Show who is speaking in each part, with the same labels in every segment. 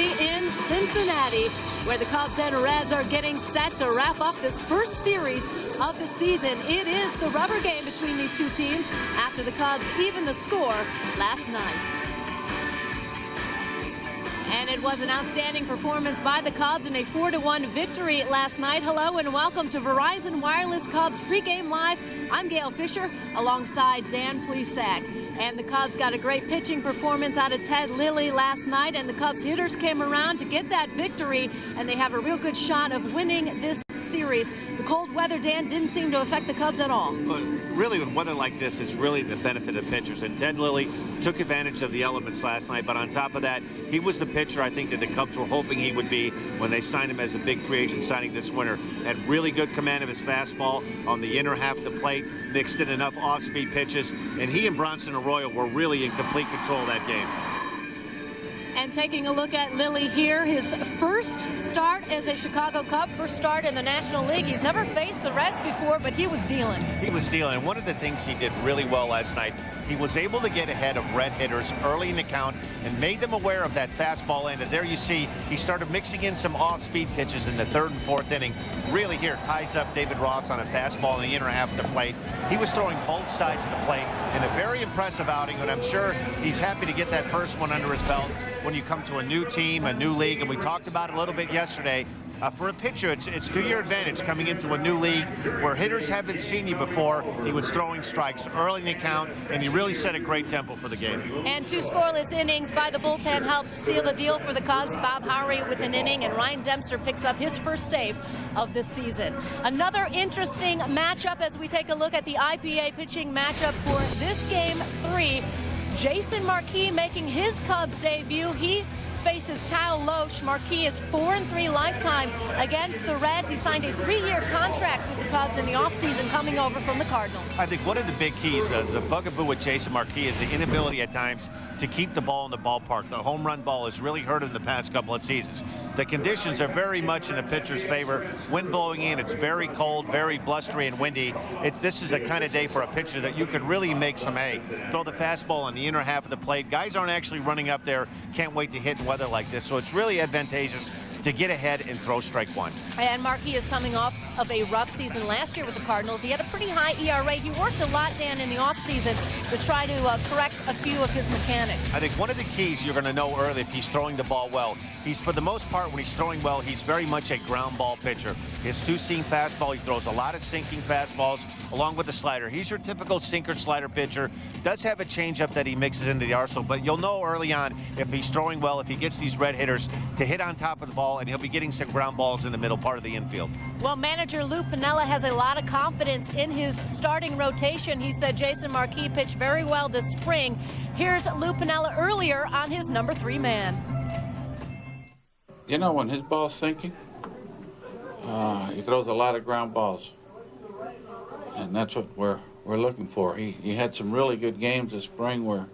Speaker 1: victory in Cincinnati, where the Cubs and Reds are getting set to wrap up this first series of the season. It is the rubber game between these two teams after the Cubs evened the score last night. And it was an outstanding performance by the Cubs in a 4-1 victory last night. Hello and welcome to Verizon Wireless Cubs pregame live. I'm Gail Fisher alongside Dan Plesac. And the Cubs got a great pitching performance out of Ted Lilly last night, and the Cubs hitters came around to get that victory, and they have a real good shot of winning this series. The cold weather, Dan, didn't seem to affect the Cubs at all.
Speaker 2: But really, with weather like this, it's really the benefit of pitchers, and Ted Lilly took advantage of the elements last night. But on top of that, he was the pitcher I think that the Cubs were hoping he would be when they signed him as a big free agent signing this winter. Had really good command of his fastball on the inner half of the plate, mixed in enough off-speed pitches, and he and Bronson Arroyo were really in complete control of that game.
Speaker 1: And taking a look at Lilly here, his first start as a Chicago Cub, first start in the National League. He's never faced the Reds before, but he was dealing.
Speaker 2: He was dealing. And one of the things he did really well last night, he was able to get ahead of Red hitters early in the count and made them aware of that fastball end. And there you see, he started mixing in some off-speed pitches in the third and fourth inning. Really here ties up David Ross on a fastball in the inner half of the plate. He was throwing both sides of the plate in a very impressive outing, and I'm sure he's happy to get that first one under his belt when you come to a new team, a new league. And we talked about it a little bit yesterday. For a pitcher, it's to your advantage coming into a new league where hitters haven't seen you before. He was throwing strikes early in the count, and he really set a great tempo for the game.
Speaker 1: And 2 scoreless innings by the bullpen helped seal the deal for the Cubs. Bob Howry with an inning, and Ryan Dempster picks up his first save of this season. Another interesting matchup as we take a look at the IPA pitching matchup for this game 3. Jason Marquis making his Cubs debut. He faces Kyle Loesch. Marquis is 4-3 lifetime against the Reds. He signed a 3-year contract with the Cubs in the offseason coming over from the Cardinals.
Speaker 2: I think one of the big keys, the bugaboo with Jason Marquis, is the inability at times to keep the ball in the ballpark. The home run ball has really hurt him the past couple of seasons. The conditions are very much in the pitcher's favor. Wind blowing in, it's very cold, very blustery and windy. This is a kind of day for a pitcher that you could really make some hay. Throw the fastball on the inner half of the plate. Guys aren't actually running up there, can't wait to hit weather like this, so it's really advantageous to get ahead and throw strike one.
Speaker 1: And Marquis is coming off of a rough season last year with the Cardinals. He had a pretty high ERA. He worked a lot, Dan, in the offseason to try to correct a few of his mechanics.
Speaker 2: I think one of the keys you're going to know early if he's throwing the ball well, he's, for the most part, when he's throwing well, he's very much a ground ball pitcher. His two-seam fastball, he throws a lot of sinking fastballs along with the slider. He's your typical sinker slider pitcher. Does have a changeup that he mixes into the arsenal, but you'll know early on if he's throwing well, if he gets these Red hitters to hit on top of the ball, and he'll be getting some ground balls in the middle part of the infield.
Speaker 1: Well, manager Lou Piniella has a lot of confidence in his starting rotation. He said Jason Marquis pitched very well this spring. Here's Lou Piniella earlier on his number 3 man.
Speaker 3: You know, when his ball's sinking, he throws a lot of ground balls, and that's what we're looking for. He had some really good games this spring where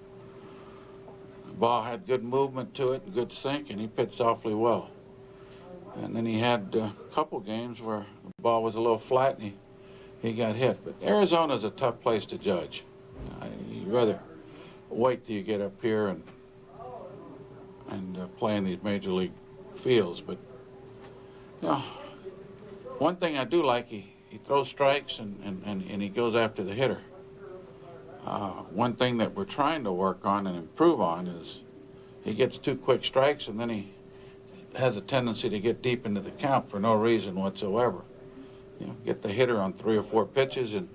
Speaker 3: the ball had good movement to it, good sink, and he pitched awfully well. And then he had a couple games where the ball was a little flat and he got hit. But Arizona's a tough place to judge. You'd rather wait till you get up here and play in these major league fields. But, you know, one thing I do like, he throws strikes and he goes after the hitter. One thing that we're trying to work on and improve on is he gets 2 quick strikes and then he has a tendency to get deep into the count for no reason whatsoever. You know, get the hitter on 3 or 4 pitches and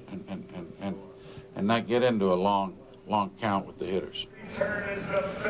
Speaker 3: not get into a long count with the hitters.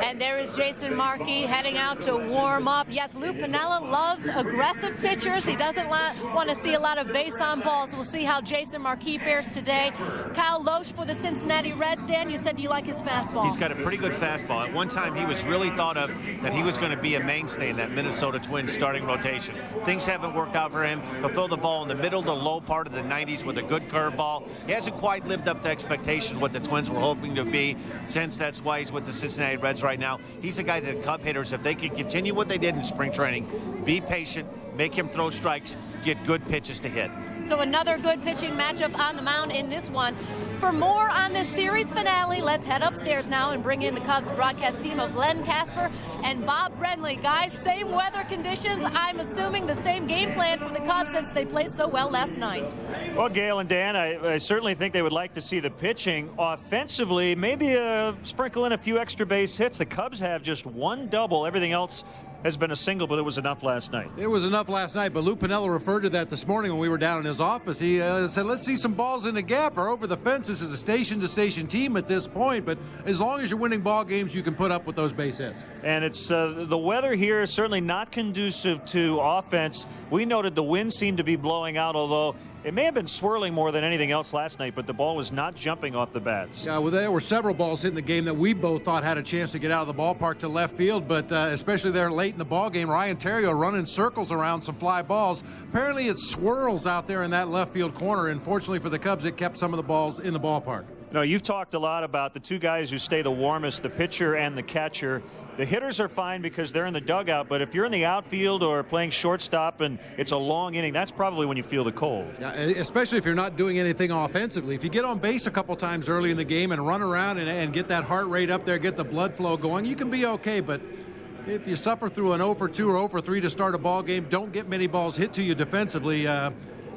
Speaker 1: And there is Jason Marquis heading out to warm up. Yes, Lou Piniella loves aggressive pitchers. He doesn't want to see a lot of base on balls. We'll see how Jason Marquis fares today. Kyle Loesch for the Cincinnati Reds. Dan, you said you like his fastball.
Speaker 2: He's got a pretty good fastball. At one time, he was really thought of that he was going to be a mainstay in that Minnesota Twins starting rotation. Things haven't worked out for him. He'll throw the ball in the middle to low part of the 90s with a good curveball. He hasn't quite lived up to expectation what the Twins were hoping to be, since that's why he's with the Cincinnati Reds right now. He's a guy that Cub hitters, if they can continue what they did in spring training, be patient, make him throw strikes, get good pitches to hit.
Speaker 1: So another good pitching matchup on the mound in this one. For more on this series finale, let's head upstairs now and bring in the Cubs broadcast team of Len Casper and Bob Brenly. Guys, same weather conditions. I'm assuming the same game plan for the Cubs since they played so well last night.
Speaker 4: Well, Gail and Dan, I certainly think they would like to see the pitching. Offensively, maybe sprinkle in a few extra base hits. The Cubs have just one double. Everything else has been a single, but it was enough last night.
Speaker 5: It was enough last night, but Lou Piniella referred to that this morning when we were down in his office. He said, let's see some balls in the gap or over the fence. This is a station-to-station team at this point, but as long as you're winning ball games, you can put up with those base hits.
Speaker 4: And it's the weather here is certainly not conducive to offense. We noted the wind seemed to be blowing out, although it may have been swirling more than anything else last night, but the ball was not jumping off the bats.
Speaker 5: Yeah, well, there were several balls hitting the game that we both thought had a chance to get out of the ballpark to left field, but especially there late in the ball game, Ryan Theriot running circles around some fly balls. Apparently it swirls out there in that left field corner, and fortunately for the Cubs, it kept some of the balls in the ballpark.
Speaker 4: No, you've talked a lot about the two guys who stay the warmest, the pitcher and the catcher. The hitters are fine because they're in the dugout, but if you're in the outfield or playing shortstop and it's a long inning, that's probably when you feel the cold.
Speaker 5: Yeah, especially if you're not doing anything offensively. If you get on base a couple times early in the game and run around and get that heart rate up there, get the blood flow going, you can be okay, but if you suffer through an 0 for 2 or 0 for 3 to start a ball game, don't get many balls hit to you defensively,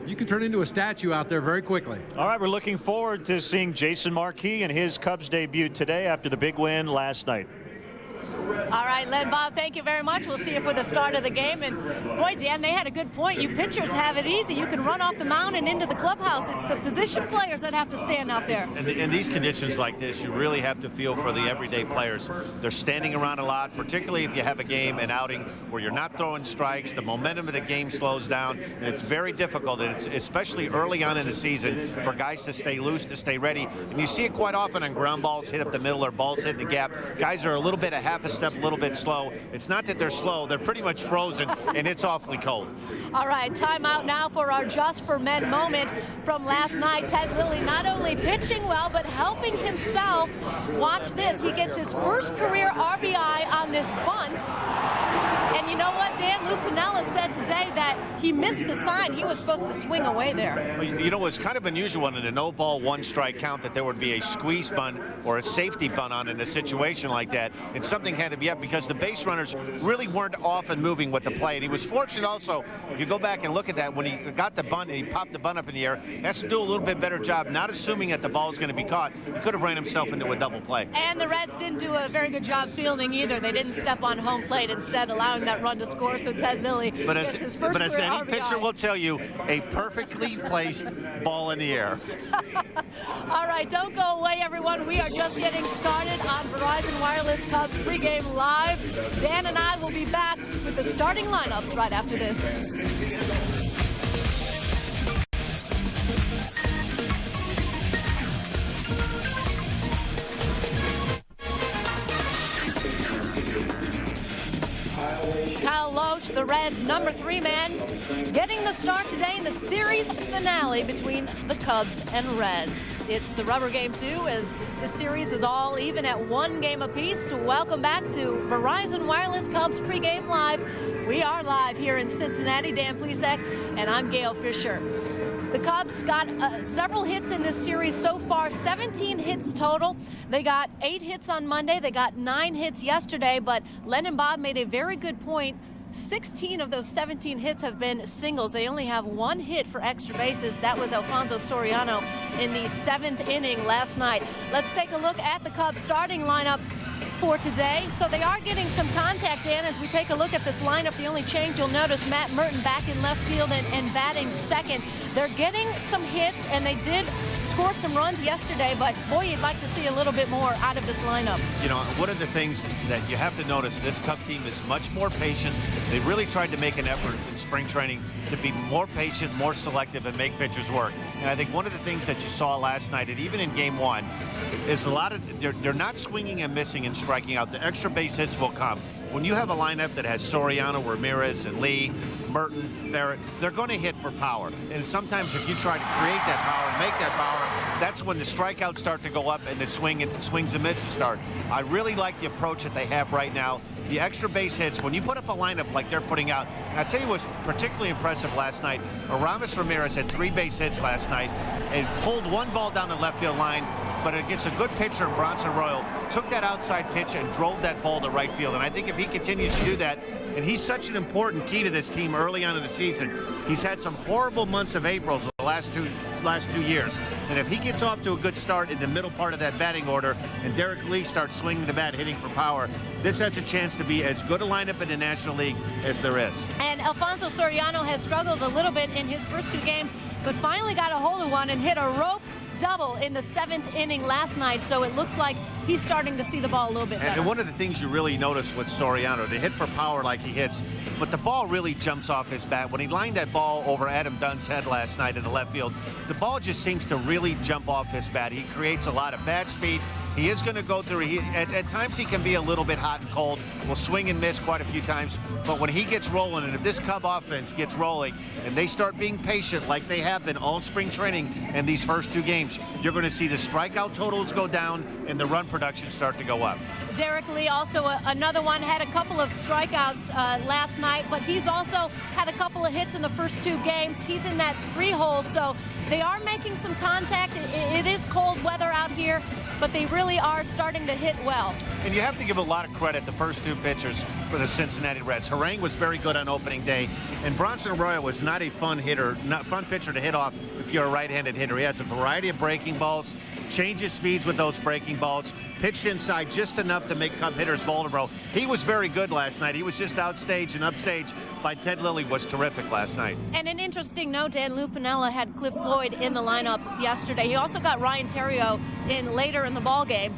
Speaker 5: you can turn into a statue out there very quickly.
Speaker 4: All right, we're looking forward to seeing Jason Marquis and his Cubs debut today after the big win last night.
Speaker 1: All right, Len, Bob, thank you very much. We'll see you for the start of the game. And boy, Dan, they had a good point. You pitchers have it easy. You can run off the mound and into the clubhouse. It's the position players that have to stand out there.
Speaker 2: And in these conditions like this, you really have to feel for the everyday players. They're standing around a lot, particularly if you have a game, an outing where you're not throwing strikes. The momentum of the game slows down, and it's very difficult, and it's especially early on in the season for guys to stay loose, to stay ready. And you see it quite often on ground balls hit up the middle or balls hit in the gap. Guys are a little bit, a half a step, a little bit slow. It's not that they're slow, they're pretty much frozen, and it's awfully cold.
Speaker 1: All right, timeout now for our Just for Men moment from last night. Ted Lilly not only pitching well, but helping himself. Watch this. He gets his first career RBI on this bunt. And you know what, Dan? Lou Piniella said today that he missed the sign. He was supposed to swing away there.
Speaker 2: You know, it's kind of unusual in a no-ball, one-strike count that there would be a squeeze bunt or a safety bunt on in a situation like that. And something had to be up because the base runners really weren't often moving with the play. And he was fortunate also, if you go back and look at that, when he got the bunt and he popped the bunt up in the air, has to do a little bit better job, not assuming that the ball is going to be caught. He could have ran himself into a double play.
Speaker 1: And the Reds didn't do a very good job fielding either. They didn't step on home plate, instead allowing that run to score. So Ted Lilly gets his first
Speaker 2: But as
Speaker 1: career
Speaker 2: any
Speaker 1: RBI.
Speaker 2: pitcher will tell you, a perfectly placed ball in the air.
Speaker 1: All right, don't go away, everyone. We are just getting started on Verizon Wireless Cubs pregame live. Dan and I will be back with the starting lineups right after this. Kyle Loesch, the Reds' number 3 man, getting the start today in the series finale between the Cubs and Reds. It's the rubber game 2 as the series is all even at 1 game apiece. Welcome back to Verizon Wireless Cubs pregame live. We are live here in Cincinnati. Dan Plesac and I'm Gail Fisher. The Cubs got several hits in this series so far, 17 hits total. They got 8 hits on Monday. They got 9 hits yesterday, but Len and Bob made a very good point. 16 of those 17 hits have been singles. They only have 1 hit for extra bases. That was Alfonso Soriano in the 7th inning last night. Let's take a look at the Cubs starting lineup for today. So they are getting some contact, Dan. As we take a look at this lineup, the only change you'll notice, Matt Merton back in left field and batting second. They're getting some hits, and they did score some runs yesterday, but boy, you'd like to see a little bit more out of this lineup.
Speaker 2: You know, one of the things that you have to notice, this Cub team is much more patient. They really tried to make an effort in spring training to be more patient, more selective, and make pitchers work. And I think one of the things that you saw last night, and even in game 1, is a lot of, they're not swinging and missing and striking out. The extra base hits will come. when you have a lineup that has Soriano, Ramirez, and Lee, Merton, Barrett, they're going to hit for power. And sometimes if you try to create that power, make that power, that's when the strikeouts start to go up and the swings and misses start. I really like the approach that they have right now. The extra base hits, when you put up a lineup like they're putting out, and I'll tell you what's particularly impressive last night, Aramis Ramirez had 3 base hits last night and pulled 1 ball down the left field line, but against a good pitcher in Bronson Royal, took that outside pitch and drove that ball to right field. And I think if he continues to do that, and he's such an important key to this team early on in the season, he's had some horrible months of April the last two years. And if he gets off to a good start in the middle part of that batting order and Derek Lee starts swinging the bat, hitting for power, this has a chance to be as good a lineup in the National League as there is.
Speaker 1: And Alfonso Soriano has struggled a little bit in his first 2 games, but finally got a hold of one and hit a rope double in the 7th inning last night, so it looks like he's starting to see the ball a little bit better.
Speaker 2: And one of the things you really notice with Soriano, the hit for power like he hits, but the ball really jumps off his bat. When he lined that ball over Adam Dunn's head last night in the left field, the ball just seems to really jump off his bat. He creates a lot of bat speed. He is going to go through, at times he can be a little bit hot and cold, will swing and miss quite a few times, but when he gets rolling, and if this Cub offense gets rolling, and they start being patient like they have been all spring training and these first 2 games, you're going to see the strikeout totals go down and the run production start to go up.
Speaker 1: Derek Lee, also another one, had a couple of strikeouts last night, but he's also had a couple of hits in the first 2 games. He's in that 3-hole, so they are making some contact. It is cold weather out here, but they really are starting to hit well.
Speaker 2: And you have to give a lot of credit the first 2 pitchers for the Cincinnati Reds. Harang was very good on opening day, and Bronson Arroyo was not a fun pitcher to hit off if you're a right-handed hitter. He has a variety of breaking balls, changes speeds with those breaking balls, pitched inside just enough to make Cub hitters vulnerable. He was very good last night. He was just outstaged, and upstaged by Ted Lilly was terrific last night.
Speaker 1: And an interesting note, Dan Lupinella had Cliff Floyd in the lineup yesterday. He also got Ryan Theriot in later in the ball game.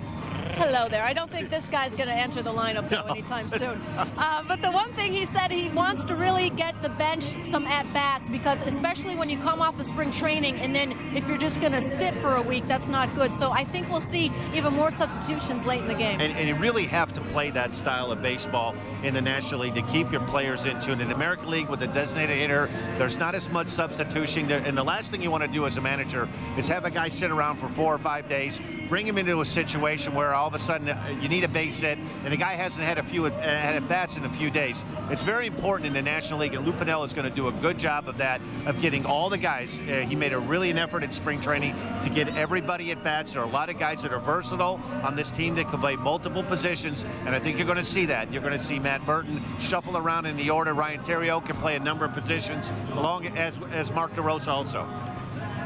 Speaker 1: Hello there. I don't think this guy's going to enter the lineup, though, anytime soon. But the one thing he said, he wants to really get the bench some at-bats, because especially when you come off of spring training, and then if you're just going to sit for a week, that's not good. So I think we'll see even more substitutions late in the game.
Speaker 2: And you really have to play that style of baseball in the National League to keep your players in tune. In the American League, with a designated hitter, there's not as much substitution there. And the last thing you want to do as a manager is have a guy sit around for 4 or 5 days, bring him into a situation where all of a sudden you need a base hit, and the guy hasn't had at bats in a few days. It's very important in the National League, and Lupinella is going to do a good job of that, of getting all the guys. He made an effort in spring training to get everybody at bats. There are a lot of guys that are versatile on this team that can play multiple positions, and I think you're going to see that. You're going to see Matt Burton shuffle around in the order. Ryan Theriot can play a number of positions, along as Mark DeRosa also.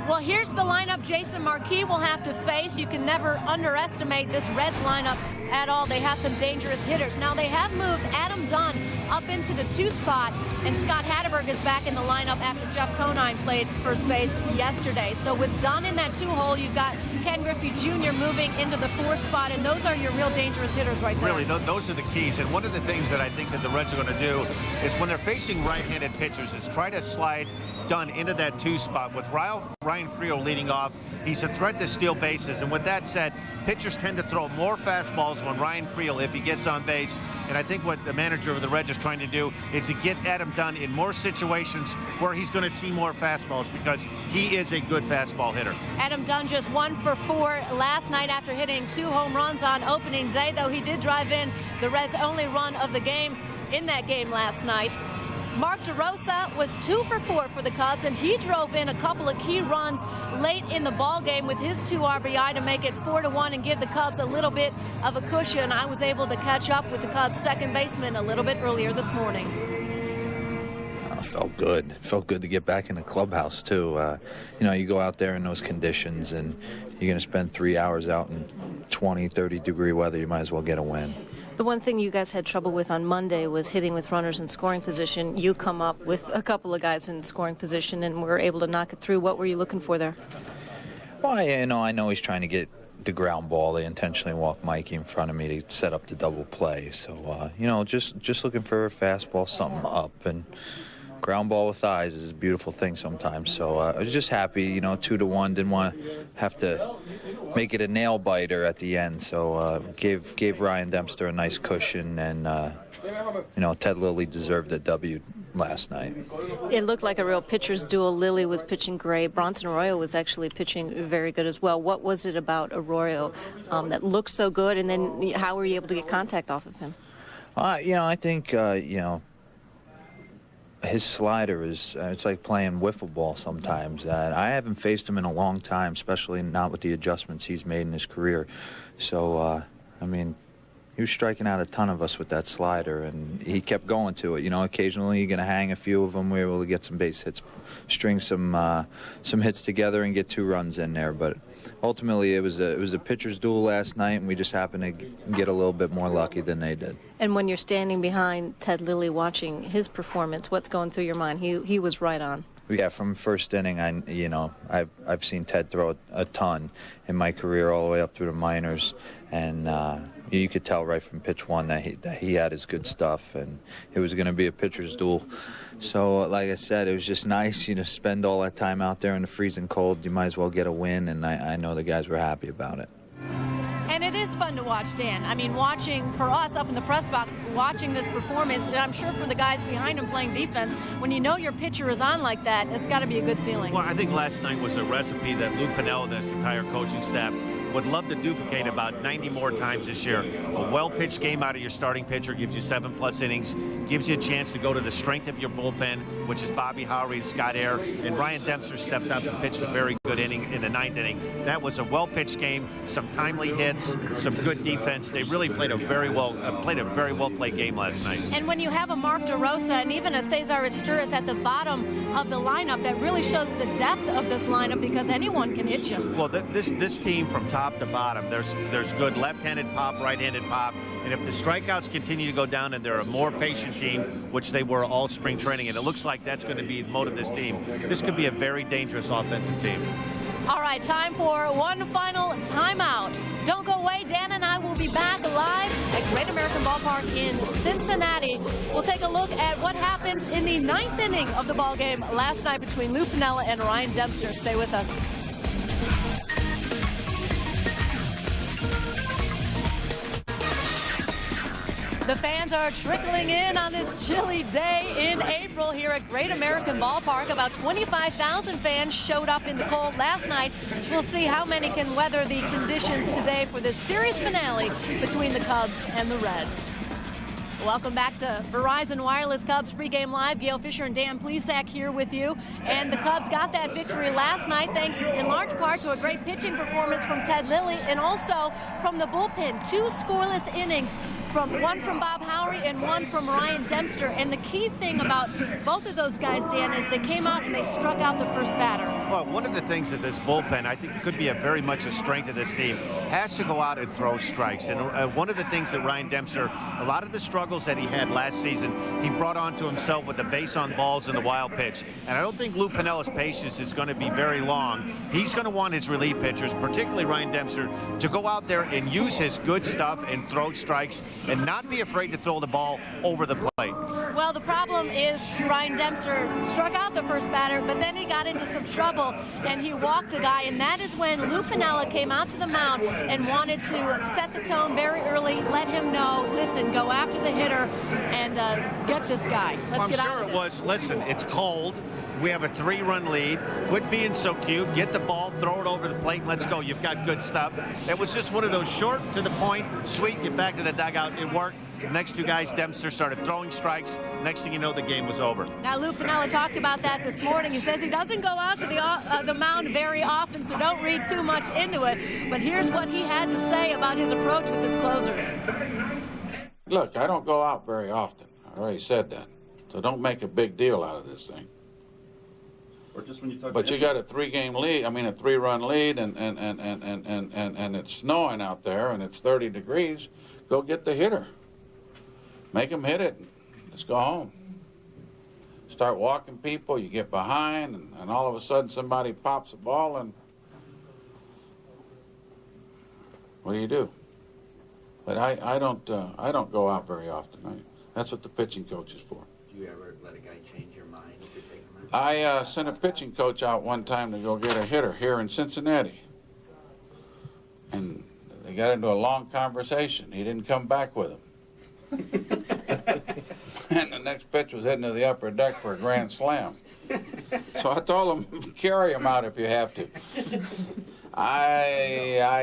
Speaker 1: Well, here's the lineup Jason Marquis will have to face. You can never underestimate this Reds lineup at all. They have some dangerous hitters. Now, they have moved Adam Dunn up into the 2 spot, and Scott Hatteberg is back in the lineup after Jeff Conine played first base yesterday. So with Dunn in that 2-hole, you've got Ken Griffey Jr. moving into the 4 spot, and those are your real dangerous hitters right there.
Speaker 2: Really, those are the keys. And one of the things that I think that the Reds are going to do is when they're facing right-handed pitchers is try to slide Dunn into that 2 spot. With Ryan Friel leading off, he's a threat to steal bases. And with that said, pitchers tend to throw more fastballs when Ryan Friel, if he gets on base. And I think what the manager of the Reds is trying to do is to get Adam Dunn in more situations where he's going to see more fastballs, because he is a good fastball hitter.
Speaker 1: Adam Dunn just 1 for 4 last night after hitting 2 home runs on opening day, though he did drive in the Reds' only run of the game in that game last night. Mark DeRosa was 2 for 4 for the Cubs, and he drove in a couple of key runs late in the ball game with his 2 RBI to make it 4-1 and give the Cubs a little bit of a cushion. I was able to catch up with the Cubs' second baseman a little bit earlier this morning.
Speaker 6: It felt good. It felt good to get back in the clubhouse, too. You go out there in those conditions, and you're going to spend 3 hours out in 20, 30-degree weather. You might as well get a win.
Speaker 1: The one thing you guys had trouble with on Monday was hitting with runners in scoring position. You come up with a couple of guys in scoring position and were able to knock it through. What were you looking for there?
Speaker 6: Well, I know he's trying to get the ground ball. They intentionally walked Mikey in front of me to set up the double play. So, just looking for a fastball, something up. And ground ball with eyes is a beautiful thing sometimes. So I was just happy, 2-1. Didn't want to have to make it a nail biter at the end. So gave Ryan Dempster a nice cushion, and you know, Ted Lilly deserved a W last night.
Speaker 1: It looked like a real pitcher's duel. Lilly was pitching great. Bronson Arroyo was actually pitching very good as well. What was it about Arroyo that looked so good, and then how were you able to get contact off of him?
Speaker 6: You know, I think, you know, his slider is, it's like playing wiffle ball sometimes. I haven't faced him in a long time, especially not with the adjustments he's made in his career. So, I mean, he was striking out a ton of us with that slider, and he kept going to it. You know, occasionally you're going to hang a few of them. We were able to get some base hits, string some hits together and get 2 runs in there. But ultimately, it was a pitcher's duel last night, and we just happened to get a little bit more lucky than they did.
Speaker 1: And when you're standing behind Ted Lilly watching his performance, what's going through your mind? He was right on.
Speaker 6: Yeah, from first inning, I've seen Ted throw a ton in my career, all the way up through the minors, and you could tell right from pitch one that he had his good stuff, and it was going to be a pitcher's duel. So, like I said, it was just nice, you know, spend all that time out there in the freezing cold. You might as well get a win, and I know the guys were happy about it.
Speaker 1: And it is fun to watch, Dan. I mean, watching, for us up in the press box, watching this performance, and I'm sure for the guys behind him playing defense, when you know your pitcher is on like that, it's got to be a good feeling.
Speaker 2: Well, I think last night was a recipe that Lou Piniella and his entire coaching staff would love to duplicate about 90 more times this year. A well-pitched game out of your starting pitcher gives you 7+ innings, gives you a chance to go to the strength of your bullpen, which is Bobby Howry and Scott Air, and Ryan Dempster stepped up and pitched a very good inning in the 9th inning. That was a well-pitched game, some timely hits, some good defense. They really played a very well-played game last night.
Speaker 1: And when you have a Mark DeRosa and even a Cesar Izturis at the bottom of the lineup, that really shows the depth of this lineup, because anyone can hit you.
Speaker 2: Well, this team from top to bottom, there's good left-handed pop, right-handed pop, and if the strikeouts continue to go down and they're a more patient team, which they were all spring training, and it looks like that's going to be the mode of this team, this could be a very dangerous offensive team.
Speaker 1: All right, time for one final timeout. Don't go away. Dan and I will be back live at Great American Ballpark in Cincinnati. We'll take a look at what happened in the 9th inning of the ball game last night between Lou Piniella and Ryan Dempster. Stay with us. The fans are trickling in on this chilly day in April here at Great American Ballpark. About 25,000 fans showed up in the cold last night. We'll see how many can weather the conditions today for this series finale between the Cubs and the Reds. Welcome back to Verizon Wireless Cubs pregame live. Gail Fisher and Dan Plesac here with you. And the Cubs got that victory last night thanks in large part to a great pitching performance from Ted Lilly and also from the bullpen. 2 scoreless innings, one from Bob Howry and one from Ryan Dempster. And the key thing about both of those guys, Dan, is they came out and they struck out the first batter.
Speaker 2: Well, one of the things that this bullpen, I think could be very much a strength of this team, has to go out and throw strikes. And one of the things that Ryan Dempster, a lot of the struggles that he had last season, he brought onto himself with the base on balls and the wild pitch. And I don't think Lou Piniella's patience is going to be very long. He's going to want his relief pitchers, particularly Ryan Dempster, to go out there and use his good stuff and throw strikes and not be afraid to throw the ball over the plate.
Speaker 1: Well, the problem is Ryan Dempster struck out the first batter, but then he got into some trouble and he walked a guy, and that is when Lou Piniella came out to the mound and wanted to set the tone very early, let him know, listen, go after the hitter and get this guy. Let's get out of this.
Speaker 2: I'm sure it was, listen, it's cold. We have a 3-run lead. Quit being so cute. Get the ball, throw it over the plate, and let's go. You've got good stuff. It was just one of those short, to the point, sweet, get back to the dugout. It worked. The next 2 guys, Dempster, started throwing strikes. Next thing you know, the game was over.
Speaker 1: Now, Lou Piniella talked about that this morning. He says he doesn't go out to the mound very often, so don't read too much into it. But here's what he had to say about his approach with his closers.
Speaker 3: Look, I don't go out very often. I already said that. So don't make a big deal out of this thing.
Speaker 7: Or just when you talk.
Speaker 3: But you got a 3-game lead. I mean, a 3-run lead, and it's snowing out there, and it's 30 degrees. Go get the hitter. Make him hit it. Let's go home. Start walking people. You get behind, and all of a sudden somebody pops a ball, and what do? But I don't go out very often. That's what the pitching coach is for.
Speaker 7: Do you ever let a guy change your mind if you're taking him
Speaker 3: I
Speaker 7: out?
Speaker 3: sent a pitching coach out one time to go get a hitter here in Cincinnati. And they got into a long conversation. He didn't come back with him. And the next pitch was heading to the upper deck for a grand slam. So I told him, carry him out if you have to.
Speaker 1: That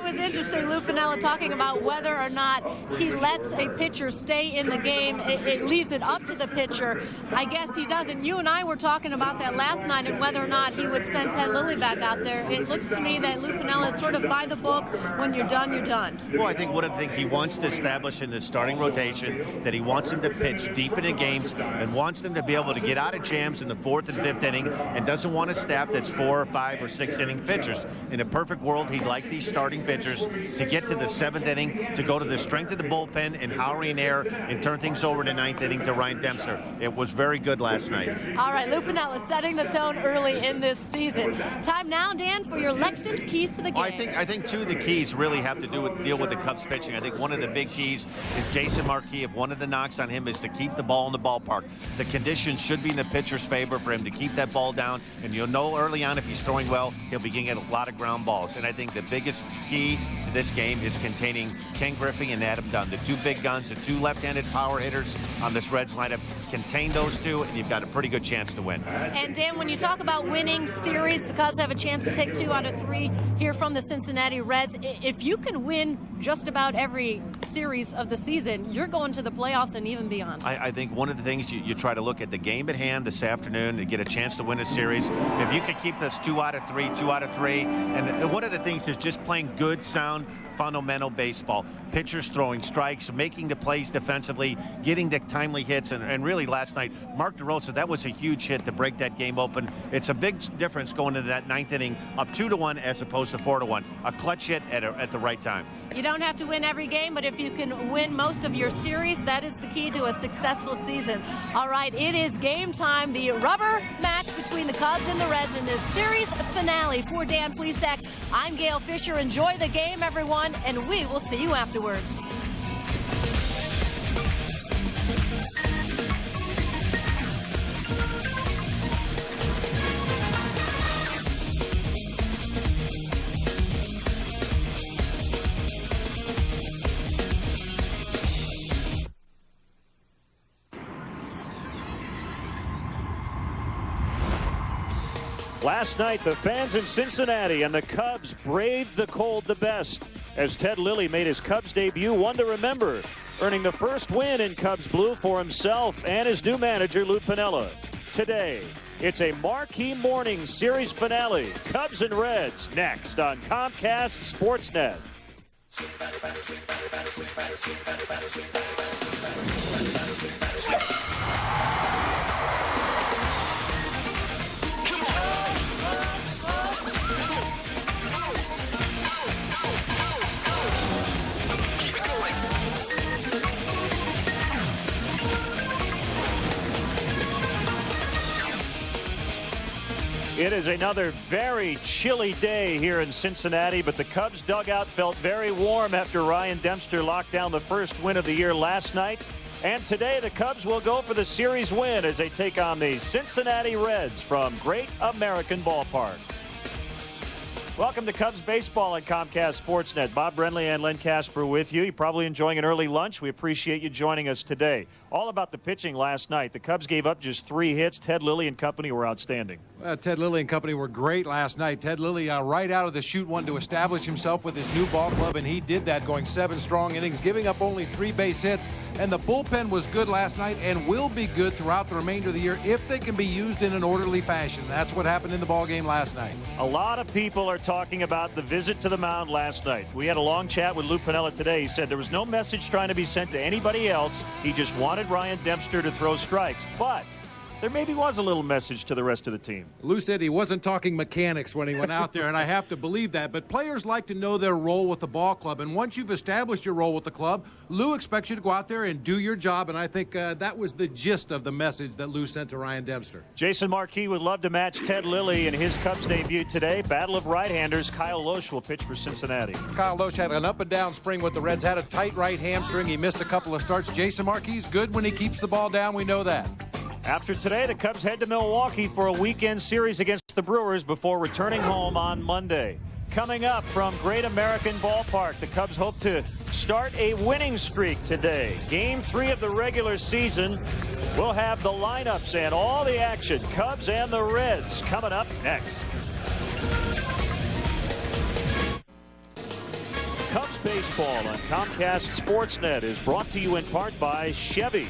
Speaker 1: was interesting. Lou Piniella talking about whether or not he lets a pitcher stay in the game. It leaves it up to the pitcher. I guess he doesn't. You and I were talking about that last night and whether or not he would send Ted Lilly back out there. It looks to me that Lou Piniella is sort of by the book. When you're done, you're done.
Speaker 2: Well, I think one of the things he wants to establish in the starting rotation, that he wants them to pitch deep into games and wants them to be able to get out of jams in the 4th and 5th inning, and doesn't want a staff that's 4 or 5 or 6 inning pitchers. In a perfect world, he'd like these starting pitchers to get to the 7th inning, to go to the strength of the bullpen and Howery and Air, and turn things over to 9th inning to Ryan Dempster. It was very good last night.
Speaker 1: All right, Lou Piniella setting the tone early in this season. Time now, Dan, for your Lexus keys to the game.
Speaker 2: I think two of the keys really have to deal with the Cubs pitching. I think one of the big keys is Jason Marquis. If one of the knocks on him is to keep the ball in the ballpark, the conditions should be in the pitcher's favor for him to keep that ball down, and you'll know early on if he's throwing well, he'll be getting a lot of ground balls. And I think the biggest key to this game is containing Ken Griffey and Adam Dunn, the two big guns, the two left-handed power hitters on this Reds lineup. Contain those two, and you've got a pretty good chance to win.
Speaker 1: And Dan, when you talk about winning series, the Cubs have a chance to take 2 out of 3 here from the Cincinnati Reds. If you can win just about every series of the season, you're going to the playoffs and even beyond.
Speaker 2: I think one of the things you try to look at the game at hand this afternoon to get a chance to win a series. If you could keep this 2 out of 3, and one of the things is just playing good, sound, fundamental baseball. Pitchers throwing strikes, making the plays defensively, getting the timely hits, and really last night, Mark DeRosa, that was a huge hit to break that game open. It's a big difference going into that 9th inning up 2-1 as opposed to 4-1. A clutch hit at the right time.
Speaker 1: You don't have to win every game, but if you can win most of your series, that is the key to a successful season. All right, it is game time. The rubber match between the Cubs and the Reds in this series finale. For Dan Plesac, I'm Gail Fisher. Enjoy the game, everyone, and we will see you afterwards.
Speaker 4: Last night, the fans in Cincinnati and the Cubs braved the cold the best as Ted Lilly made his Cubs debut, one to remember, earning the first win in Cubs blue for himself and his new manager, Lou Piniella. Today, it's a marquee morning series finale. Cubs and Reds next on Comcast Sportsnet. It is another very chilly day here in Cincinnati, but the Cubs dugout felt very warm after Ryan Dempster locked down the first win of the year last night. And today the Cubs will go for the series win as they take on the Cincinnati Reds from Great American Ballpark. Welcome to Cubs baseball on Comcast Sportsnet. Bob Brenly and Len Casper with you. You're probably enjoying an early lunch. We appreciate you joining us today. All about the pitching last night. The Cubs gave up just 3 hits. Ted Lilly and company were outstanding.
Speaker 5: Ted Lilly and company were great last night. Ted Lilly right out of the chute wanted to establish himself with his new ball club, and he did that, going 7 strong innings, giving up only 3 base hits. And the bullpen was good last night and will be good throughout the remainder of the year if they can be used in an orderly fashion. That's what happened in the ball game last night.
Speaker 4: A lot of people are talking about the visit to the mound last night. We had a long chat with Lou Piniella today. He said there was no message trying to be sent to anybody else. He just wanted Ryan Dempster to throw strikes. But there maybe was a little message to the rest of the team.
Speaker 5: Lou said he wasn't talking mechanics when he went out there, and I have to believe that. But players like to know their role with the ball club, and once you've established your role with the club, Lou expects you to go out there and do your job, and I think that was the gist of the message that Lou sent to Ryan Dempster.
Speaker 4: Jason Marquis would love to match Ted Lilly in his Cubs debut today. Battle of right-handers. Kyle Loesch will pitch for Cincinnati.
Speaker 5: Kyle Loesch had an up-and-down spring with the Reds, had a tight right hamstring. He missed a couple of starts. Jason Marquis good when he keeps the ball down. We know that.
Speaker 4: After today, the Cubs head to Milwaukee for a weekend series against the Brewers before returning home on Monday. coming up from Great American Ballpark. The Cubs hope to start a winning streak today. Game 3 of the regular season. We'll have the lineups and all the action. Cubs and the Reds coming up next. Cubs baseball on Comcast Sportsnet is brought to you in part by Chevy.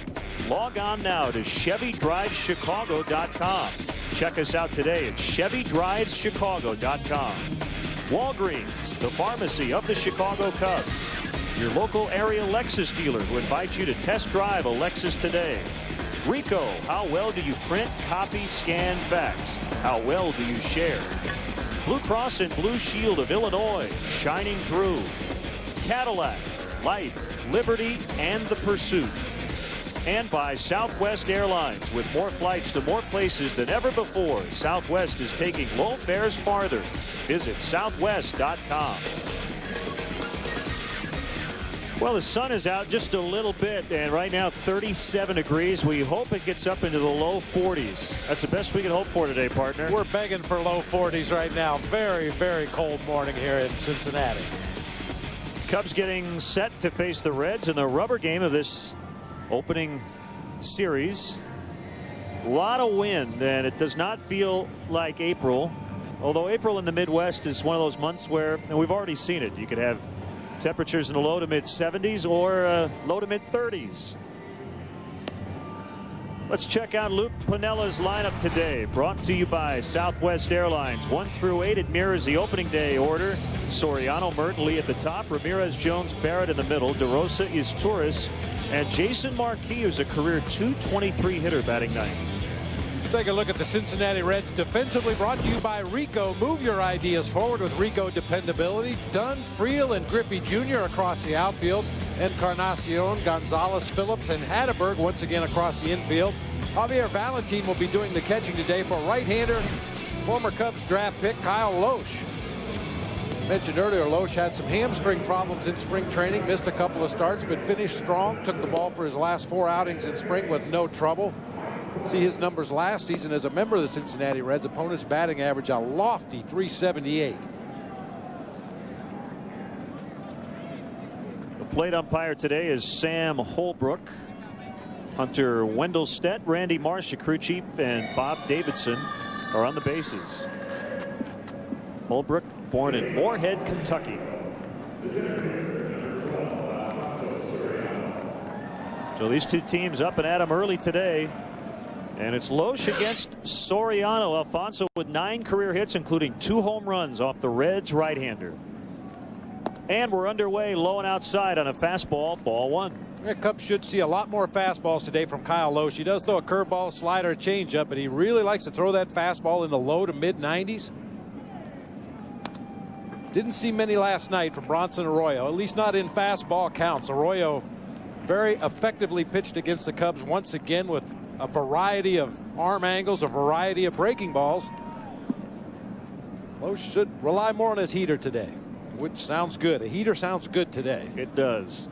Speaker 4: Log on now to ChevyDrivesChicago.com. Check us out today at ChevyDrivesChicago.com. Walgreens, the pharmacy of the Chicago Cubs. Your local area Lexus dealer who invites you to test drive a Lexus today. Rico, how well do you print, copy, scan, fax? How well do you share? Blue Cross and Blue Shield of Illinois, shining through. Cadillac, life, liberty, and the pursuit. And by Southwest Airlines. With more flights to more places than ever before, Southwest is taking low fares farther. Visit southwest.com. Well, the sun is out just a little bit, and right now 37 degrees. We hope it gets up into the low 40s. That's the best we can hope for today, partner.
Speaker 5: We're begging for low 40s right now. Very, very cold morning here in Cincinnati.
Speaker 4: Cubs getting set to face the Reds in the rubber game of this opening series. A lot of wind, and it does not feel like April, although April in the Midwest is one of those months where, and we've already seen it, you could have temperatures in the low to mid 70s or low to mid 30s. Let's check out Luke Pinella's lineup today, brought to you by Southwest Airlines. 1 through 8, it mirrors the opening day order. Soriano, Merton, Lee at the top, Ramirez, Jones, Barrett in the middle, DeRosa, Izturis, and Jason Marquis, who's a career .223 hitter, batting 9th.
Speaker 5: Take a look at the Cincinnati Reds defensively, brought to you by Rico. Move your ideas forward with Rico dependability. Dunn, Friel, and Griffey Jr. across the outfield. Encarnacion, Gonzalez, Phillips, and Hatteberg once again across the infield. Javier Valentin will be doing the catching today for right-hander, former Cubs draft pick Kyle Loesch. Mentioned earlier, Loesch had some hamstring problems in spring training, missed a couple of starts, but finished strong. Took the ball for his last 4 outings in spring with no trouble. See his numbers last season as a member of the Cincinnati Reds. Opponent's batting average a lofty .378.
Speaker 4: The plate umpire today is Sam Holbrook. Hunter Wendelstedt, Randy Marsh, the crew chief, and Bob Davidson are on the bases. Holbrook, born in Moorhead, Kentucky. So these two teams up and at 'em early today. And it's Loesch against Soriano. Alfonso with 9 career hits, including 2 home runs off the Reds right-hander. And we're underway, low and outside on a fastball, ball 1.
Speaker 5: The Cubs should see a lot more fastballs today from Kyle Loesch. He does throw a curveball, slider, changeup, but he really likes to throw that fastball in the low to mid 90s. Didn't see many last night from Bronson Arroyo, at least not in fastball counts. Arroyo very effectively pitched against the Cubs once again with a variety of arm angles, a variety of breaking balls. Loesch should rely more on his heater today, which sounds good. A heater sounds good today.
Speaker 4: It does.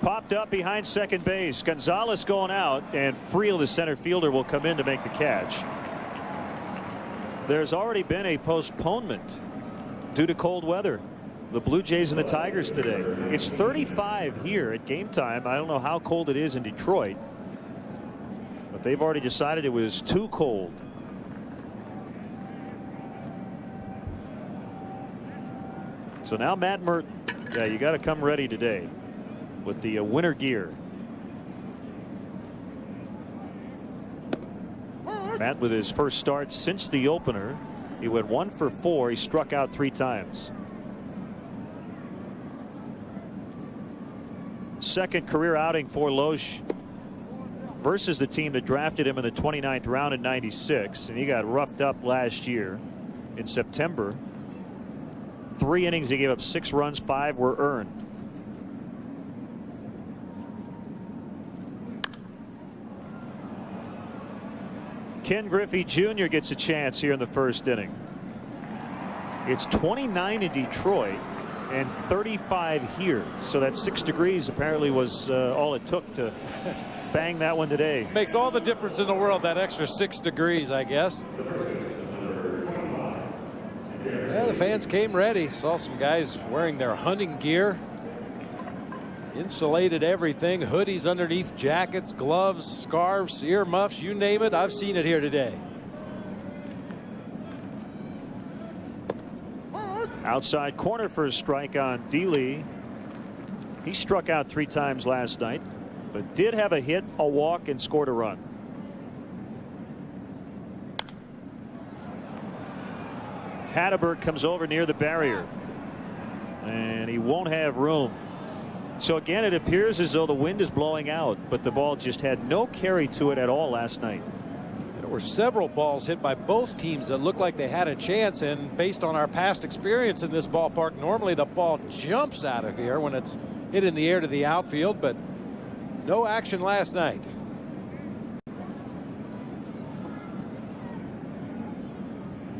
Speaker 4: Popped up behind second base. Gonzalez going out, and Friel, the center fielder, will come in to make the catch. There's already been a postponement due to cold weather. The Blue Jays and the Tigers today. It's 35 here at game time. I don't know how cold it is in Detroit, but they've already decided it was too cold. So now Matt Merton. Yeah, you got to come ready today with the winter gear. Matt with his first start since the opener. He went 1 for 4. He struck out 3 times. Second career outing for Loesch versus the team that drafted him in the 29th round in '96, and he got roughed up last year in September. 3 innings, he gave up 6 runs, 5 were earned. Ken Griffey Jr. gets a chance here in the first inning. It's 29 in Detroit. and 35 here. So that 6 degrees apparently was all it took to bang that one today.
Speaker 5: Makes all the difference in the world, that extra 6 degrees, I guess. Yeah, the fans came ready. Saw some guys wearing their hunting gear. Insulated everything, hoodies underneath, jackets, gloves, scarves, earmuffs, you name it. I've seen it here today.
Speaker 4: Outside corner for a strike on Dealey. He struck out 3 times last night, but did have a hit, a walk, and scored a run. Hatteberg comes over near the barrier, and he won't have room. So again, it appears as though the wind is blowing out, but the ball just had no carry to it at all last night.
Speaker 5: There were several balls hit by both teams that looked like they had a chance, and based on our past experience in this ballpark, normally the ball jumps out of here when it's hit in the air to the outfield, but no action last night.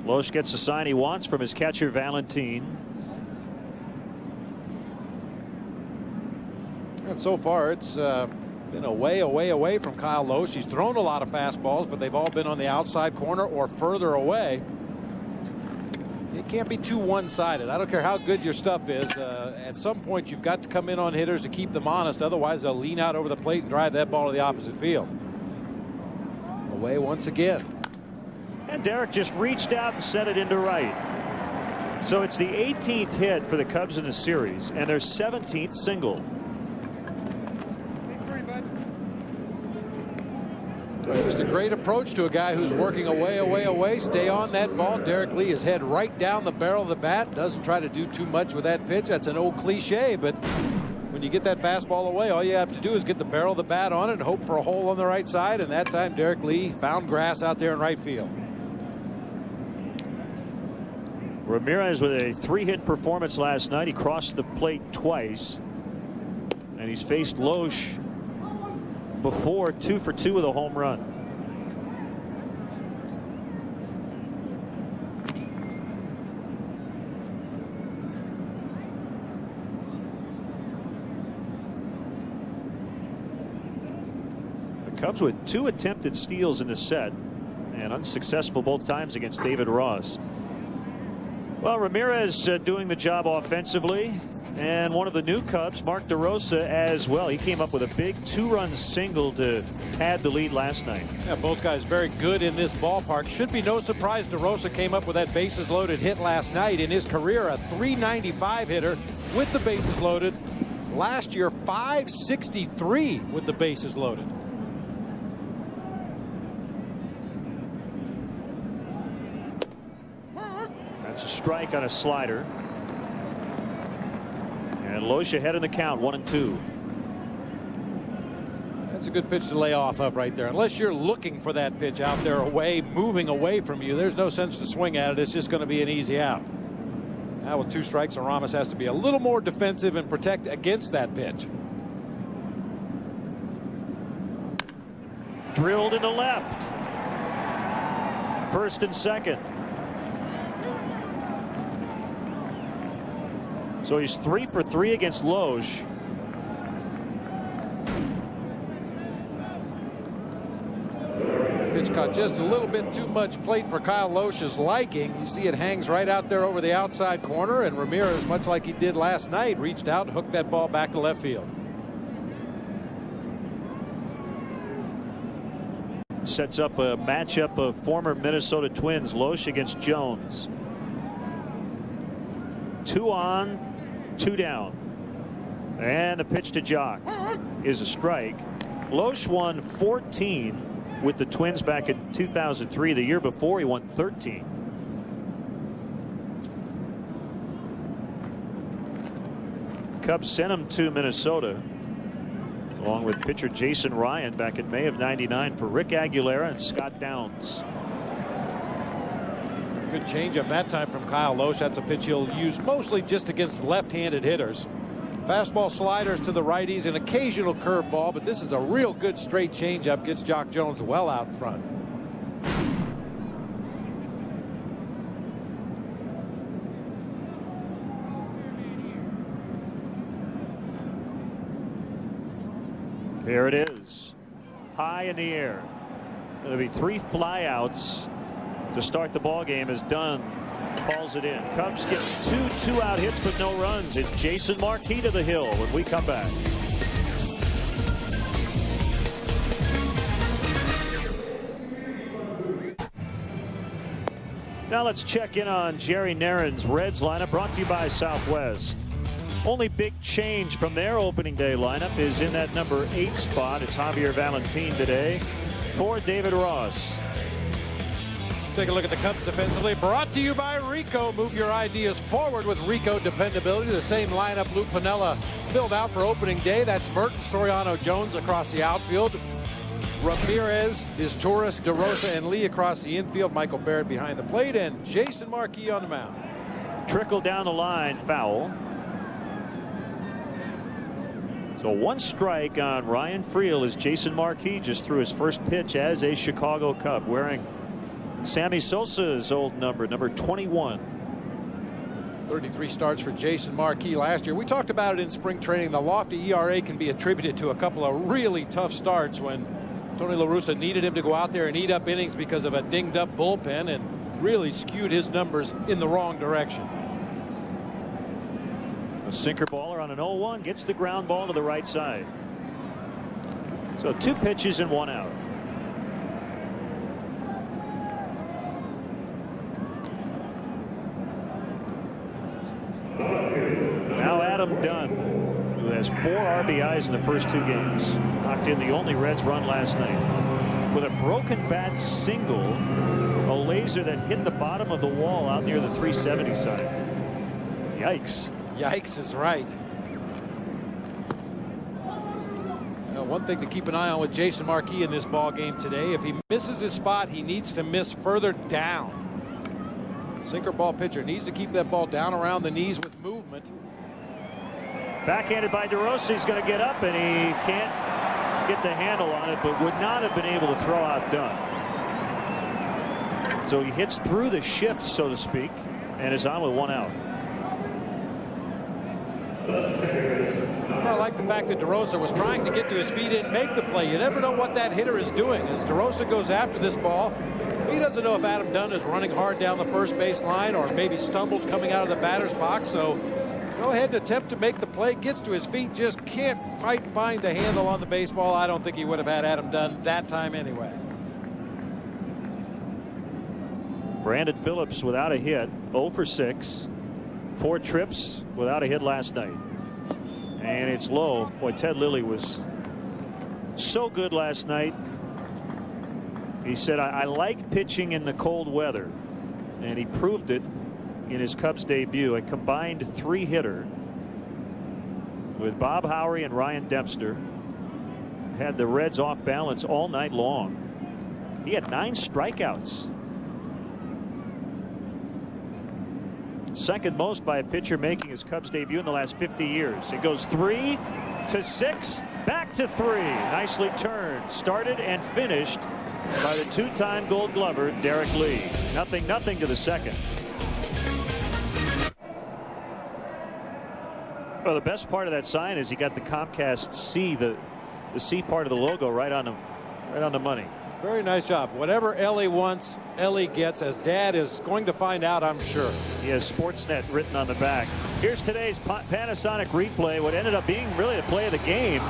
Speaker 4: Loesch gets the sign he wants from his catcher Valentin.
Speaker 5: And so far, it's been away from Kyle Loesch. He's thrown a lot of fastballs, but they've all been on the outside corner or further away. It can't be too one-sided. I don't care how good your stuff is. At some point, you've got to come in on hitters to keep them honest. Otherwise, they'll lean out over the plate and drive that ball to the opposite field. Away once again.
Speaker 4: And Derek just reached out and sent it into right. So it's the 18th hit for the Cubs in the series and their 17th single.
Speaker 5: Just a great approach to a guy who's working away. Stay on that ball. Derek Lee is head right down the barrel of the bat. Doesn't try to do too much with that pitch. That's an old cliche, but when you get that fastball away, all you have to do is get the barrel of the bat on it and hope for a hole on the right side. And that time, Derek Lee found grass out there in right field.
Speaker 4: Ramirez with a 3-hit performance last night. He crossed the plate twice, and he's faced Loesch before, 2 for 2 with a home run. The Cubs with 2 attempted steals in the set and unsuccessful both times against David Ross. Well, Ramirez doing the job offensively, and one of the new Cubs, Mark DeRosa, as well. He came up with a big 2-run single to add the lead last night.
Speaker 5: Yeah, both guys very good in this ballpark. Should be no surprise DeRosa came up with that bases loaded hit last night. In his career, a .395 hitter with the bases loaded. Last year, .563 with the bases loaded.
Speaker 4: That's a strike on a slider. And Loesch ahead in the count, 1-2.
Speaker 5: That's a good pitch to lay off of right there. Unless you're looking for that pitch out there away, moving away from you, there's no sense to swing at it. It's just going to be an easy out. Now with 2 strikes, Aramis has to be a little more defensive and protect against that pitch.
Speaker 4: Drilled into left. First and second. So he's 3 for 3 against Loesch.
Speaker 5: Pitch caught just a little bit too much plate for Kyle Loesch's liking. You see it hangs right out there over the outside corner, and Ramirez, much like he did last night, reached out and hooked that ball back to left field.
Speaker 4: Sets up a matchup of former Minnesota Twins, Loesch against Jones. 2 on, 2 down. And the pitch to Jock is a strike. Loesch won 14 with the Twins back in 2003. The year before, he won 13. Cubs sent him to Minnesota along with pitcher Jason Ryan back in May of '99 for Rick Aguilera and Scott Downs.
Speaker 5: Good changeup that time from Kyle Loesch. That's a pitch he'll use mostly just against left-handed hitters. Fastball sliders to the righties, an occasional curveball, but this is a real good straight changeup. Gets Jock Jones well out in front.
Speaker 4: Here it is. High in the air. There'll be 3 flyouts to start the ball game as Dunn calls it in. Cubs get 2 2-out hits but no runs. It's Jason Marquis to the hill when we come back. Now let's check in on Jerry Naren's Reds lineup, brought to you by Southwest. Only big change from their opening day lineup is in that number 8 spot. It's Javier Valentin today for David Ross.
Speaker 5: Take a look at the Cubs defensively. Brought to you by Rico. Move your ideas forward with Rico dependability. The same lineup Lou Piniella filled out for opening day. That's Merton, Soriano, Jones across the outfield. Ramirez, Izturis, DeRosa, and Lee across the infield. Michael Barrett behind the plate, and Jason Marquis on the mound.
Speaker 4: Trickle down the line, foul. So 1 strike on Ryan Friel as Jason Marquis just threw his first pitch as a Chicago Cub, wearing Sammy Sosa's old number 21.
Speaker 5: 33 starts for Jason Marquis last year. We talked about it in spring training. The lofty ERA can be attributed to a couple of really tough starts when Tony La Russa needed him to go out there and eat up innings because of a dinged up bullpen, and really skewed his numbers in the wrong direction.
Speaker 4: A sinker baller on an 0-1 gets the ground ball to the right side. So 2 pitches and 1 out. Now Adam Dunn, who has 4 RBIs in the first 2 games, knocked in the only Reds run last night with a broken bat single, a laser that hit the bottom of the wall out near the 370 side. Yikes.
Speaker 5: Yikes is right. Now, one thing to keep an eye on with Jason Marquis in this ball game today, if he misses his spot, he needs to miss further down. Sinker ball pitcher needs to keep that ball down around the knees with movement.
Speaker 4: Backhanded by DeRosa. He's going to get up, and he can't get the handle on it, but would not have been able to throw out Dunn. So he hits through the shift, so to speak, and is on with 1 out.
Speaker 5: I like the fact that DeRosa was trying to get to his feet and make the play. You never know what that hitter is doing. As DeRosa goes after this ball, he doesn't know if Adam Dunn is running hard down the first base line or maybe stumbled coming out of the batter's box. So go ahead and attempt to make the play. Gets to his feet, just can't quite find the handle on the baseball. I don't think he would have had Adam Dunn that time anyway.
Speaker 4: Brandon Phillips without a hit, 0 for 6. 4 trips without a hit last night. And it's low. Boy, Ted Lilly was so good last night. He said, I like pitching in the cold weather. And he proved it in his Cubs debut. A combined 3-hitter with Bob Howery and Ryan Dempster. Had the Reds off balance all night long. He had 9 strikeouts. Second most by a pitcher making his Cubs debut in the last 50 years. It goes 3 to 6, back to 3. Nicely turned, started and finished by the 2-time Gold Glover Derek Lee. 0-0 to the second. Well, the best part of that sign is he got the Comcast C, the C part of the logo right on the money.
Speaker 5: Very nice job. Whatever Ellie wants, Ellie gets, as Dad is going to find out, I'm sure.
Speaker 4: He has Sportsnet written on the back. Here's today's Panasonic replay. What ended up being really the play of the game.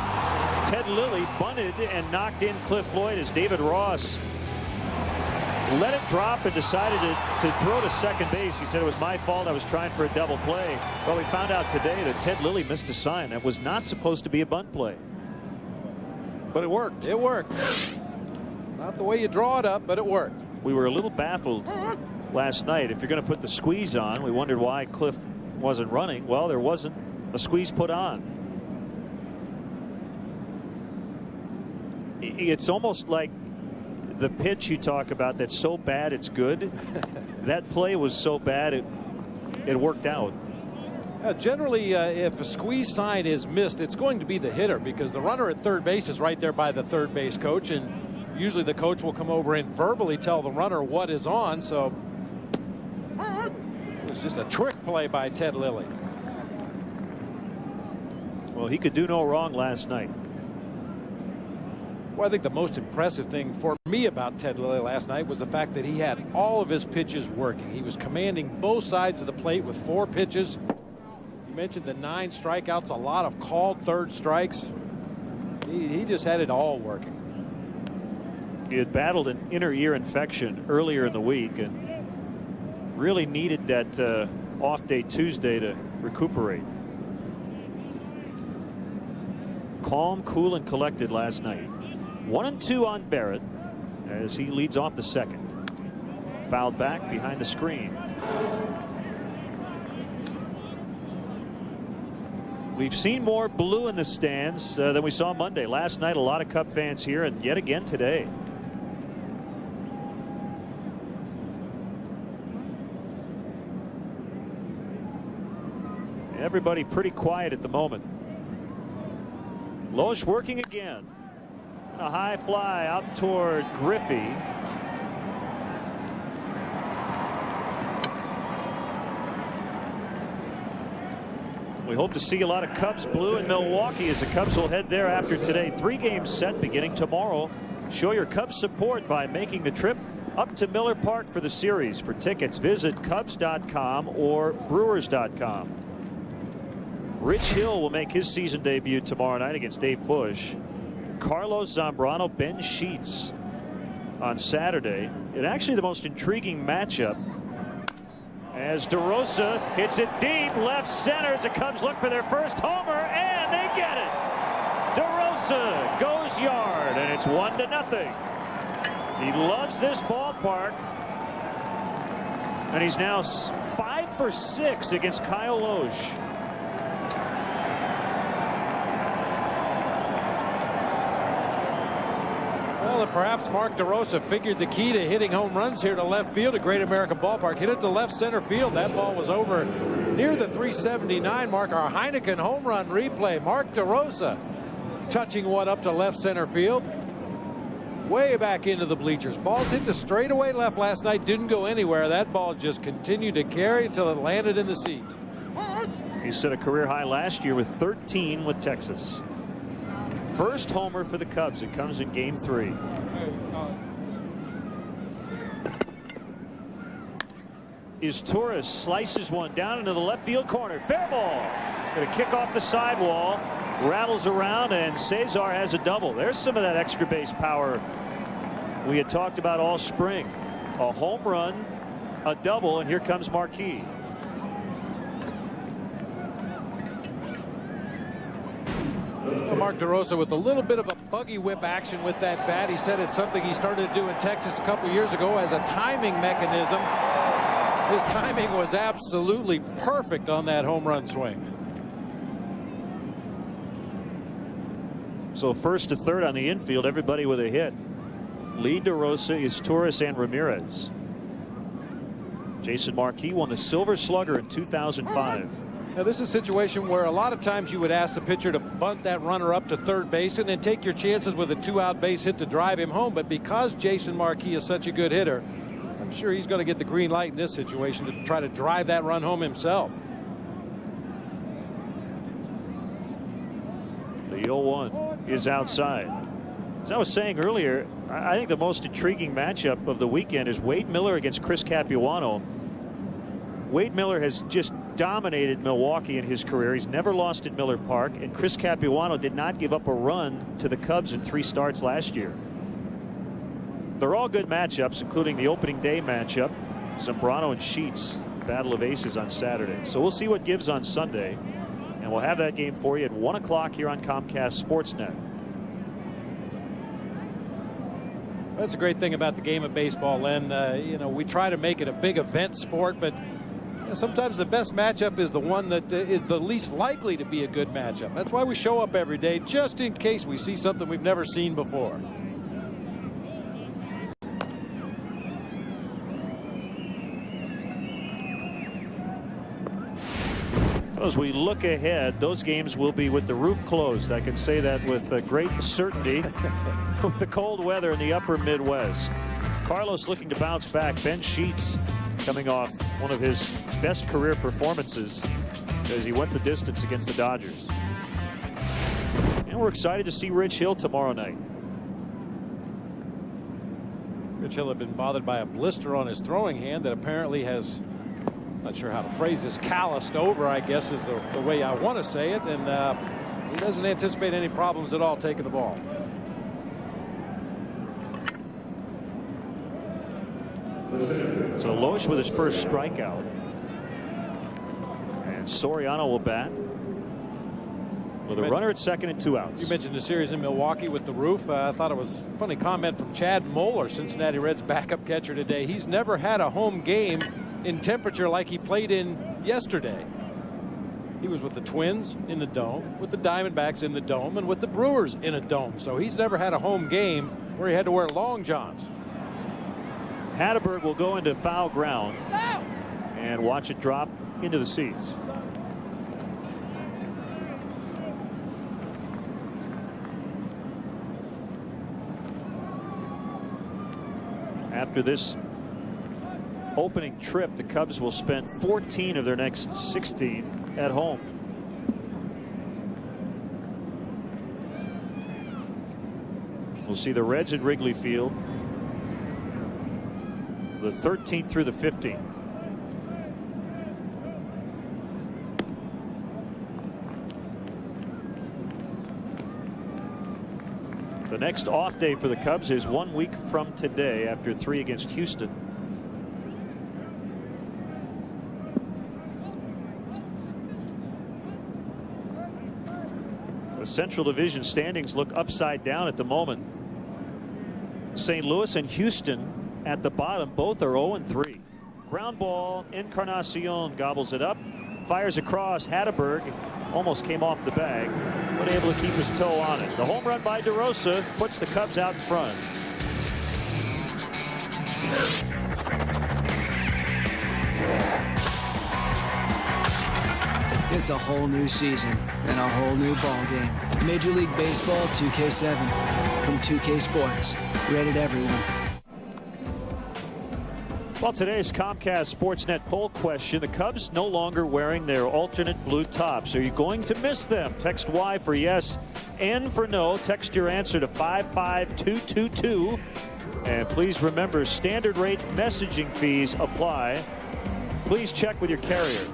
Speaker 4: Ted Lilly bunted and knocked in Cliff Floyd as David Ross let it drop and decided to throw to second base. He said it was my fault. I was trying for a double play. Well, we found out today that Ted Lilly missed a sign. That was not supposed to be a bunt play. But it worked.
Speaker 5: It worked. Not the way you draw it up, but it worked.
Speaker 4: We were a little baffled last night. If you're going to put the squeeze on, we wondered why Cliff wasn't running. Well, there wasn't a squeeze put on. It's almost like the pitch you talk about that's so bad it's good. That play was so bad it worked out.
Speaker 5: Generally, if a squeeze sign is missed, it's going to be the hitter, because the runner at third base is right there by the third base coach, and usually the coach will come over and verbally tell the runner what is on. So it was just a trick play by Ted Lilly.
Speaker 4: Well, he could do no wrong last night.
Speaker 5: Well, I think the most impressive thing for me about Ted Lilly last night was the fact that he had all of his pitches working. He was commanding both sides of the plate with 4 pitches. You mentioned the 9 strikeouts, a lot of called third strikes. He just had it all working.
Speaker 4: He had battled an inner ear infection earlier in the week and really needed that off day Tuesday to recuperate. Calm, cool, and collected last night. 1-2 on Barrett as he leads off the second. Fouled back behind the screen. We've seen more blue in the stands than we saw Monday. Last night, a lot of Cub fans here, and yet again today. Everybody pretty quiet at the moment. Loesch working again. A high fly out toward Griffey. We hope to see a lot of Cubs blue in Milwaukee as the Cubs will head there after today. 3 games set beginning tomorrow. Show your Cubs support by making the trip up to Miller Park for the series. For tickets, visit Cubs.com or Brewers.com. Rich Hill will make his season debut tomorrow night against Dave Bush. Carlos Zambrano, Ben Sheets on Saturday. And actually the most intriguing matchup as DeRosa hits it deep left center as the Cubs look for their first homer, and they get it. DeRosa goes yard, and it's 1-0. He loves this ballpark, and he's now 5 for 6 against Kyle Loesch.
Speaker 5: Well, and perhaps Mark DeRosa figured the key to hitting home runs here to left field at Great American Ballpark. Hit it to left center field. That ball was over near the 379 mark. Our Heineken home run replay. Mark DeRosa touching one up to left center field. Way back into the bleachers. Balls hit the straightaway left last night. Didn't go anywhere. That ball just continued to carry until it landed in the seats.
Speaker 4: He set a career high last year with 13 with Texas. First homer for the Cubs. It comes in game 3. Torres slices one down into the left field corner. Fair ball. Going to kick off the sidewall. Rattles around, and Cesar has a double. There's some of that extra base power we had talked about all spring. A home run, a double, and here comes Marquis.
Speaker 5: Mark DeRosa with a little bit of a buggy whip action with that bat. He said it's something he started to do in Texas a couple years ago as a timing mechanism. His timing was absolutely perfect on that home run swing.
Speaker 4: So first to third on the infield, everybody with a hit. Lead DeRosa, Torres, and Ramirez. Jason Marquis won the Silver Slugger in 2005.
Speaker 5: Now this is a situation where a lot of times you would ask the pitcher to bunt that runner up to third base and then take your chances with a 2-out base hit to drive him home. But because Jason Marquis is such a good hitter, I'm sure he's going to get the green light in this situation to try to drive that run home himself.
Speaker 4: The 0-1 is outside. As I was saying earlier, I think the most intriguing matchup of the weekend is Wade Miller against Chris Capuano. Wade Miller has just dominated Milwaukee in his career. He's never lost at Miller Park, and Chris Capuano did not give up a run to the Cubs in 3 starts last year. They're all good matchups, including the opening day matchup. Zambrano and Sheets, battle of aces on Saturday. So we'll see what gives on Sunday, and we'll have that game for you at 1 o'clock here on Comcast Sportsnet.
Speaker 5: That's a great thing about the game of baseball, Len. You know, we try to make it a big event sport, but sometimes the best matchup is the one that is the least likely to be a good matchup. That's why we show up every day, just in case we see something we've never seen before.
Speaker 4: As we look ahead, those games will be with the roof closed. I can say that with great certainty with the cold weather in the upper Midwest. Carlos looking to bounce back. Ben Sheets coming off one of his best career performances as he went the distance against the Dodgers. And we're excited to see Rich Hill tomorrow night.
Speaker 5: Churchill had been bothered by a blister on his throwing hand that apparently has, not sure how to phrase this, calloused over, I guess is the way I want to say it. And he doesn't anticipate any problems at all taking the ball.
Speaker 4: So Loesch with his first strikeout. And Soriano will bat with a runner at second and 2 outs.
Speaker 5: You mentioned the series in Milwaukee with the roof. I thought it was a funny comment from Chad Moeller, Cincinnati Reds backup catcher today. He's never had a home game in temperature like he played in yesterday. He was with the Twins in the Dome, with the Diamondbacks in the Dome, and with the Brewers in a Dome. So he's never had a home game where he had to wear long johns.
Speaker 4: Hatteberg will go into foul ground and watch it drop into the seats. After this opening trip, the Cubs will spend 14 of their next 16 at home. We'll see the Reds at Wrigley Field the 13th through the 15th. The next off day for the Cubs is 1 week from today after 3 against Houston. The Central Division standings look upside down at the moment. St. Louis and Houston at the bottom, both are 0-3. Ground ball, Encarnacion gobbles it up, fires across. Hatteberg almost came off the bag, but able to keep his toe on it. The home run by DeRosa puts the Cubs out in front.
Speaker 8: It's a whole new season and a whole new ball game. Major League Baseball 2K7 from 2K Sports. Rated everyone.
Speaker 4: Well, today's Comcast Sportsnet poll question: the Cubs no longer wearing their alternate blue tops. Are you going to miss them? Text Y for yes, N for no. Text your answer to 55222. And please remember, standard rate messaging fees apply. Please check with your carrier.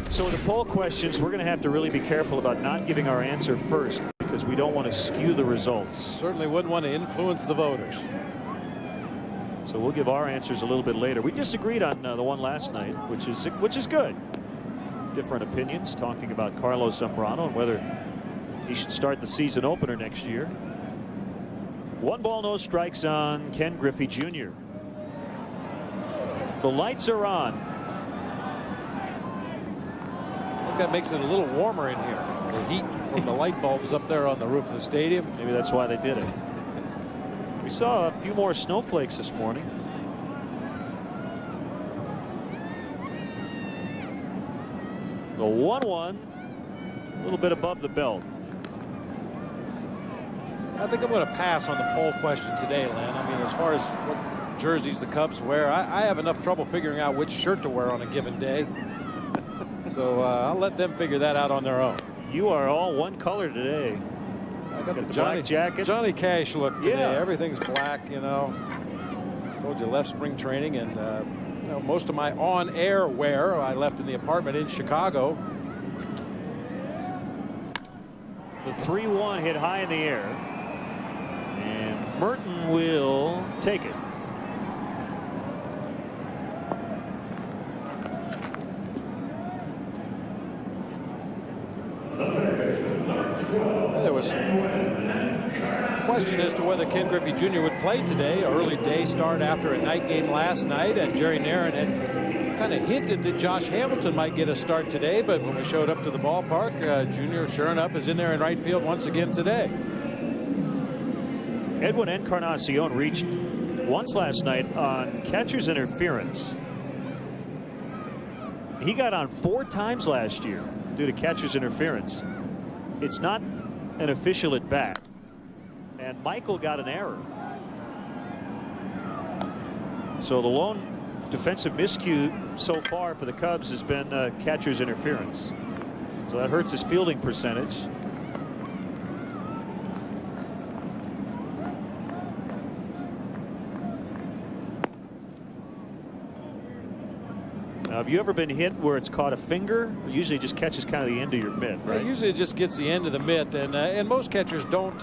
Speaker 4: So with the poll questions, we're going to have to really be careful about not giving our answer first, because we don't want to skew the results.
Speaker 5: Certainly wouldn't want to influence the voters.
Speaker 4: So we'll give our answers a little bit later. We disagreed on the one last night, which is good. Different opinions, talking about Carlos Zambrano and whether he should start the season opener next year. 1 ball, no strikes on Ken Griffey Jr. The lights are on.
Speaker 5: I think that makes it a little warmer in here. The heat from the light bulbs up there on the roof of the stadium.
Speaker 4: Maybe that's why they did it. We saw a few more snowflakes this morning. The 1-1, a little bit above the belt.
Speaker 5: I think I'm going to pass on the poll question today, Len. I mean, as far as what jerseys the Cubs wear, I have enough trouble figuring out which shirt to wear on a given day. So I'll let them figure that out on their own.
Speaker 4: You are all one color today.
Speaker 5: I got the
Speaker 4: Johnny
Speaker 5: black
Speaker 4: jacket.
Speaker 5: Johnny Cash look today.
Speaker 4: Yeah.
Speaker 5: Everything's black, you know. Told you, left spring training, and you know, most of my on-air wear I left in the apartment in Chicago.
Speaker 4: The 3-1 hit high in the air, and Merton will take it.
Speaker 5: There was some question as to whether Ken Griffey Jr. would play today. Early day start after a night game last night, and Jerry Narron had kind of hinted that Josh Hamilton might get a start today, but when we showed up to the ballpark, Jr. sure enough is in there in right field once again today.
Speaker 4: Edwin Encarnacion reached once last night on catcher's interference. He got on 4 times last year due to catcher's interference. It's not an official at bat, and Michael got an error. So the lone defensive miscue so far for the Cubs has been catcher's interference. So that hurts his fielding percentage. Now, have you ever been hit where it's caught a finger? It usually just catches kind of the end of your mitt, right?
Speaker 5: Yeah, usually it just gets the end of the mitt, and most catchers don't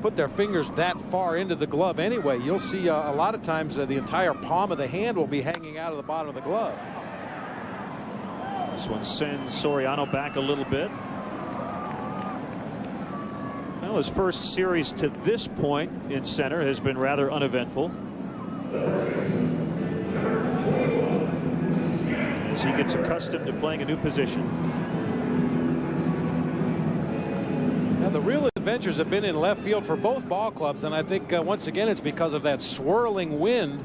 Speaker 5: put their fingers that far into the glove anyway. You'll see a lot of times the entire palm of the hand will be hanging out of the bottom of the glove.
Speaker 4: This one sends Soriano back a little bit. Well, his first series to this point in center has been rather uneventful. As he gets accustomed to playing a new position.
Speaker 5: Now, the real adventures have been in left field for both ball clubs, and I think once again it's because of that swirling wind.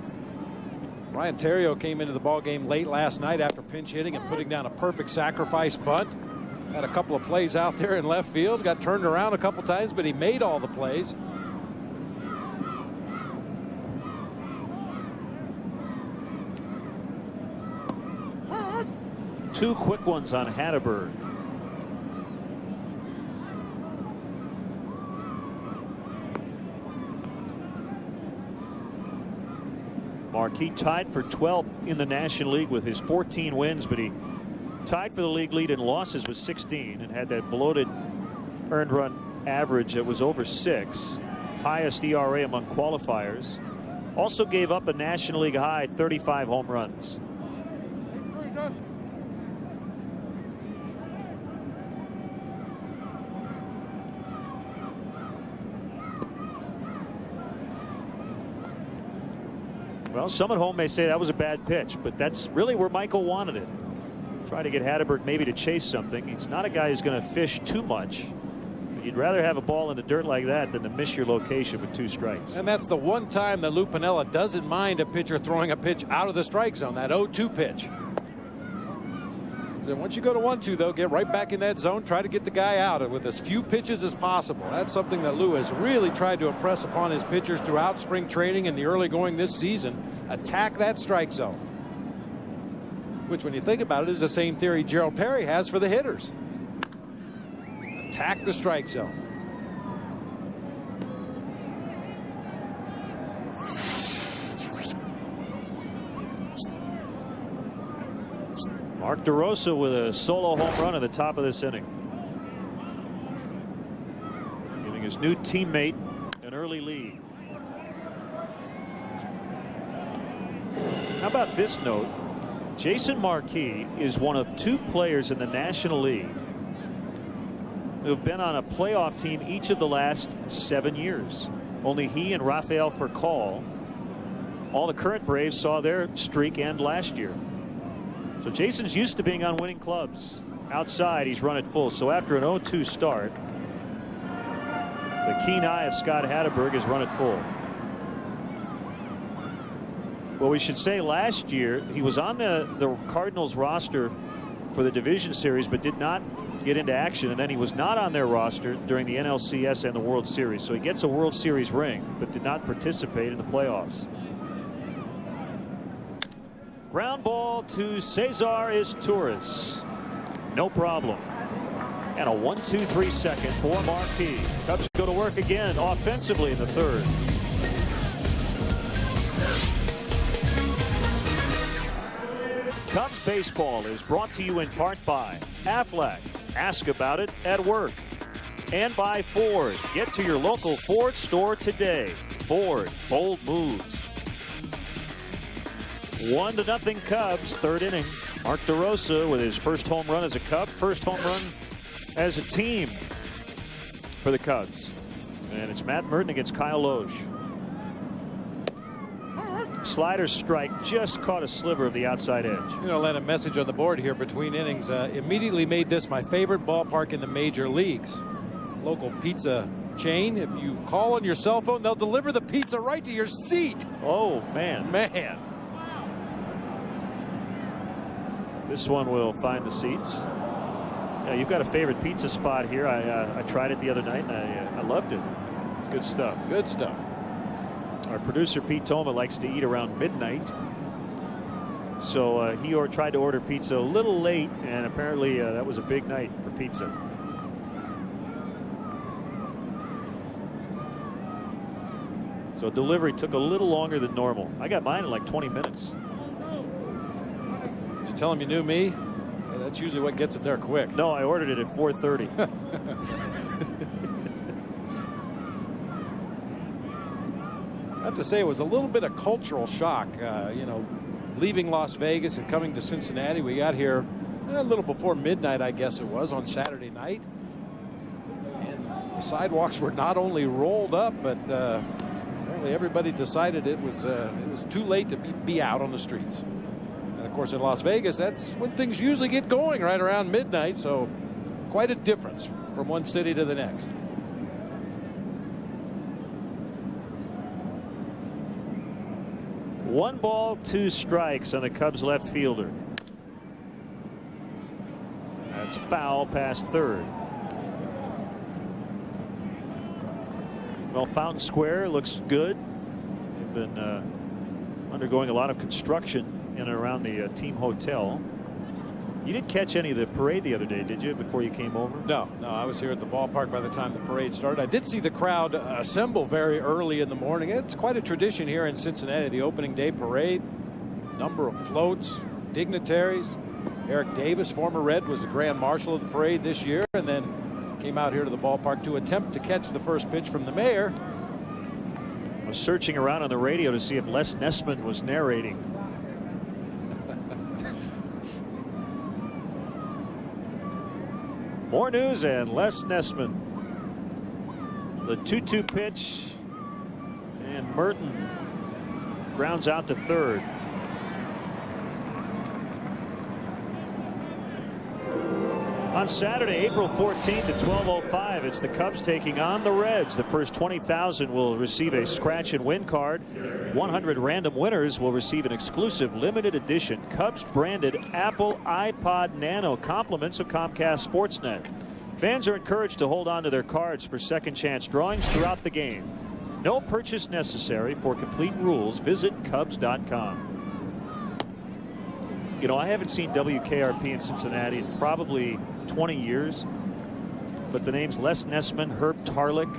Speaker 5: Ryan Theriot came into the ball game late last night after pinch hitting and putting down a perfect sacrifice bunt. Had a couple of plays out there in left field, got turned around a couple times, but he made all the plays.
Speaker 4: Two quick ones on Hatteberg. Marquis tied for 12th in the National League with his 14 wins, but he tied for the league lead in losses with 16 and had that bloated earned run average that was over 6. Highest ERA among qualifiers. Also gave up a National League high 35 home runs. Well, some at home may say that was a bad pitch, but that's really where Michael wanted it. Try to get Hatteberg maybe to chase something. He's not a guy who's going to fish too much. But you'd rather have a ball in the dirt like that than to miss your location with 2 strikes.
Speaker 5: And that's the one time that Lou Piniella doesn't mind a pitcher throwing a pitch out of the strike zone, that 0-2 pitch. So once you go to 1-2, though, get right back in that zone. Try to get the guy out with as few pitches as possible. That's something that Lou has really tried to impress upon his pitchers throughout spring training and the early going this season. Attack that strike zone. Which, when you think about it, is the same theory Gerald Perry has for the hitters. Attack the strike zone.
Speaker 4: Mark DeRosa with a solo home run at the top of this inning. Giving his new teammate an early lead. How about this note? Jason Marquis is one of 2 players in the National League who have been on a playoff team each of the last 7 years. Only he and Rafael Furcal. All the current Braves saw their streak end last year. So Jason's used to being on winning clubs. Outside, he's run it full. So after an 0-2 start, the keen eye of Scott Hatteberg has run it full. Well, we should say last year he was on the Cardinals roster for the division series, but did not get into action. And then he was not on their roster during the NLCS and the World Series. So he gets a World Series ring, but did not participate in the playoffs. Ground ball to Cesar Izturis. No problem. And a 1-2-3 second for Marquis. Cubs go to work again offensively in the 3rd. Cubs baseball is brought to you in part by Aflac. Ask about it at work. And by Ford. Get to your local Ford store today. Ford, bold moves. 1-0 Cubs, 3rd inning. Mark DeRosa with his first home run as a Cub, first home run as a team for the Cubs. And it's Matt Merton against Kyle Loesch. Slider strike, just caught a sliver of the outside edge.
Speaker 5: You know, let a message on the board here between innings. Immediately made this my favorite ballpark in the major leagues. Local pizza chain. If you call on your cell phone, they'll deliver the pizza right to your seat.
Speaker 4: Oh, man.
Speaker 5: Man.
Speaker 4: This one will find the seats. Yeah, you've got a favorite pizza spot here. I tried it the other night, and I loved it. It's good stuff.
Speaker 5: Good stuff.
Speaker 4: Our producer, Pete Toma, likes to eat around midnight. So he tried to order pizza a little late, and apparently that was a big night for pizza. So delivery took a little longer than normal. I got mine in like 20 minutes.
Speaker 5: Did tell him you knew me? That's usually what gets it there quick.
Speaker 4: No, I ordered it at 4:30.
Speaker 5: I have to say it was a little bit of cultural shock, you know, leaving Las Vegas and coming to Cincinnati. We got here a little before midnight, I guess it was, on Saturday night. And the sidewalks were not only rolled up, but apparently everybody decided it was too late to be out on the streets. And of course, in Las Vegas, that's when things usually get going, right around midnight. So quite a difference from one city to the next.
Speaker 4: One ball, 2 strikes on the Cubs left fielder. That's foul past third. Well, Fountain Square looks good. They've been undergoing a lot of construction in and around the team hotel. You didn't catch any of the parade the other day, did you, before you came over?
Speaker 5: No, I was here at the ballpark by the time the parade started. I did see the crowd assemble very early in the morning. It's quite a tradition here in Cincinnati, the opening day parade. Number of floats, dignitaries. Eric Davis, former Red, was the grand marshal of the parade this year, and then came out here to the ballpark to attempt to catch the first pitch from the mayor.
Speaker 4: I was searching around on the radio to see if Les Nessman was narrating. More news and Les Nessman. The 2-2 pitch, and Merton grounds out to third. On Saturday, April 14th at 12:05, it's the Cubs taking on the Reds. The first 20,000 will receive a scratch and win card. 100 random winners will receive an exclusive limited edition Cubs branded Apple iPod Nano, compliments of Comcast Sportsnet. Fans are encouraged to hold on to their cards for second chance drawings throughout the game. No purchase necessary. For complete rules, visit Cubs.com. You know, I haven't seen WKRP in Cincinnati in probably 20 years, but the names Les Nessman, Herb Tarlick,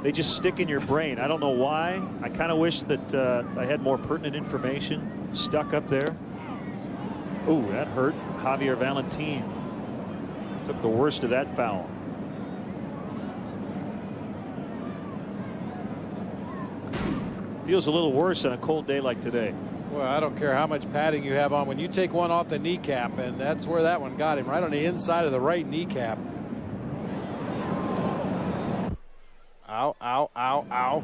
Speaker 4: they just stick in your brain. I don't know why. I kind of wish that I had more pertinent information stuck up there. Ooh, that hurt. Javier Valentin took the worst of that foul. Feels a little worse on a cold day like today.
Speaker 5: Well, I don't care how much padding you have on. When you take one off the kneecap, and that's where that one got him, right on the inside of the right kneecap. Ow, ow, ow, ow.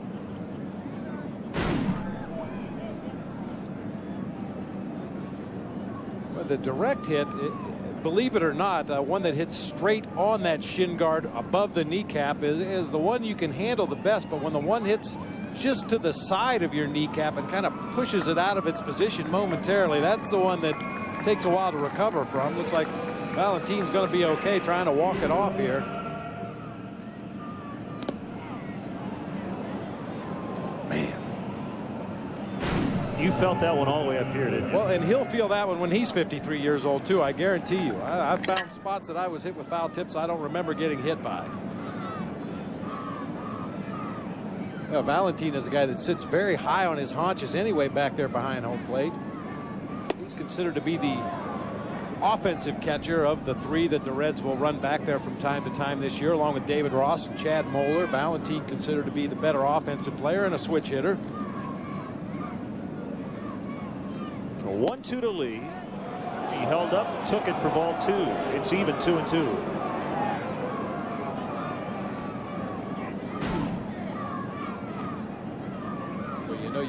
Speaker 5: Well, the direct hit, believe it or not, one that hits straight on that shin guard above the kneecap is the one you can handle the best. But when the one hits just to the side of your kneecap and kind of pushes it out of its position momentarily, that's the one that takes a while to recover from. Looks like Valentin's going to be okay trying to walk it off here. Man.
Speaker 4: You felt that one all the way up here, didn't you?
Speaker 5: Well, and he'll feel that one when he's 53 years old, too. I guarantee you. I've found spots that I was hit with foul tips I don't remember getting hit by. Well, Valentin is a guy that sits very high on his haunches anyway back there behind home plate. He's considered to be the offensive catcher of the three that the Reds will run back there from time to time this year, along with David Ross and Chad Moeller. Valentin considered to be the better offensive player and a switch hitter.
Speaker 4: A 1-2 to Lee. He held up and took it for ball 2. It's even 2-2.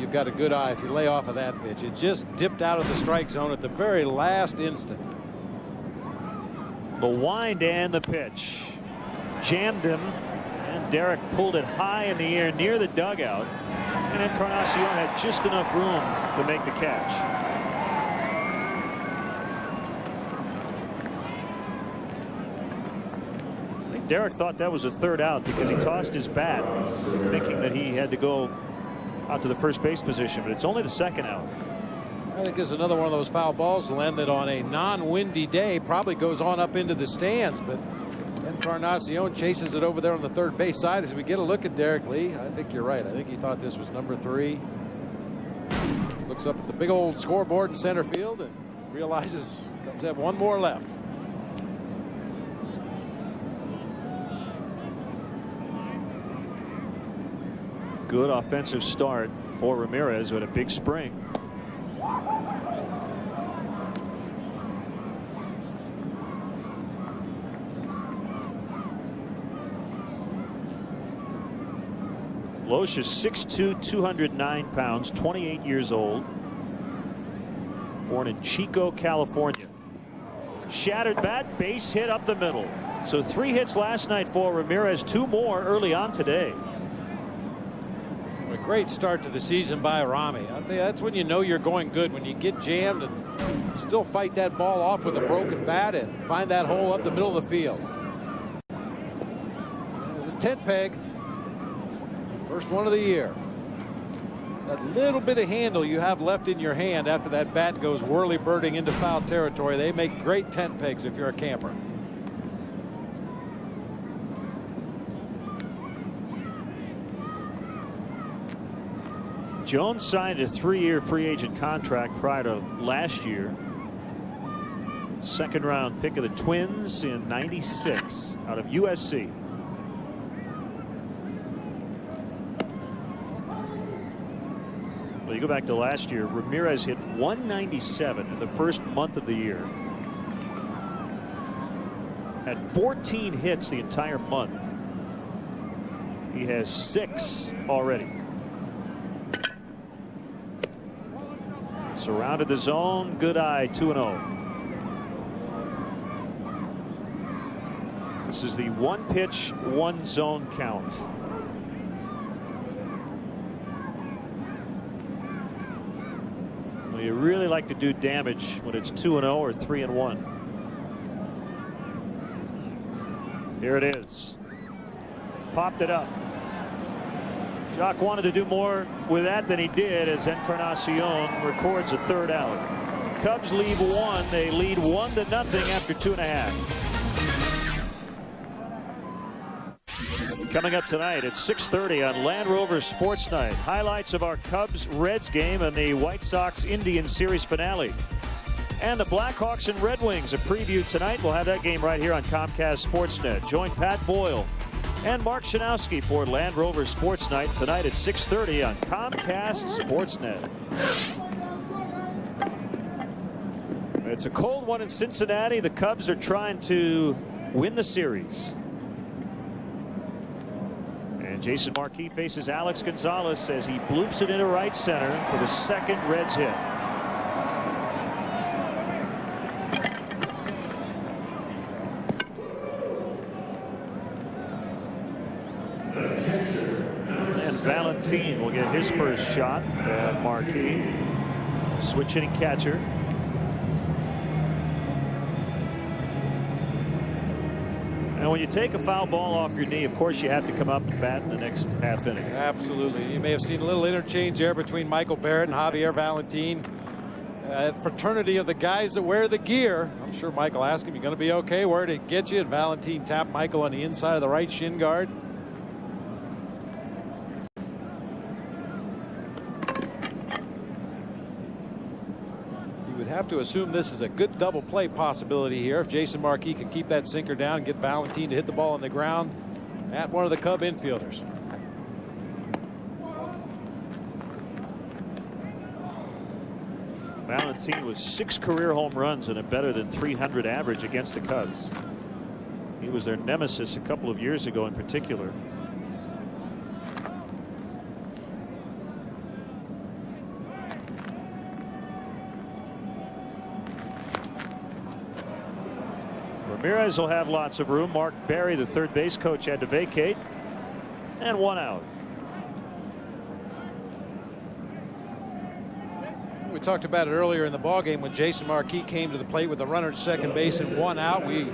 Speaker 5: You've got a good eye if you lay off of that pitch. It just dipped out of the strike zone at the very last instant.
Speaker 4: The wind and the pitch jammed him, and Derek pulled it high in the air near the dugout, and Encarnacion had just enough room to make the catch. I think Derek thought that was a third out because he tossed his bat thinking that he had to go out to the first base position, but it's only the second out.
Speaker 5: I think this is another one of those foul balls, Len, that on a non-windy day probably goes on up into the stands, but Encarnacion chases it over there on the third base side. As we get a look at Derek Lee, I think you're right. I think he thought this was number 3. Looks up at the big old scoreboard in center field, and realizes Cubs have one more left.
Speaker 4: Good offensive start for Ramirez with a big spring. Loesch is 6'2", 209 pounds, 28 years old. Born in Chico, California. Shattered bat, base hit up the middle. So 3 hits last night for Ramirez, 2 more early on today.
Speaker 5: A great start to the season by Rami. I'll tell you, that's when you know you're going good, when you get jammed and still fight that ball off with a broken bat and find that hole up the middle of the field. There's a tent peg. First one of the year. That little bit of handle you have left in your hand after that bat goes whirly-birding into foul territory, they make great tent pegs if you're a camper.
Speaker 4: Jones signed a 3-year free agent contract prior to last year. 2nd round pick of the Twins in '96 out of USC. Well, you go back to last year, Ramirez hit 197 in the first month of the year. Had 14 hits the entire month. He has 6 already. Surrounded the zone. Good eye. 2-0. This is the 1 pitch, 1 zone count. Well, you really like to do damage when it's 2-0 or 3-1. Here it is. Popped it up. Jock wanted to do more with that than he did as Encarnacion records a 3rd out. Cubs leave 1. They lead 1-0 after 2.5. Coming up tonight at 6:30 on Land Rover Sports Night. Highlights of our Cubs-Reds game and the White Sox-Indian Series finale. And the Blackhawks and Red Wings, a preview tonight. We'll have that game right here on Comcast Sportsnet. Join Pat Boyle and Mark Shanowski for Land Rover Sports Night tonight at 6:30 on Comcast Sportsnet. It's a cold one in Cincinnati. The Cubs are trying to win the series. And Jason Marquis faces Alex Gonzalez as he bloops it into right center for the 2nd Reds hit. Valentine will get his first shot at Marquis. Switch hitting catcher. And when you take a foul ball off your knee, of course you have to come up and bat in the next half inning.
Speaker 5: Absolutely. You may have seen a little interchange there between Michael Barrett and Javier Valentine. Fraternity of the guys that wear the gear. I'm sure Michael asked him, "You going to be okay? Where'd it get you?" And Valentine tapped Michael on the inside of the right shin guard. Have to assume this is a good double play possibility here if Jason Marquis can keep that sinker down and get Valentine to hit the ball on the ground at one of the Cub infielders.
Speaker 4: Valentine with 6 career home runs and a better than .300 average against the Cubs. He was their nemesis a couple of years ago in particular. Ramirez will have lots of room. Mark Barry, the 3rd base coach, had to vacate. And 1 out.
Speaker 5: We talked about it earlier in the ballgame when Jason Marquis came to the plate with a runner at 2nd base and 1 out. We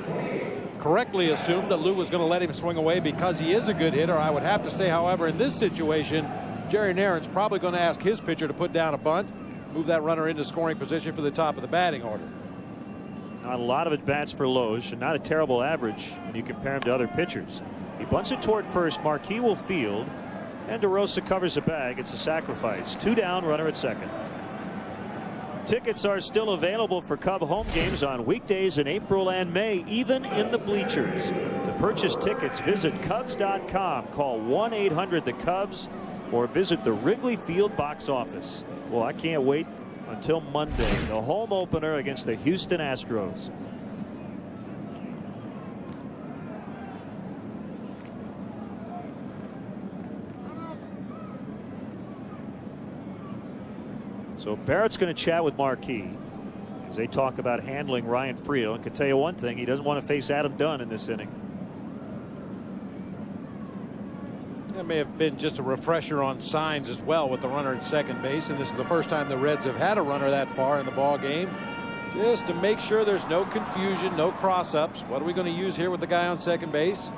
Speaker 5: correctly assumed that Lou was going to let him swing away because he is a good hitter. I would have to say, however, in this situation, Jerry Naren's probably going to ask his pitcher to put down a bunt, move that runner into scoring position for the top of the batting order.
Speaker 4: Not a lot of at-bats for Loesch, and not a terrible average when you compare him to other pitchers. He bunts it toward first. Marquis will field, and DeRosa covers a bag. It's a sacrifice. 2 down, runner at 2nd. Tickets are still available for Cub home games on weekdays in April and May, even in the bleachers. To purchase tickets, visit Cubs.com, call 1-800-THE-CUBS, or visit the Wrigley Field box office. Well, I can't wait until Monday, the home opener against the Houston Astros. So Barrett's going to chat with Marquis as they talk about handling Ryan Friel, and can tell you one thing, he doesn't want to face Adam Dunn in this inning.
Speaker 5: That may have been just a refresher on signs as well with the runner at second base, and this is the first time the Reds have had a runner that far in the ball game, just to make sure there's no confusion, no cross-ups. What are we going to use here with the guy on second base?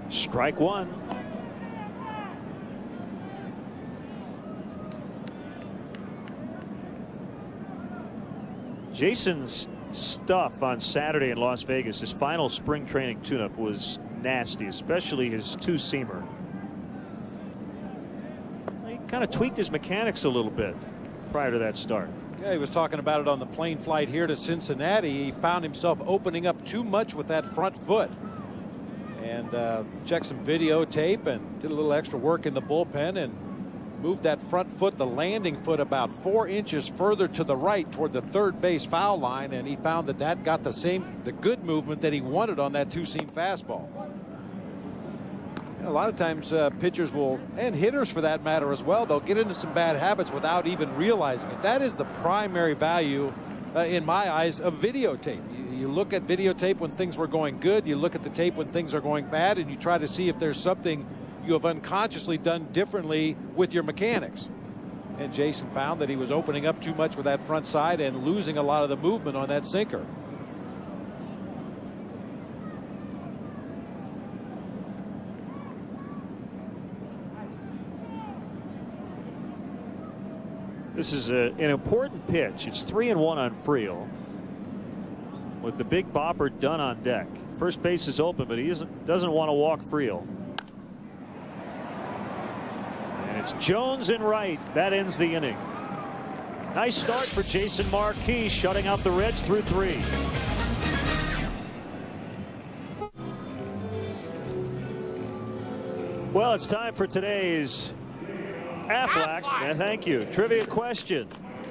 Speaker 4: Strike one. Jason's stuff on Saturday in Las Vegas, his final spring training tune-up, was nasty, especially his two-seamer. He kind of tweaked his mechanics a little bit prior to that start.
Speaker 5: Yeah, he was talking about it on the plane flight here to Cincinnati. He found himself opening up too much with that front foot. And checked some videotape and did a little extra work in the bullpen and moved that front foot, the landing foot, about 4 inches further to the right toward the third base foul line, and he found that that got the good movement that he wanted on that two-seam fastball. A lot of times pitchers will, and hitters for that matter as well, they'll get into some bad habits without even realizing it. That is the primary value in my eyes of videotape. You look at videotape when things were going good, you look at the tape when things are going bad, and you try to see if there's something you have unconsciously done differently with your mechanics. And Jason found that he was opening up too much with that front side and losing a lot of the movement on that sinker.
Speaker 4: This is an important pitch. It's 3-1 on Friel, with the big bopper Dunn on deck. First base is open, but he doesn't want to walk Friel. And it's Jones in right. That ends the inning. Nice start for Jason Marquis, shutting out the Reds through 3. Well, it's time for today's Aflac, and thank you. Trivia question.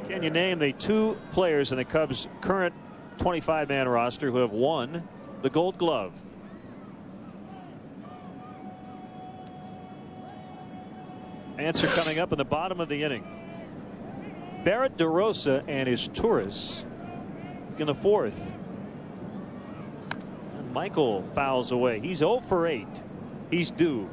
Speaker 4: Can you name the 2 players in the Cubs' current 25-man roster who have won the Gold Glove? Answer coming up in the bottom of the inning. Barrett, DeRosa, and his tourists in the 4th. And Michael fouls away. He's 0 for 8. He's due.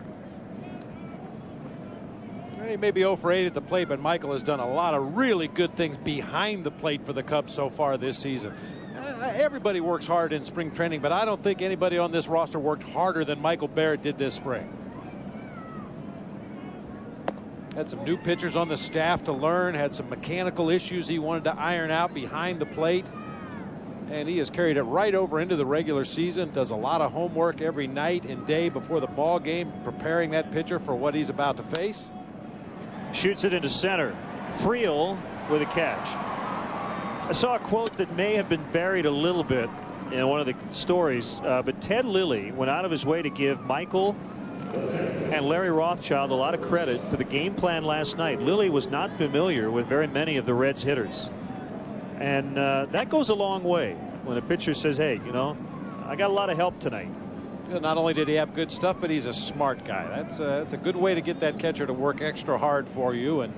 Speaker 5: He may be 0 for 8 at the plate, but Michael has done a lot of really good things behind the plate for the Cubs so far this season. Everybody works hard in spring training, but I don't think anybody on this roster worked harder than Michael Barrett did this spring. Had some new pitchers on the staff to learn, had some mechanical issues he wanted to iron out behind the plate. And he has carried it right over into the regular season, does a lot of homework every night and day before the ball game, preparing that pitcher for what he's about to face.
Speaker 4: Shoots it into center. Friel with a catch. I saw a quote that may have been buried a little bit in one of the stories, but Ted Lilly went out of his way to give Michael and Larry Rothschild a lot of credit for the game plan last night. Lilly was not familiar with very many of the Reds hitters, and that goes a long way when a pitcher says, hey, you know, I got a lot of help tonight.
Speaker 5: Not only did he have good stuff, but he's a smart guy. That's a good way to get that catcher to work extra hard for you. And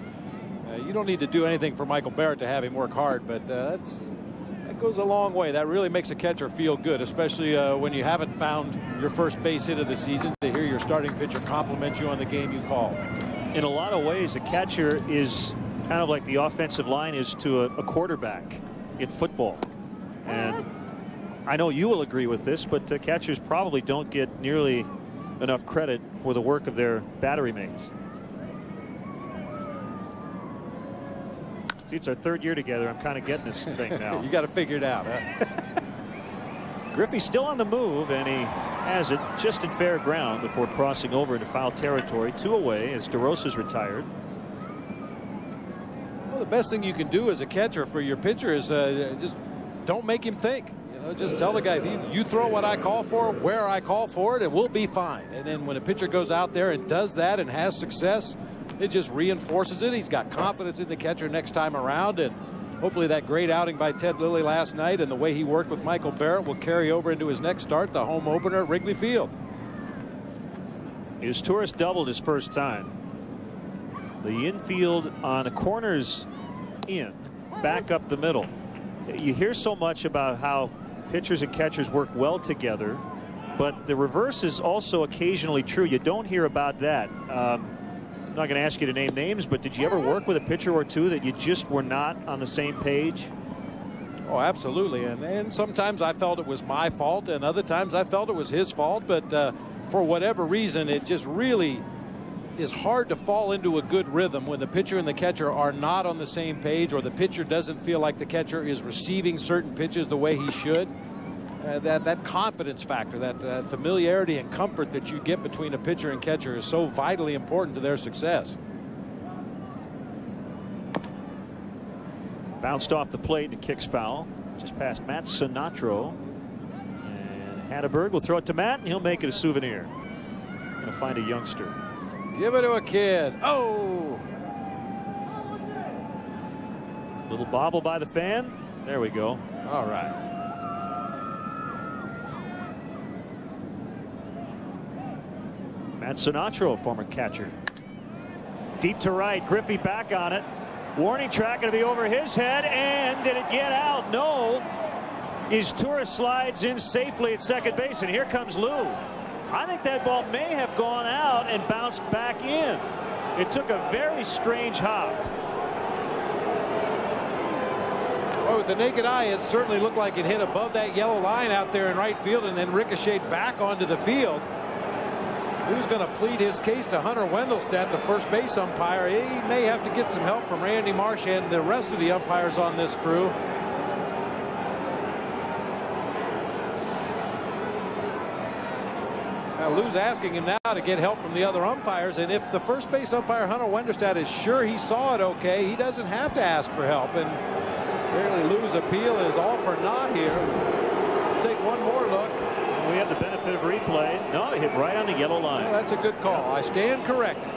Speaker 5: you don't need to do anything for Michael Barrett to have him work hard, but that goes a long way. That really makes a catcher feel good, especially when you haven't found your first base hit of the season, to hear your starting pitcher compliment you on the game you called.
Speaker 4: In a lot of ways, a catcher is kind of like the offensive line is to a quarterback in football. And I know you will agree with this, but catchers probably don't get nearly enough credit for the work of their battery mates. See, it's our 3rd year together. I'm kind of getting this thing now.
Speaker 5: You got to figure it out, huh?
Speaker 4: Griffey's still on the move, and he has it just in fair ground before crossing over into foul territory. 2 away as DeRosa's retired.
Speaker 5: the best thing you can do as a catcher for your pitcher is just don't make him think. Just tell the guy, you throw what I call for, where I call for it, and we'll be fine. And then when a pitcher goes out there and does that and has success, it just reinforces it. He's got confidence in the catcher next time around, and hopefully that great outing by Ted Lilly last night and the way he worked with Michael Barrett will carry over into his next start, the home opener at Wrigley Field.
Speaker 4: His tourist doubled his first time. The infield on the corners in, back up the middle. You hear so much about how pitchers and catchers work well together, but the reverse is also occasionally true. You don't hear about that. I'm not going to ask you to name names, but did you ever work with a pitcher or two that you just were not on the same page?
Speaker 5: Oh, absolutely. And sometimes I felt it was my fault, and other times I felt it was his fault. But for whatever reason, it just really is hard to fall into a good rhythm when the pitcher and the catcher are not on the same page, or the pitcher doesn't feel like the catcher is receiving certain pitches the way he should. That confidence factor, that familiarity and comfort that you get between a pitcher and catcher is so vitally important to their success.
Speaker 4: Bounced off the plate and kicks foul just past Matt Sinatro. And Hatteberg will throw it to Matt, and he'll make it a souvenir. Going to find a youngster.
Speaker 5: Give it to a kid. Oh!
Speaker 4: Little bobble by the fan. There we go.
Speaker 5: All right.
Speaker 4: Matt Sinatro, former catcher. Deep to right. Griffey back on it. Warning track going to be over his head. And did it get out? No. His tourist slides in safely at second base. And here comes Lou. I think that ball may have gone out and bounced back in. It took a very strange hop.
Speaker 5: Well, with the naked eye, it certainly looked like it hit above that yellow line out there in right field and then ricocheted back onto the field. Who's going to plead his case to Hunter Wendelstedt, the first base umpire? He may have to get some help from Randy Marsh and the rest of the umpires on this crew. Now, Lou's asking him now to get help from the other umpires, and if the first base umpire, Hunter Wendelstedt, is sure he saw it okay, he doesn't have to ask for help. And apparently Lou's appeal is all for naught here. We'll take one more look.
Speaker 4: We have the benefit of replay. No, it hit right on the yellow line.
Speaker 5: Well, that's a good call. I stand corrected.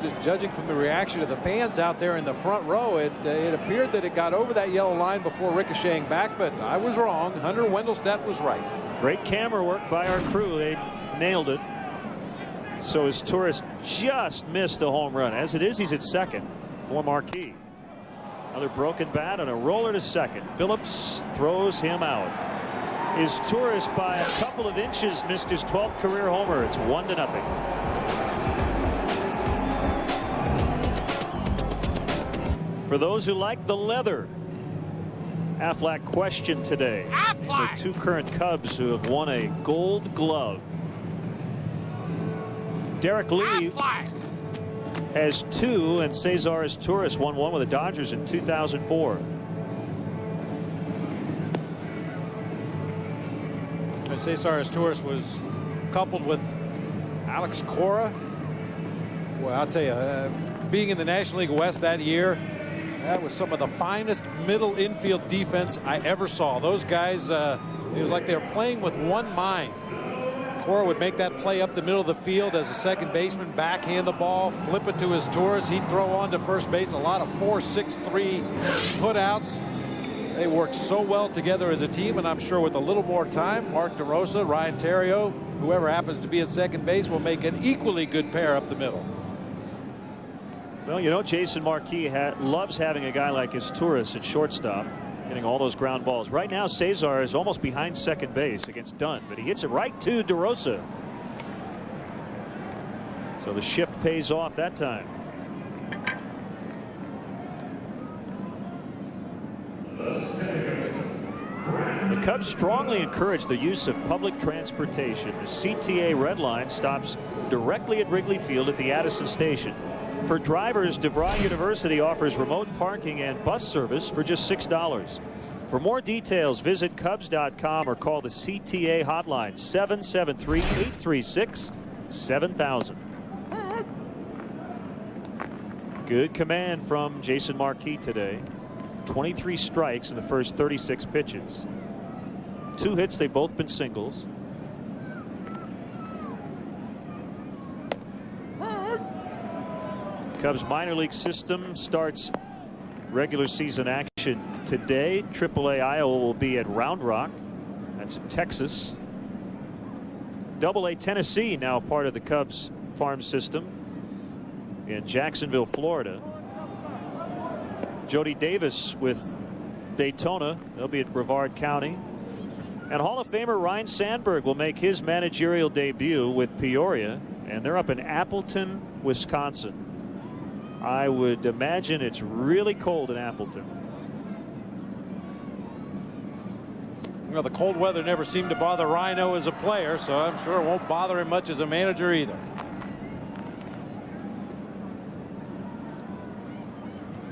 Speaker 5: Just judging from the reaction of the fans out there in the front row, it appeared that it got over that yellow line before ricocheting back, but I was wrong. Hunter Wendelstedt was right.
Speaker 4: Great camera work by our crew. They nailed it. So his tourist just missed a home run. As it is, he's at second for Marquis. Another broken bat and a roller to second. Phillips throws him out. His tourist by a couple of inches missed his 12th career homer. It's 1-0. For those who like the leather, Aflac question today. Aflac! The two current Cubs who have won a Gold Glove. Derek Lee Aflac has 2, and Cesar Torres won 1 with the Dodgers in 2004.
Speaker 5: And Cesar Torres was coupled with Alex Cora. Well, I'll tell you, being in the National League West that year, that was some of the finest middle infield defense I ever saw. Those guys, it was like they were playing with one mind. Cora would make that play up the middle of the field as a second baseman, backhand the ball, flip it to his Torres. He'd throw on to first base. A lot of 4-6-3 putouts. They worked so well together as a team, and I'm sure with a little more time, Mark DeRosa, Ryan Theriot, whoever happens to be at second base, will make an equally good pair up the middle.
Speaker 4: Well, you know, Jason Marquis loves having a guy like his Torres at shortstop, getting all those ground balls. Right now, Cesar is almost behind second base against Dunn, but he hits it right to DeRosa. So the shift pays off that time. The Cubs strongly encourage the use of public transportation. The CTA Red Line stops directly at Wrigley Field at the Addison Station. For drivers, DeVry University offers remote parking and bus service for just $6. For more details, visit Cubs.com or call the CTA hotline 773-836-9900. 7,000. Good command from Jason Marquis today. 23 strikes in the first 36 pitches. 2 hits, they've both been singles. Cubs minor league system starts regular season action today. AAA Iowa will be at Round Rock. That's in Texas. AA Tennessee now part of the Cubs farm system in Jacksonville, Florida. Jody Davis with Daytona. They'll be at Brevard County. And Hall of Famer Ryne Sandberg will make his managerial debut with Peoria. And they're up in Appleton, Wisconsin. I would imagine it's really cold in Appleton.
Speaker 5: Well, the cold weather never seemed to bother Rhino as a player, so I'm sure it won't bother him much as a manager either.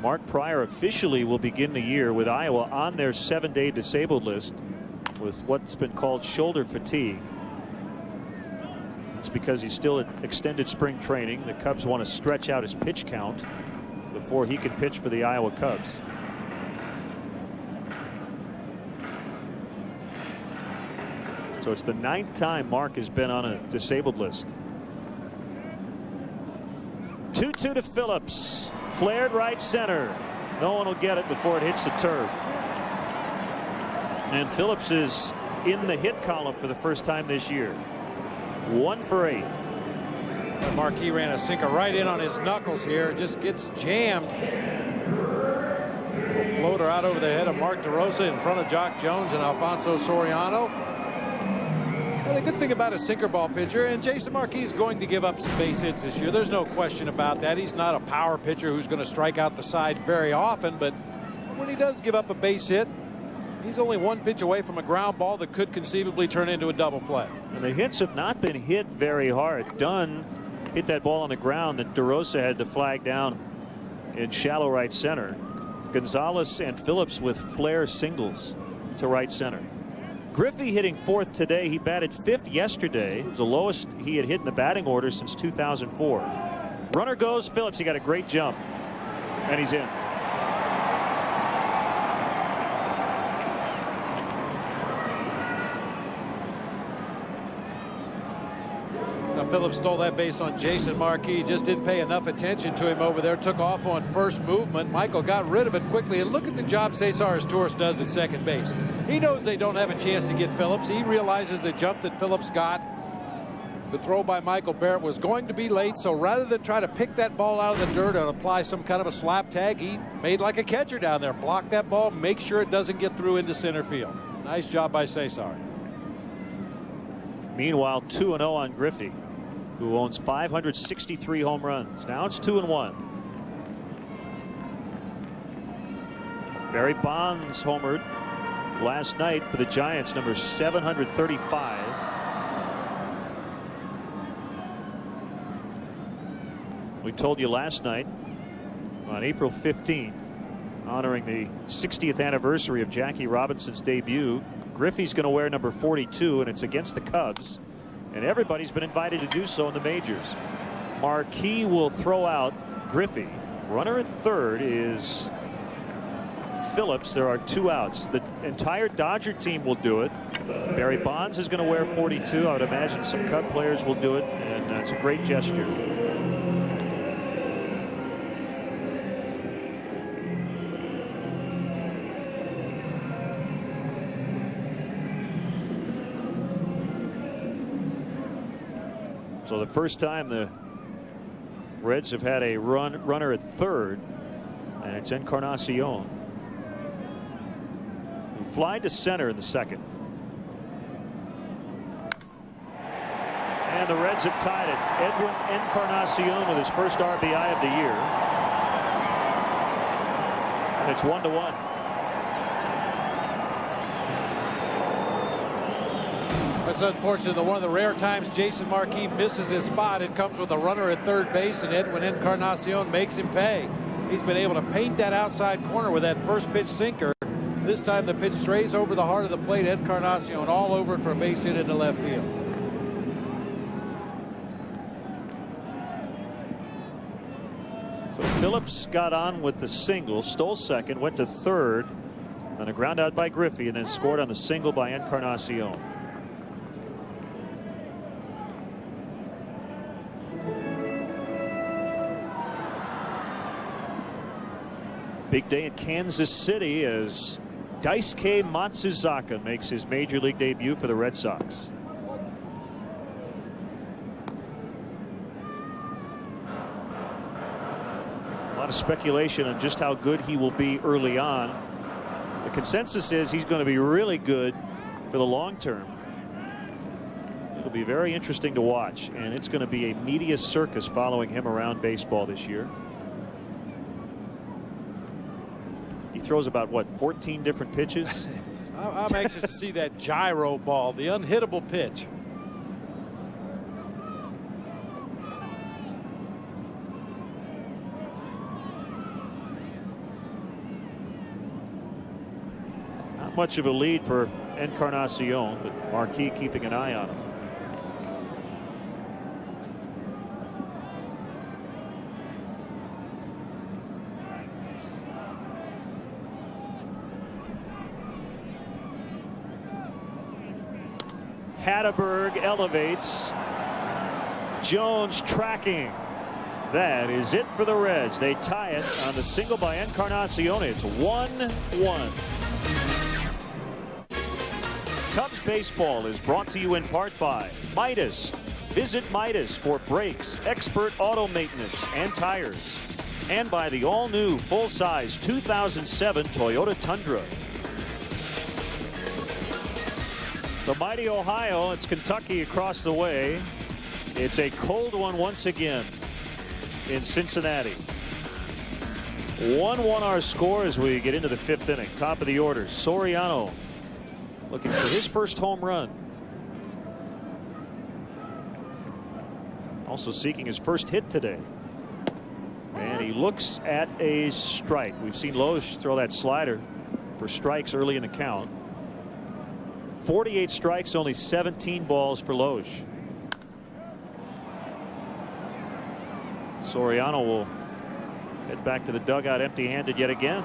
Speaker 4: Mark Pryor officially will begin the year with Iowa on their 7-day disabled list with what's been called shoulder fatigue. It's because he's still at extended spring training. The Cubs want to stretch out his pitch count before he can pitch for the Iowa Cubs. So it's the 9th time Mark has been on a disabled list. 2-2 to Phillips. Flared right center. No one will get it before it hits the turf. And Phillips is in the hit column for the first time this year. 1 for 8.
Speaker 5: Marquis ran a sinker right in on his knuckles here. Just gets jammed. A floater out over the head of Mark DeRosa in front of Jock Jones and Alfonso Soriano. Well, the good thing about a sinker ball pitcher, and Jason Marquis is going to give up some base hits this year. There's no question about that. He's not a power pitcher who's going to strike out the side very often, but when he does give up a base hit, he's only 1 pitch away from a ground ball that could conceivably turn into a double play.
Speaker 4: And the hits have not been hit very hard. Dunn hit that ball on the ground that DeRosa had to flag down in shallow right center. Gonzalez and Phillips with flare singles to right center. Griffey hitting 4th today. He batted 5th yesterday. It was the lowest he had hit in the batting order since 2004. Runner goes Phillips. He got a great jump and he's in.
Speaker 5: Phillips stole that base on Jason Marquis. Just didn't pay enough attention to him over there. Took off on first movement. Michael got rid of it quickly. And look at the job Cesar Torres does at second base. He knows they don't have a chance to get Phillips. He realizes the jump that Phillips got, the throw by Michael Barrett, was going to be late. So rather than try to pick that ball out of the dirt and apply some kind of a slap tag, he made like a catcher down there. Block that ball, make sure it doesn't get through into center field. Nice job by Cesar.
Speaker 4: Meanwhile, 2-0 on Griffey, who owns 563 home runs. Now it's 2-1. Barry Bonds homered last night for the Giants, number 735. We told you last night on April 15th, honoring the 60th anniversary of Jackie Robinson's debut, Griffey's going to wear number 42, and it's against the Cubs. And everybody's been invited to do so in the majors. Marquis will throw out Griffey. Runner at third is Phillips. There are 2 outs. The entire Dodger team will do it. Barry Bonds is going to wear 42. I would imagine some Cub players will do it, and it's a great gesture. So the first time the Reds have had a runner at third, and it's Encarnacion, who fly to center in the second. And the Reds have tied it. Edwin Encarnacion with his first RBI of the year. And it's 1-1.
Speaker 5: It's unfortunate that one of the rare times Jason Marquis misses his spot, it comes with a runner at third base, and Edwin Encarnacion makes him pay. He's been able to paint that outside corner with that first pitch sinker. This time the pitch strays over the heart of the plate. Encarnacion all over it for a base hit into left field.
Speaker 4: Phillips got on with the single, stole second, went to third, and a ground out by Griffey, and then scored on the single by Encarnacion. Big day in Kansas City as Daisuke Matsuzaka makes his major league debut for the Red Sox. A lot of speculation on just how good he will be early on. The consensus is he's going to be really good for the long term. It'll be very interesting to watch, and it's going to be a media circus following him around baseball this year. He throws about, what, 14 different pitches?
Speaker 5: I'm anxious to see that gyro ball, the unhittable pitch.
Speaker 4: Not much of a lead for Encarnacion, but Marquis keeping an eye on him. Hatteberg elevates. Jones tracking. That is it for the Reds. They tie it on the single by Encarnacion. It's 1-1. Cubs baseball is brought to you in part by Midas. Visit Midas for brakes, expert auto maintenance, and tires. And by the all-new full-size 2007 Toyota Tundra. The mighty Ohio, it's Kentucky across the way. It's a cold one once again in Cincinnati. 1-1 our score as we get into the 5th inning. Top of the order, Soriano looking for his first home run. Also seeking his first hit today. And he looks at a strike. We've seen Loesch throw that slider for strikes early in the count. 48 strikes, only 17 balls for Loesch. Soriano will head back to the dugout empty-handed yet again.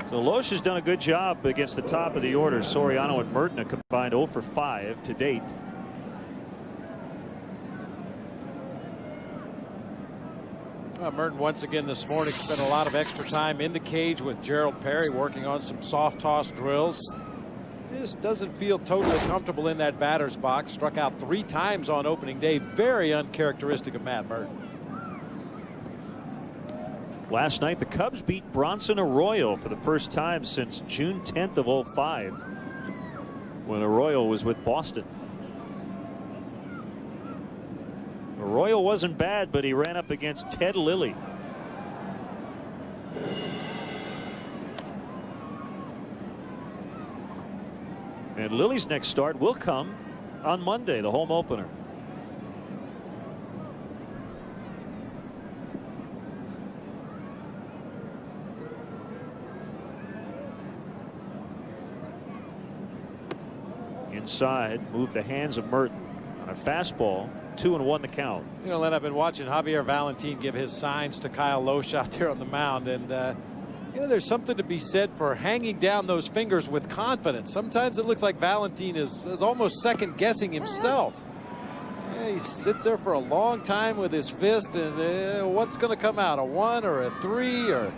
Speaker 4: So Loesch has done a good job against the top of the order. Soriano and Merton have combined 0 for 5 to date.
Speaker 5: Merton once again this morning spent a lot of extra time in the cage with Gerald Perry working on some soft toss drills. Just doesn't feel totally comfortable in that batter's box. Struck out 3 times on opening day. Very uncharacteristic of Matt Merton.
Speaker 4: Last night the Cubs beat Bronson Arroyo for the first time since June 10th of 05 when Arroyo was with Boston. Arroyo wasn't bad, but he ran up against Ted Lilly. And Lilly's next start will come on Monday, the home opener. Inside, moved the hands of Merton on a fastball. 2-1 the count.
Speaker 5: You know, Len, I've been watching Javier Valentin give his signs to Kyle Loesch out there on the mound, and you know, there's something to be said for hanging down those fingers with confidence. Sometimes it looks like Valentin is almost second guessing himself. Yeah, he sits there for a long time with his fist, and what's going to come out, a 1 or a 3, or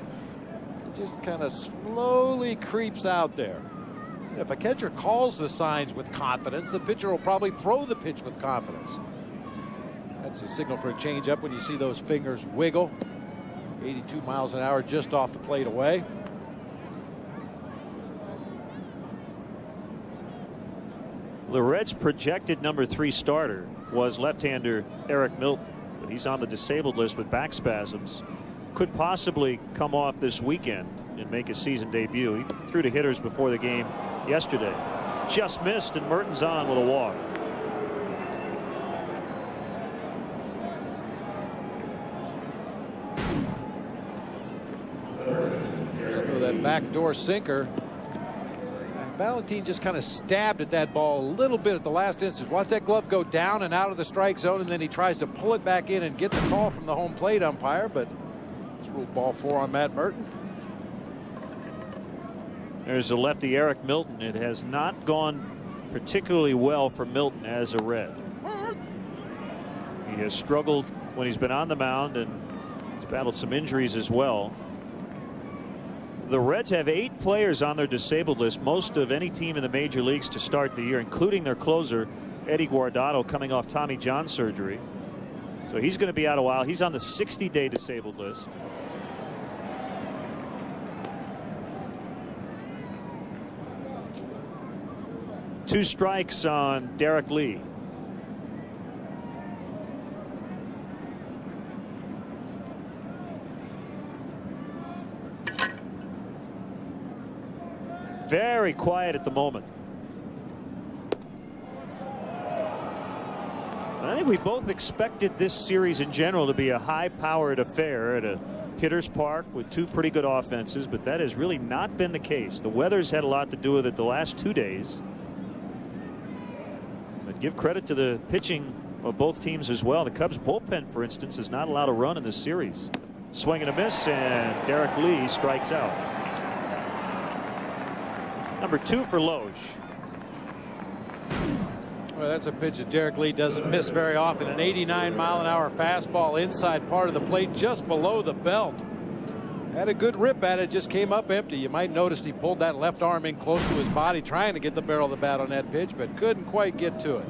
Speaker 5: just kind of slowly creeps out there. If a catcher calls the signs with confidence, the pitcher will probably throw the pitch with confidence. That's a signal for a changeup when you see those fingers wiggle. 82 miles an hour just off the plate away.
Speaker 4: The Reds' projected number 3 starter was left-hander Eric Milton, but he's on the disabled list with back spasms. Could possibly come off this weekend and make his season debut. He threw to hitters before the game yesterday. Just missed, and Merton's on with a walk.
Speaker 5: So throw that backdoor sinker. Valentin just kind of stabbed at that ball a little bit at the last instance. Watch that glove go down and out of the strike zone, and then he tries to pull it back in and get the call from the home plate umpire, but it's ruled ball 4 on Matt Merton.
Speaker 4: There's the lefty Eric Milton. It has not gone particularly well for Milton as a Red. He has struggled when he's been on the mound, and he's battled some injuries as well. The Reds have 8 players on their disabled list, most of any team in the major leagues to start the year, including their closer, Eddie Guardado, coming off Tommy John surgery. So he's going to be out a while. He's on the 60-day disabled list. Two strikes on Derek Lee. Very quiet at the moment. I think we both expected this series in general to be a high-powered affair at a hitter's park with 2 pretty good offenses, but that has really not been the case. The weather's had a lot to do with it the last 2 days. But give credit to the pitching of both teams as well. The Cubs bullpen, for instance, has not allowed a run in this series. Swing and a miss, and Derek Lee strikes out. Number 2 for Loge.
Speaker 5: Well, that's a pitch that Derek Lee doesn't miss very often. An 89-mile-an-hour fastball inside part of the plate, just below the belt. Had a good rip at it, just came up empty. You might notice he pulled that left arm in close to his body, trying to get the barrel of the bat on that pitch, but couldn't quite get to it.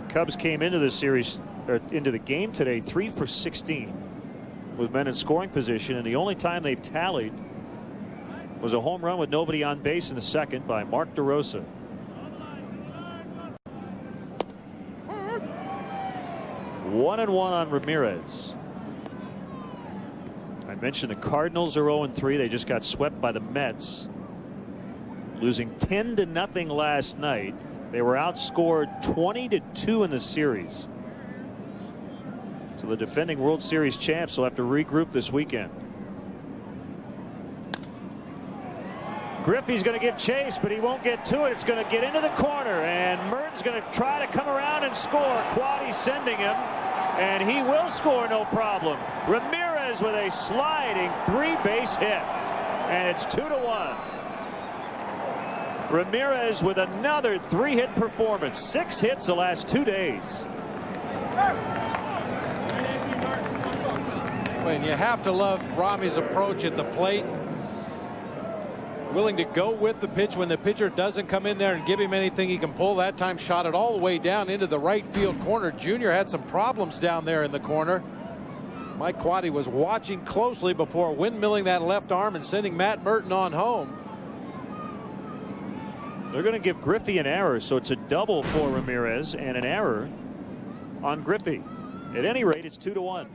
Speaker 4: Cubs came into the series, or into the game today, 3 for 16 with men in scoring position, and the only time they've tallied was a home run with nobody on base in the second by Mark DeRosa. One and one on Ramirez. I mentioned the Cardinals are 0-3. They just got swept by the Mets, losing 10-0 last night. They were outscored 20-2 in the series. So the defending World Series champs will have to regroup this weekend. Griffey's going to give chase, but he won't get to it. It's going to get into the corner, and Merton's going to try to come around and score. Quaddy's sending him, and he will score no problem. Ramirez with a sliding 3-base hit, and it's 2-1. Ramirez with another 3-hit performance. 6 hits the last 2 days.
Speaker 5: And you have to love Rami's approach at the plate. Willing to go with the pitch when the pitcher doesn't come in there and give him anything he can pull. That time shot it all the way down into the right field corner. Junior had some problems down there in the corner. Mike Quaddy was watching closely before windmilling that left arm and sending Matt Merton on home.
Speaker 4: They're going to give Griffey an error, so it's a double for Ramirez and an error on Griffey. At any rate, it's 2-1.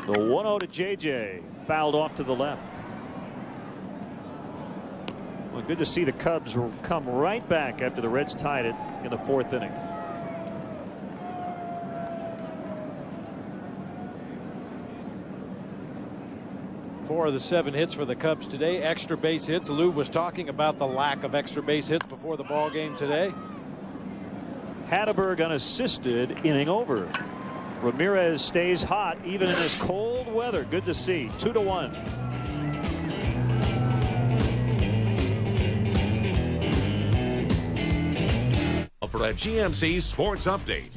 Speaker 4: The 1-0 to JJ, fouled off to the left. Well, good to see the Cubs come right back after the Reds tied it in the 4th inning.
Speaker 5: Four of the 7 hits for the Cubs today, extra base hits. Lou was talking about the lack of extra base hits before the ball game today.
Speaker 4: Hatteberg unassisted, inning over. Ramirez stays hot even in this cold weather. Good to see. 2-1.
Speaker 9: For a GMC Sports Update.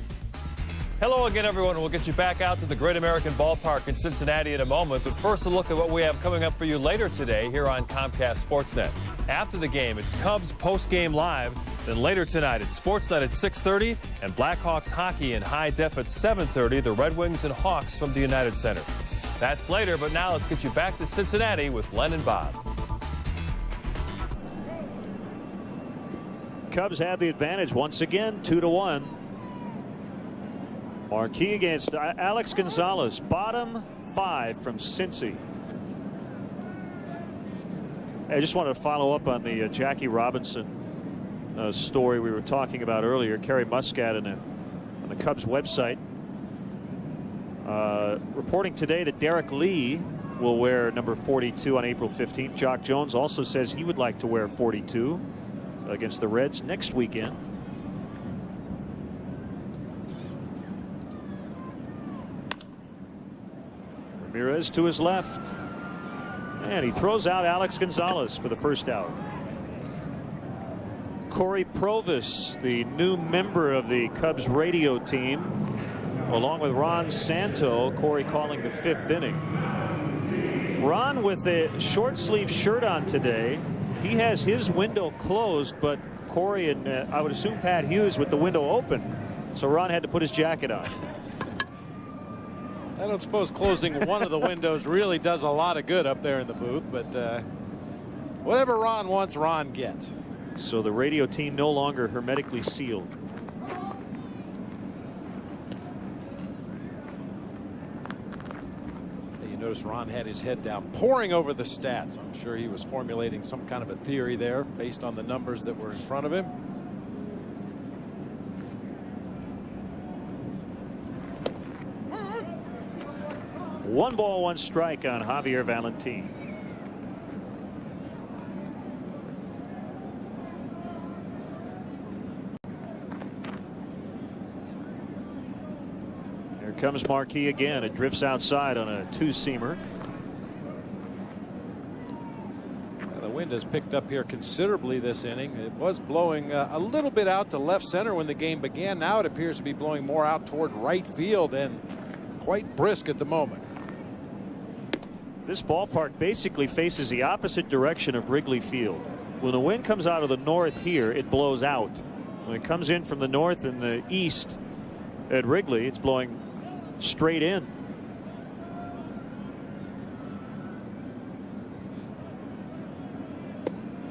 Speaker 10: Hello again, everyone. We'll get you back out to the Great American Ballpark in Cincinnati in a moment. But first, a look at what we have coming up for you later today here on Comcast Sportsnet. After the game, it's Cubs post-game live. Then later tonight, it's Sportsnet at 6:30 and Blackhawks hockey in high def at 7:30. The Red Wings and Hawks from the United Center. That's later, but now let's get you back to Cincinnati with Len and Bob.
Speaker 4: Cubs have the advantage once again, 2-1. Marquis against Alex Gonzalez, bottom 5 from Cincy. I just wanted to follow up on the Jackie Robinson story we were talking about earlier. Kerry Muscat on the Cubs website reporting today that Derek Lee will wear number 42 on April 15th. Jock Jones also says he would like to wear 42 against the Reds next weekend. Ramirez to his left, and he throws out Alex Gonzalez for the first out. Corey Provis, the new member of the Cubs radio team, along with Ron Santo. Corey calling the 5th inning. Ron with a short sleeve shirt on today. He has his window closed, but Corey and I would assume Pat Hughes with the window open. So Ron had to put his jacket on.
Speaker 5: I don't suppose closing one of the windows really does a lot of good up there in the booth, but whatever Ron wants, Ron gets.
Speaker 4: So the radio team no longer hermetically sealed.
Speaker 5: You notice Ron had his head down, poring over the stats. I'm sure he was formulating some kind of a theory there based on the numbers that were in front of him.
Speaker 4: One ball, one strike on Javier Valentin. Here comes Marquis again. It drifts outside on a 2-seamer.
Speaker 5: The wind has picked up here considerably this inning. It was blowing a little bit out to left center when the game began. Now it appears to be blowing more out toward right field and quite brisk at the moment.
Speaker 4: This ballpark basically faces the opposite direction of Wrigley Field. When the wind comes out of the north here, it blows out. When it comes in from the north and the east at Wrigley, it's blowing straight in.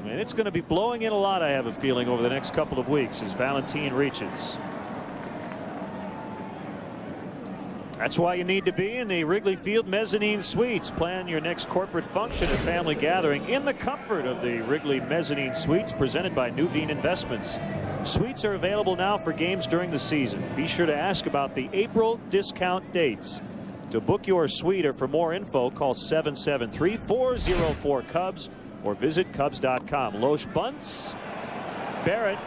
Speaker 4: And it's going to be blowing in a lot, I have a feeling, over the next couple of weeks as Valentin reaches. That's why you need to be in the Wrigley Field Mezzanine Suites. Plan your next corporate function or family gathering in the comfort of the Wrigley Mezzanine Suites, presented by Nuveen Investments. Suites are available now for games during the season. Be sure to ask about the April discount dates. To book your suite or for more info, call 773-404-CUBS or visit Cubs.com. Loesch bunts. Barrett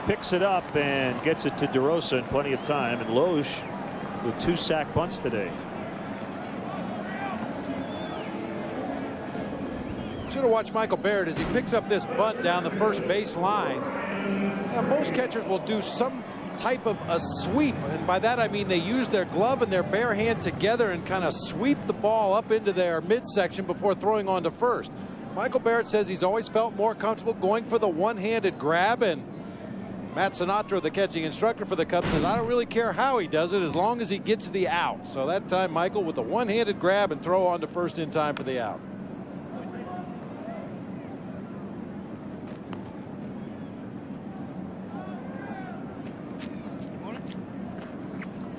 Speaker 4: picks it up and gets it to DeRosa in plenty of time. And Loesch with 2 sack bunts today.
Speaker 5: Should have watched Michael Barrett as he picks up this bunt down the first base line. Now, most catchers will do some type of a sweep, and by that I mean they use their glove and their bare hand together and kind of sweep the ball up into their midsection before throwing on to first. Michael Barrett says he's always felt more comfortable going for the one-handed grab, and Matt Sinatra, the catching instructor for the Cubs, says, I don't really care how he does it as long as he gets the out. So that time, Michael with a one-handed grab and throw on to first in time for the out.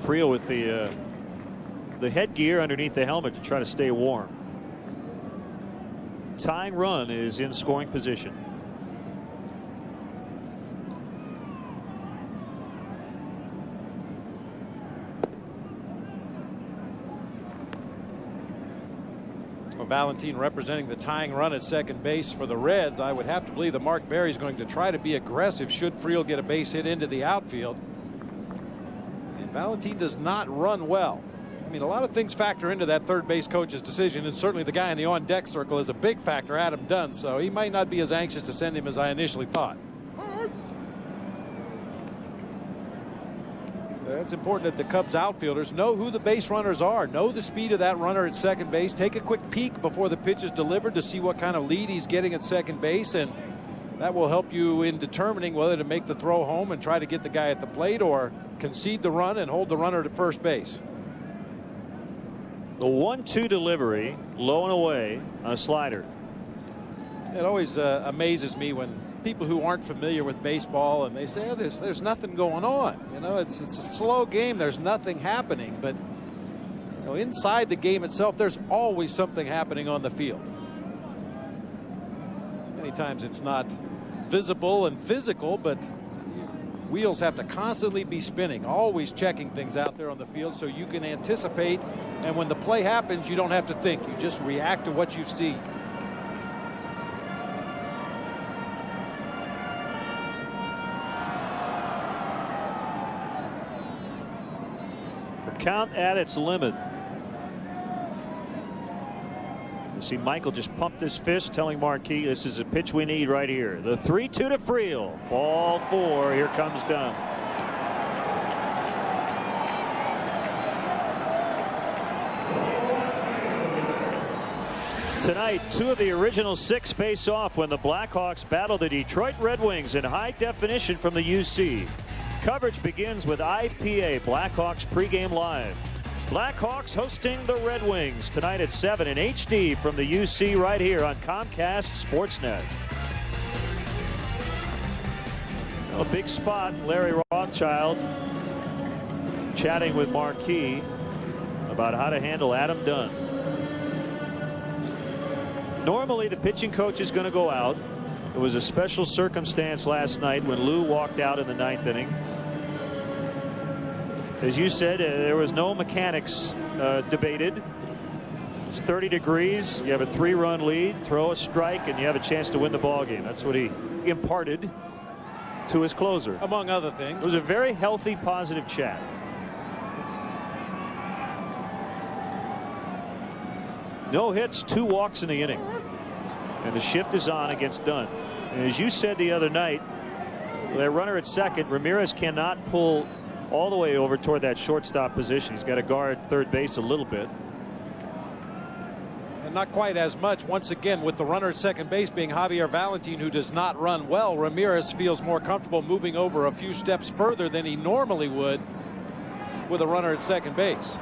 Speaker 4: Friel with the headgear underneath the helmet to try to stay warm. Tying run is in scoring position.
Speaker 5: Valentin representing the tying run at second base for the Reds. I would have to believe that Mark Berry is going to try to be aggressive should Friel get a base hit into the outfield. And Valentin does not run well. I mean, a lot of things factor into that third base coach's decision, and certainly the guy in the on-deck circle is a big factor, Adam Dunn, so he might not be as anxious to send him as I initially thought. It's important that the Cubs outfielders know who the base runners are, know the speed of that runner at second base, take a quick peek before the pitch is delivered to see what kind of lead he's getting at second base, and that will help you in determining whether to make the throw home and try to get the guy at the plate or concede the run and hold the runner to first base.
Speaker 4: The 1-2 delivery, low and away on a slider.
Speaker 5: It always amazes me when people who aren't familiar with baseball, and they say, oh, there's nothing going on. You know, it's a slow game. There's nothing happening. But you know, inside the game itself, there's always something happening on the field. Many times it's not visible and physical, but wheels have to constantly be spinning, always checking things out there on the field so you can anticipate. And when the play happens, you don't have to think. You just react to what you see.
Speaker 4: Count at its limit. You see Michael just pumped his fist, telling Marquis this is a pitch we need right here. The 3-2 to Friel. Ball 4. Here comes Dunn. Tonight, 2 of the original 6 face off when the Blackhawks battle the Detroit Red Wings in high definition from the UC. Coverage begins with IPA Blackhawks pregame live. Blackhawks hosting the Red Wings tonight at 7 in HD from the UC right here on Comcast Sportsnet. A big spot. Larry Rothschild chatting with Marquis about how to handle Adam Dunn. Normally the pitching coach is going to go out. It was a special circumstance last night when Lou walked out in the 9th inning. As you said, there was no mechanics debated. It's 30 degrees. You have a 3-run lead, throw a strike, and you have a chance to win the ball game. That's what he imparted to his closer.
Speaker 5: Among other things.
Speaker 4: It was a very healthy, positive chat. No hits, 2 walks in the inning. And the shift is on against Dunn. And as you said the other night, that runner at second, Ramirez cannot pull all the way over toward that shortstop position. He's got to guard third base a little bit.
Speaker 5: And not quite as much. Once again, with the runner at second base being Javier Valentin, who does not run well, Ramirez feels more comfortable moving over a few steps further than he normally would with a runner at second base.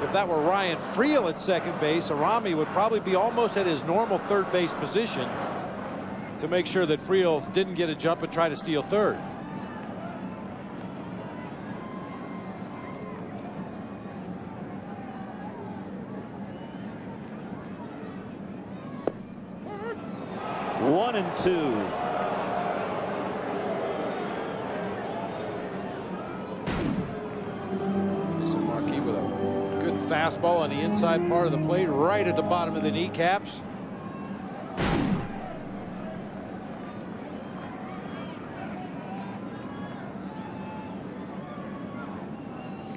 Speaker 5: If that were Ryan Friel at second base, Arami would probably be almost at his normal third base position to make sure that Friel didn't get a jump and try to steal third.
Speaker 4: One and 2.
Speaker 5: Marquis with a good fastball on the inside part of the plate, right at the bottom of the kneecaps.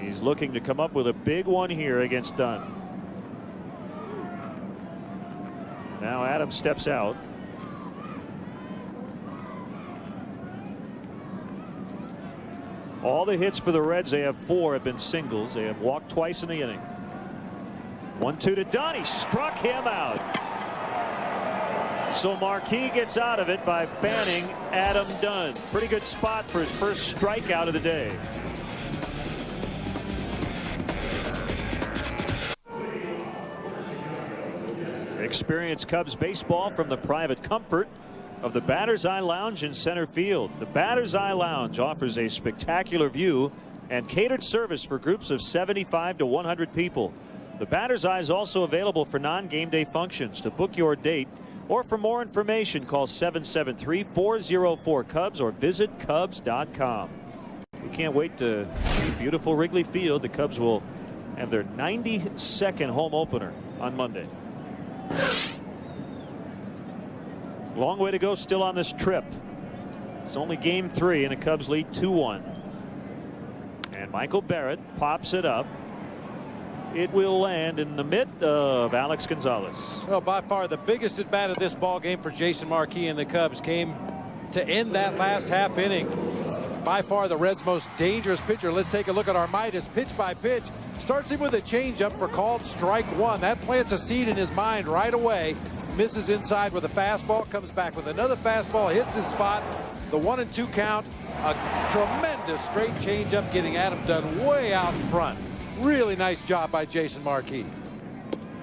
Speaker 4: He's looking to come up with a big one here against Dunn. Now Adams steps out. All the hits for the Reds, they have 4 have been singles. They have walked twice in the inning. 1-2 to Dunn. He struck him out. So Marquis gets out of it by fanning Adam Dunn. Pretty good spot for his first strikeout of the day. Experience Cubs baseball from the private comfort of the Batter's Eye Lounge in center field. The Batter's Eye Lounge offers a spectacular view and catered service for groups of 75 to 100 people. The Batter's Eye is also available for non-game day functions. To book your date or for more information, call 773-404-CUBS or visit Cubs.com. We can't wait to see beautiful Wrigley Field. The Cubs will have their 92nd home opener on Monday. Long way to go still on this trip. It's only game 3 and the Cubs lead 2-1. And Michael Barrett pops it up. It will land in the mitt of Alex Gonzalez.
Speaker 5: Well, by far the biggest at bat of this ball game for Jason Marquis and the Cubs came to end that last half inning. By far the Reds' most dangerous pitcher. Let's take a look at Armidas pitch by pitch. Starts him with a changeup for called strike 1. That plants a seed in his mind right away. Misses inside with a fastball, comes back with another fastball, hits his spot. The 1-2 count. A tremendous straight changeup getting Adam Dunn way out in front. Really nice job by Jason Marquis.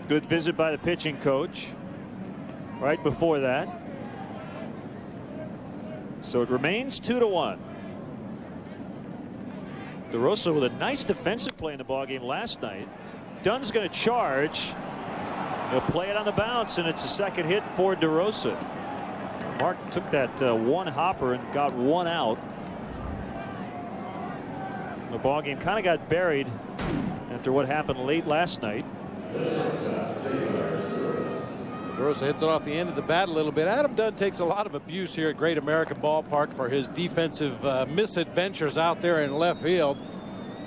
Speaker 4: Good visit by the pitching coach right before that. So it remains 2-1. DeRosa with a nice defensive play in the ballgame last night. Dunn's going to charge. He'll play it on the bounce, and it's a second hit for DeRosa. Mark took that one hopper and got one out. The ballgame kind of got buried after what happened late last night.
Speaker 5: DeRosa hits it off the end of the bat a little bit. Adam Dunn takes a lot of abuse here at Great American Ballpark for his defensive misadventures out there in left field.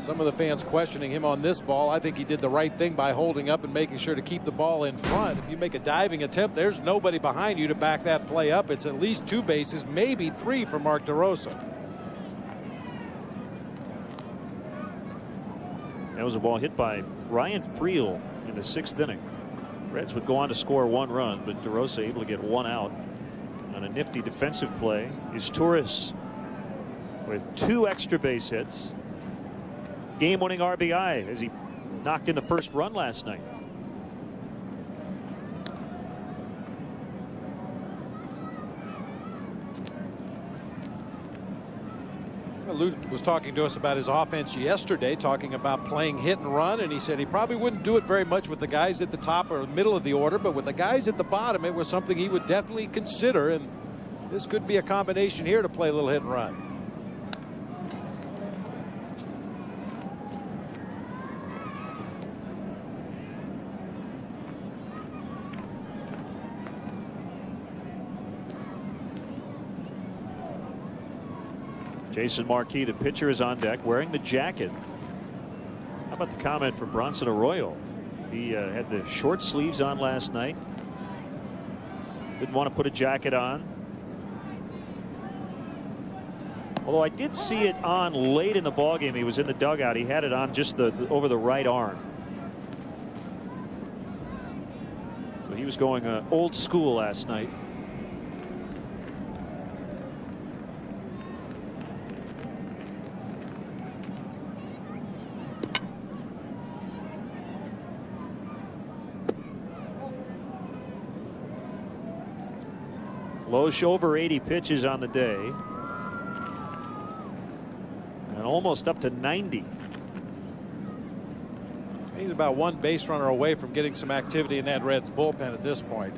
Speaker 5: Some of the fans questioning him on this ball. I think he did the right thing by holding up and making sure to keep the ball in front. If you make a diving attempt, there's nobody behind you to back that play up. It's at least 2 bases, maybe 3 for Mark DeRosa.
Speaker 4: That was a ball hit by Ryan Friel in the 6th inning. Reds would go on to score 1 run, but DeRosa able to get 1 out on a nifty defensive play. Is Torres with 2 extra base hits. Game-winning RBI as he knocked in the first run last night.
Speaker 5: Lou was talking to us about his offense yesterday, talking about playing hit and run, and he said he probably wouldn't do it very much with the guys at the top or middle of the order, but with the guys at the bottom, it was something he would definitely consider, and this could be a combination here to play a little hit and run.
Speaker 4: Jason Marquis, the pitcher, is on deck wearing the jacket. How about the comment from Bronson Arroyo? He had the short sleeves on last night. Didn't want to put a jacket on. Although I did see it on late in the ballgame. He was in the dugout. He had it on just over the right arm. So he was going old school last night. Loesch over 80 pitches on the day. And almost up to 90.
Speaker 5: He's about 1 base runner away from getting some activity in that Reds bullpen at this point.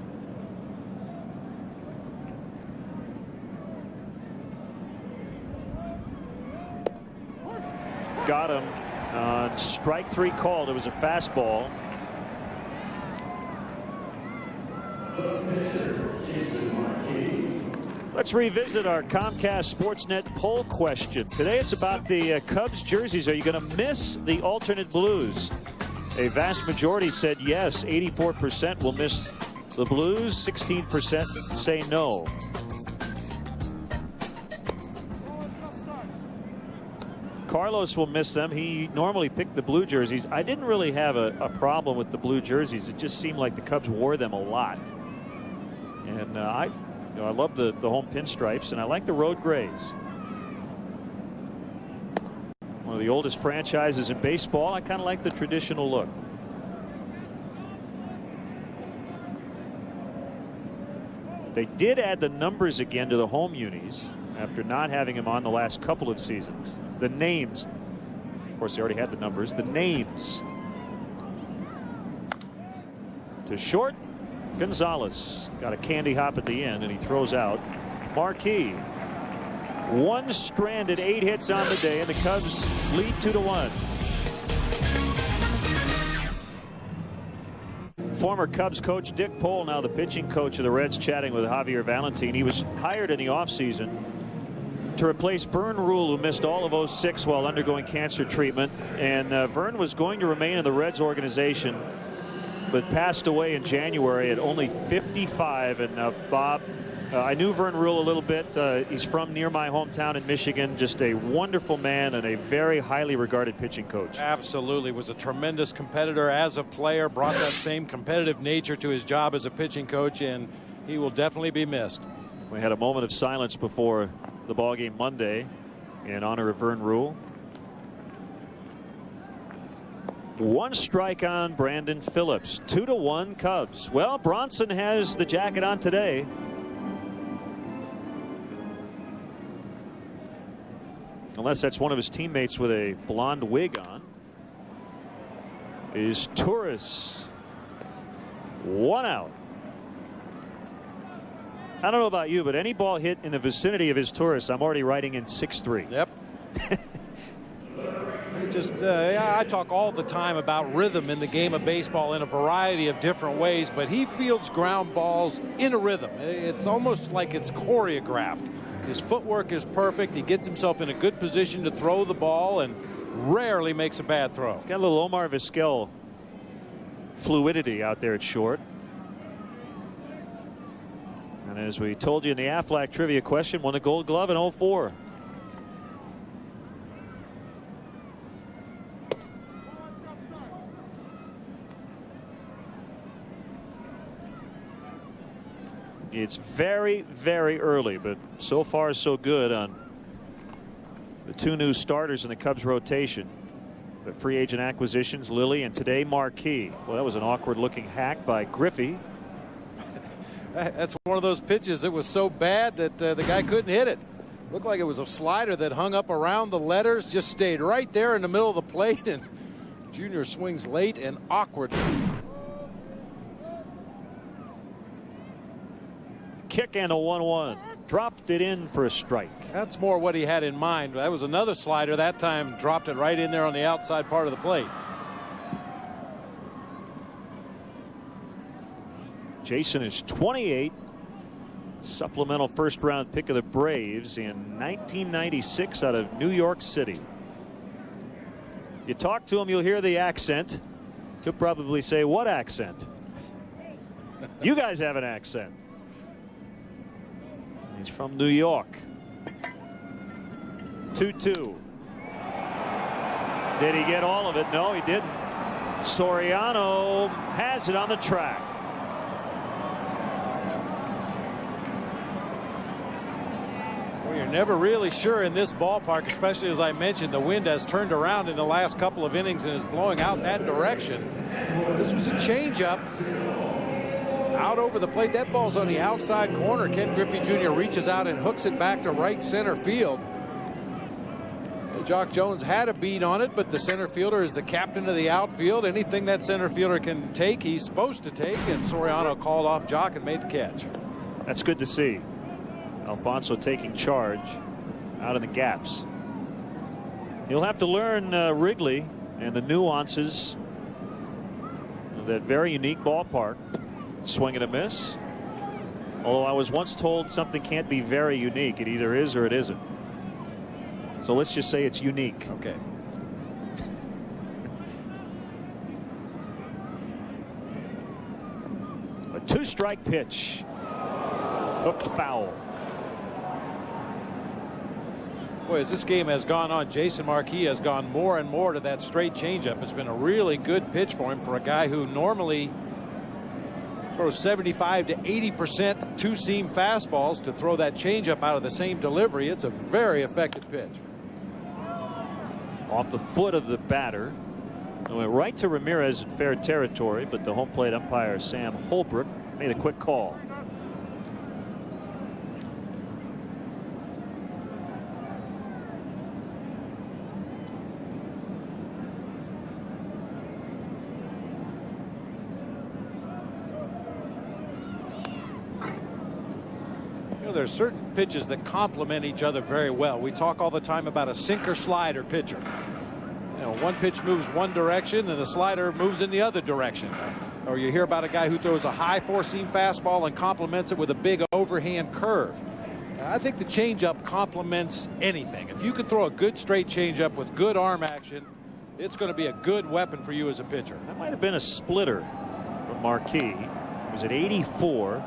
Speaker 4: Got him on strike 3 called. It was a fastball. Let's revisit our Comcast Sportsnet poll question. Today it's about the Cubs jerseys. Are you going to miss the alternate blues? A vast majority said yes. 84% will miss the blues. 16% say no. Carlos will miss them. He normally picked the blue jerseys. I didn't really have a problem with the blue jerseys. It just seemed like the Cubs wore them a lot. And I love the home pinstripes, and I like the road grays. One of the oldest franchises in baseball. I kind of like the traditional look. They did add the numbers again to the home unis after not having them on the last couple of seasons. The names, of course, they already had the numbers. The names. To short. Gonzalez got a candy hop at the end, and he throws out Marquis. 1 stranded, 8 hits on the day, and the Cubs lead 2-1. Former Cubs coach Dick Pohl, now the pitching coach of the Reds, chatting with Javier Valentin. He was hired in the offseason to replace Vern Rule, who missed all of '06 while undergoing cancer treatment. And Vern was going to remain in the Reds organization, but passed away in January at only 55. And Bob, I knew Vern Rule a little bit. He's from near my hometown in Michigan. Just a wonderful man and a very highly regarded pitching coach.
Speaker 5: Absolutely. Was a tremendous competitor as a player. Brought that same competitive nature to his job as a pitching coach, and he will definitely be missed.
Speaker 4: We had a moment of silence before the ballgame Monday in honor of Vern Rule. 1 strike on Brandon Phillips. 2-1 Cubs. Well, Bronson has the jacket on today. unless that's one of his teammates with a blonde wig on, is Torres. 1 out. I don't know about you, but any ball hit in the vicinity of his Torres, I'm already writing in 6-3.
Speaker 5: Yep. I talk all the time about rhythm in the game of baseball in a variety of different ways, but he fields ground balls in a rhythm. It's almost like it's choreographed. His footwork is perfect. He gets himself in a good position to throw the ball and rarely makes a bad throw.
Speaker 4: He's got a little Omar Vizquel fluidity out there at short. And as we told you in the Aflac trivia question, won the Gold Glove in 04. It's very, very early, but so far so good on the 2 new starters in the Cubs rotation. The free agent acquisitions, Lilly, and today Marquis. Well, that was an awkward looking hack by Griffey.
Speaker 5: That's one of those pitches that was so bad that the guy couldn't hit it. Looked like it was a slider that hung up around the letters, just stayed right there in the middle of the plate, and Junior swings late and awkward.
Speaker 4: Kick and a 1-1. Dropped it in for a strike.
Speaker 5: That's more what he had in mind. That was another slider that time, dropped it right in there on the outside part of the plate.
Speaker 4: Jason is 28. Supplemental first-round pick of the Braves in 1996 out of New York City. You talk to him, you'll hear the accent. He'll probably say, "What accent?" You guys have an accent. He's from New York. 2-2. Did he get all of it? No, he didn't. Soriano has it on the track.
Speaker 5: Well, you're never really sure in this ballpark, especially as I mentioned, the wind has turned around in the last couple of innings and is blowing out that direction. This was a changeup. Out over the plate. That ball's on the outside corner. Ken Griffey Jr. reaches out and hooks it back to right center field. Jock Jones had a beat on it, but the center fielder is the captain of the outfield. Anything that center fielder can take, he's supposed to take, and Soriano called off Jock and made the catch.
Speaker 4: That's good to see. Alfonso taking charge out in the gaps. He'll have to learn Wrigley and the nuances of that very unique ballpark. Swing and a miss. Although I was once told something can't be very unique. It either is or it isn't. So let's just say it's unique.
Speaker 5: Okay.
Speaker 4: A 2-strike pitch. Hooked foul.
Speaker 5: Boy, as this game has gone on, Jason Marquis has gone more and more to that straight changeup. It's been a really good pitch for him for a guy who normally throws 75 to 80% two-seam fastballs. To throw that changeup out of the same delivery, it's a very effective pitch.
Speaker 4: Off the foot of the batter. It went right to Ramirez in fair territory, but the home plate umpire Sam Holbrook made a quick call.
Speaker 5: There's certain pitches that complement each other very well. We talk all the time about a sinker slider pitcher. You know, one pitch moves one direction and the slider moves in the other direction. Or you hear about a guy who throws a high four-seam fastball and complements it with a big overhand curve. I think the changeup complements anything. If you can throw a good straight changeup with good arm action, it's going to be a good weapon for you as a pitcher.
Speaker 4: That might have been a splitter from Marquis. It was at 84.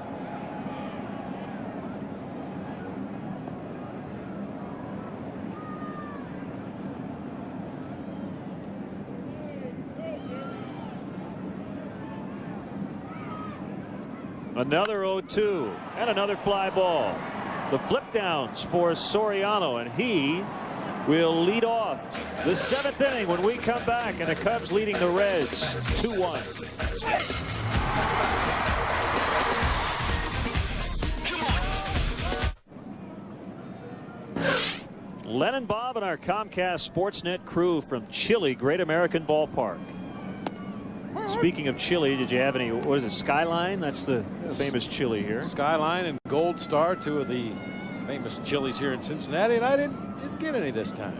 Speaker 4: Another 0-2 and another fly ball. The flip downs for Soriano, and he will lead off the 7th inning when we come back, and the Cubs leading the Reds 2-1. Len and Bob and our Comcast Sportsnet crew from chilly Great American Ballpark. Speaking of chili, did you have any, what is it, Skyline? That's the famous chili here.
Speaker 5: Skyline and Gold Star, two of the famous chilies here in Cincinnati, and I didn't get any this time.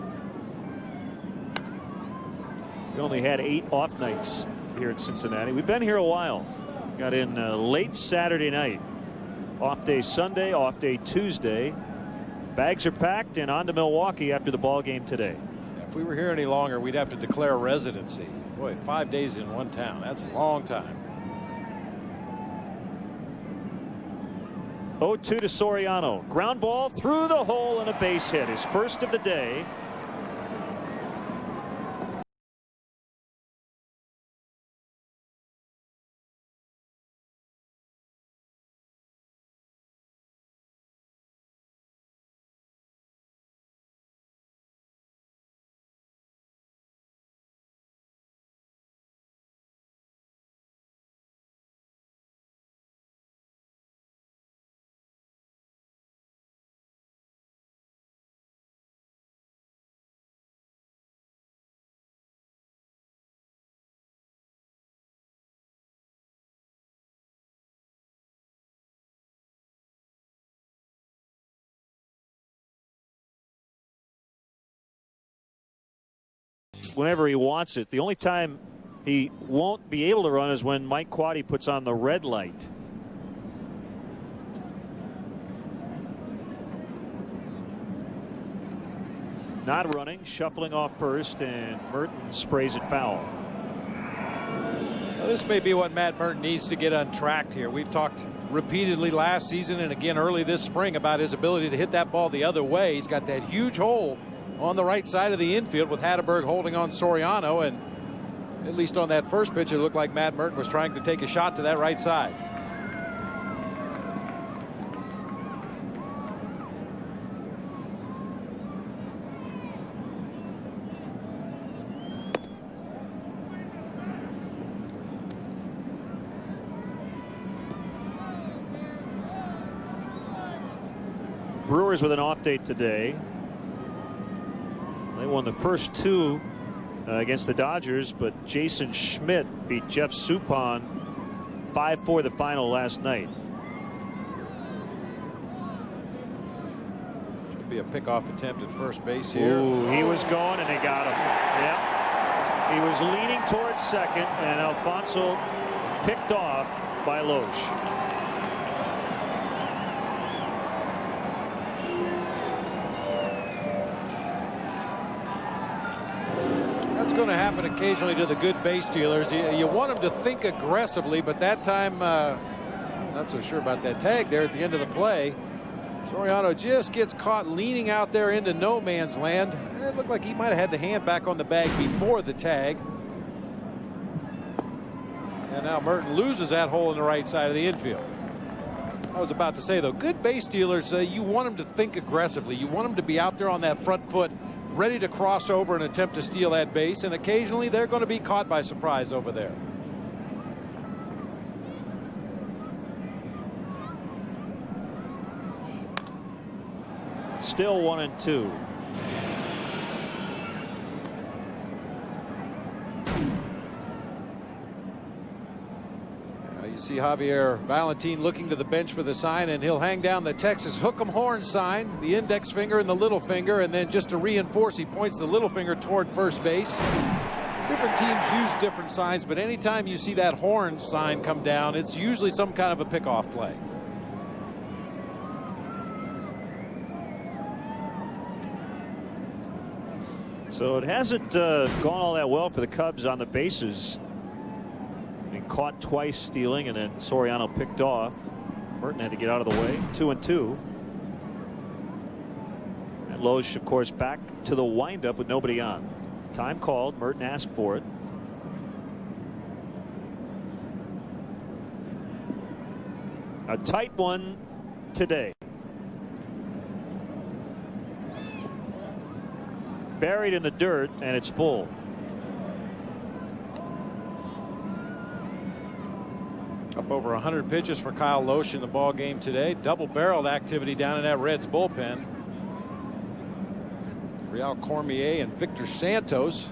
Speaker 4: We only had 8 off nights here in Cincinnati. We've been here a while. Got in late Saturday night. Off day Sunday, off day Tuesday. Bags are packed and on to Milwaukee after the ball game today.
Speaker 5: If we were here any longer, we'd have to declare residency. Boy, 5 days in one town. That's a long time.
Speaker 4: 0-2 to Soriano. Ground ball through the hole and a base hit. His first of the day. Whenever he wants it. The only time he won't be able to run is when Mike Quaddy puts on the red light. Not running, shuffling off first, and Merton sprays it foul.
Speaker 5: Well, this may be what Matt Merton needs to get untracked here. We've talked repeatedly last season and again early this spring about his ability to hit that ball the other way. He's got that huge hole on the right side of the infield with Hatteberg holding on Soriano, and at least on that first pitch it looked like Matt Merton was trying to take a shot to that right side.
Speaker 4: Brewers with an off date today. They won the first 2 against the Dodgers, but Jason Schmidt beat Jeff Suppan 5-4 the final last night.
Speaker 5: Should be a pickoff attempt at first base here.
Speaker 4: Ooh, he was going and they got him. Yep. He was leaning towards second and Alfonso picked off by Loesch.
Speaker 5: That's going to happen occasionally to the good base stealers. You want them to think aggressively, but that time not so sure about that tag there at the end of the play. Soriano just gets caught leaning out there into no man's land. It looked like he might have had the hand back on the bag before the tag. And now Merton loses that hole in the right side of the infield. I was about to say, though, good base stealers, you want them to think aggressively. You want them to be out there on that front foot, ready to cross over and attempt to steal that base, and occasionally they're going to be caught by surprise over there.
Speaker 4: Still 1-2.
Speaker 5: You see Javier Valentin looking to the bench for the sign, and he'll hang down the Texas hook 'em horn sign, the index finger and the little finger, and then just to reinforce, he points the little finger toward first base. Different teams use different signs, but anytime you see that horn sign come down, it's usually some kind of a pickoff play.
Speaker 4: So it hasn't gone all that well for the Cubs on the bases. Caught twice stealing, and then Soriano picked off. Merton had to get out of the way. 2-2. And Loesch, of course, back to the windup with nobody on. Time called. Merton asked for it. A tight one today. Buried in the dirt, and it's full.
Speaker 5: Up over 100 pitches for Kyle Loesch in the ball game today. Double-barreled activity down in that Reds bullpen. Real Cormier and Victor Santos.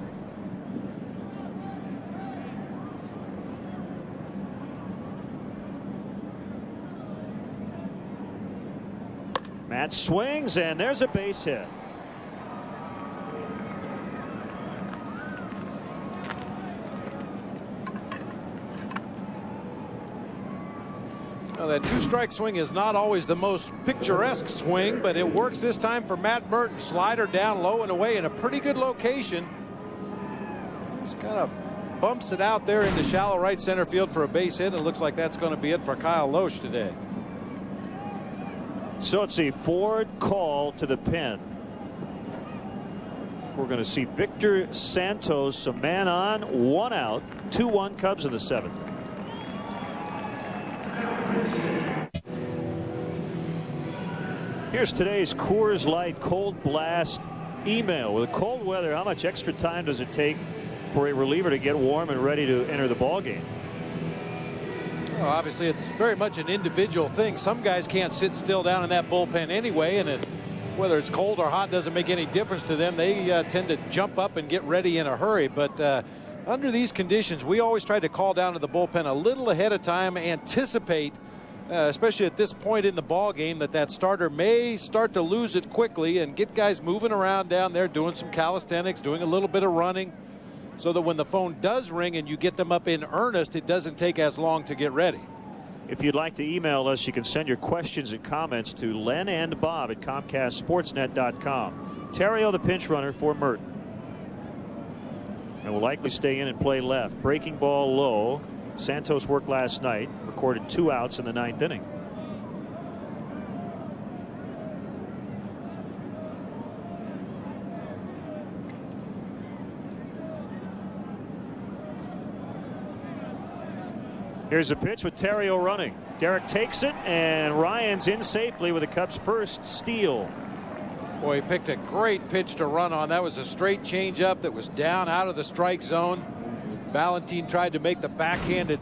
Speaker 4: Matt swings, and there's a base hit.
Speaker 5: Now, that two-strike swing is not always the most picturesque swing, but it works this time for Matt Merton. Slider down low and away in a pretty good location. Just kind of bumps it out there into shallow right center field for a base hit. It looks like that's going to be it for Kyle Loesch today.
Speaker 4: So it's a Ford call to the pen. We're going to see Victor Santos, a man on, 1 out, 2-1 Cubs in the 7th. Here's today's Coors Light Cold Blast email. With cold weather, how much extra time does it take for a reliever to get warm and ready to enter the ball game?
Speaker 5: Well, obviously, it's very much an individual thing. Some guys can't sit still down in that bullpen anyway, and whether it's cold or hot doesn't make any difference to them. They tend to jump up and get ready in a hurry. But under these conditions, we always try to call down to the bullpen a little ahead of time, anticipate, especially at this point in the ball game, that starter may start to lose it quickly, and get guys moving around down there, doing some calisthenics, doing a little bit of running, so that when the phone does ring and you get them up in earnest, it doesn't take as long to get ready.
Speaker 4: If you'd like to email us, you can send your questions and comments to Len and Bob at ComcastSportsNet.com. Terrio, the pinch runner for Merton, and will likely stay in and play left. Breaking ball low. Santos worked last night, recorded 2 outs in the 9th inning. Here's a pitch with Terrio running. Derek takes it, and Ryan's in safely with the Cubs' first steal.
Speaker 5: Boy, he picked a great pitch to run on. That was a straight changeup that was down out of the strike zone. Valentin tried to make the backhanded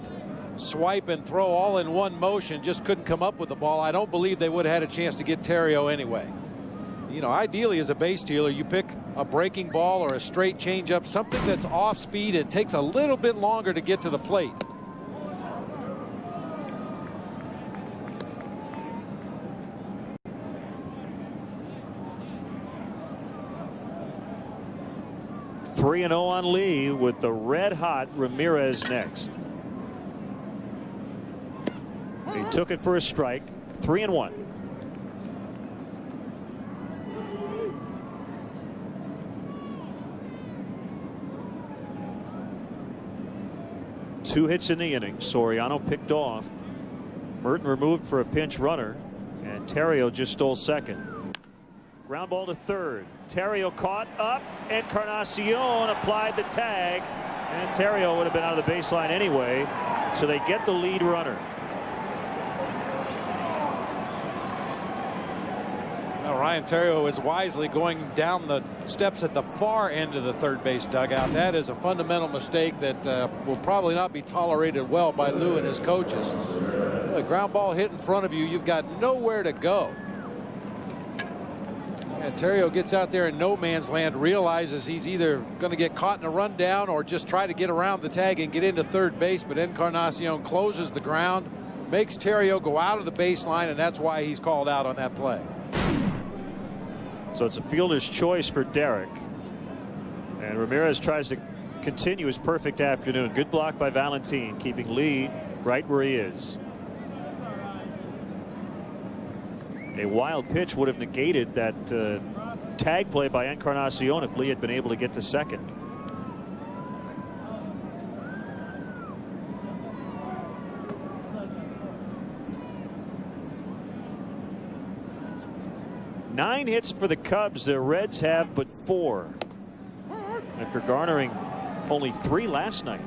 Speaker 5: swipe and throw all in one motion, just couldn't come up with the ball. I don't believe they would have had a chance to get Terrio anyway. You know, ideally as a base stealer, you pick a breaking ball or a straight changeup, something that's off speed and takes a little bit longer to get to the plate.
Speaker 4: Three 3-0 on Lee with the red hot Ramirez next. He took it for a strike. 3-1. Two hits in the inning. Soriano picked off. Merton removed for a pinch runner, and Terrio just stole second. Ground ball to third. Terrio caught up. Encarnacion applied the tag, and Terrio would have been out of the baseline anyway, so they get the lead runner.
Speaker 5: Now Ryan Terrio is wisely going down the steps at the far end of the third base dugout. That is a fundamental mistake that will probably not be tolerated well by Lou and his coaches. A ground ball hit in front of you, you've got nowhere to go. And Terrio gets out there in no man's land, realizes he's either going to get caught in a rundown or just try to get around the tag and get into third base, but Encarnacion closes the ground, makes Terrio go out of the baseline, and that's why he's called out on that play.
Speaker 4: So it's a fielder's choice for Derek, and Ramirez tries to continue his perfect afternoon. Good block by Valentin, keeping Lee right where he is. A wild pitch would have negated that tag play by Encarnacion if Lee had been able to get to second. Nine hits for the Cubs. The Reds have but 4 after garnering only 3 last night.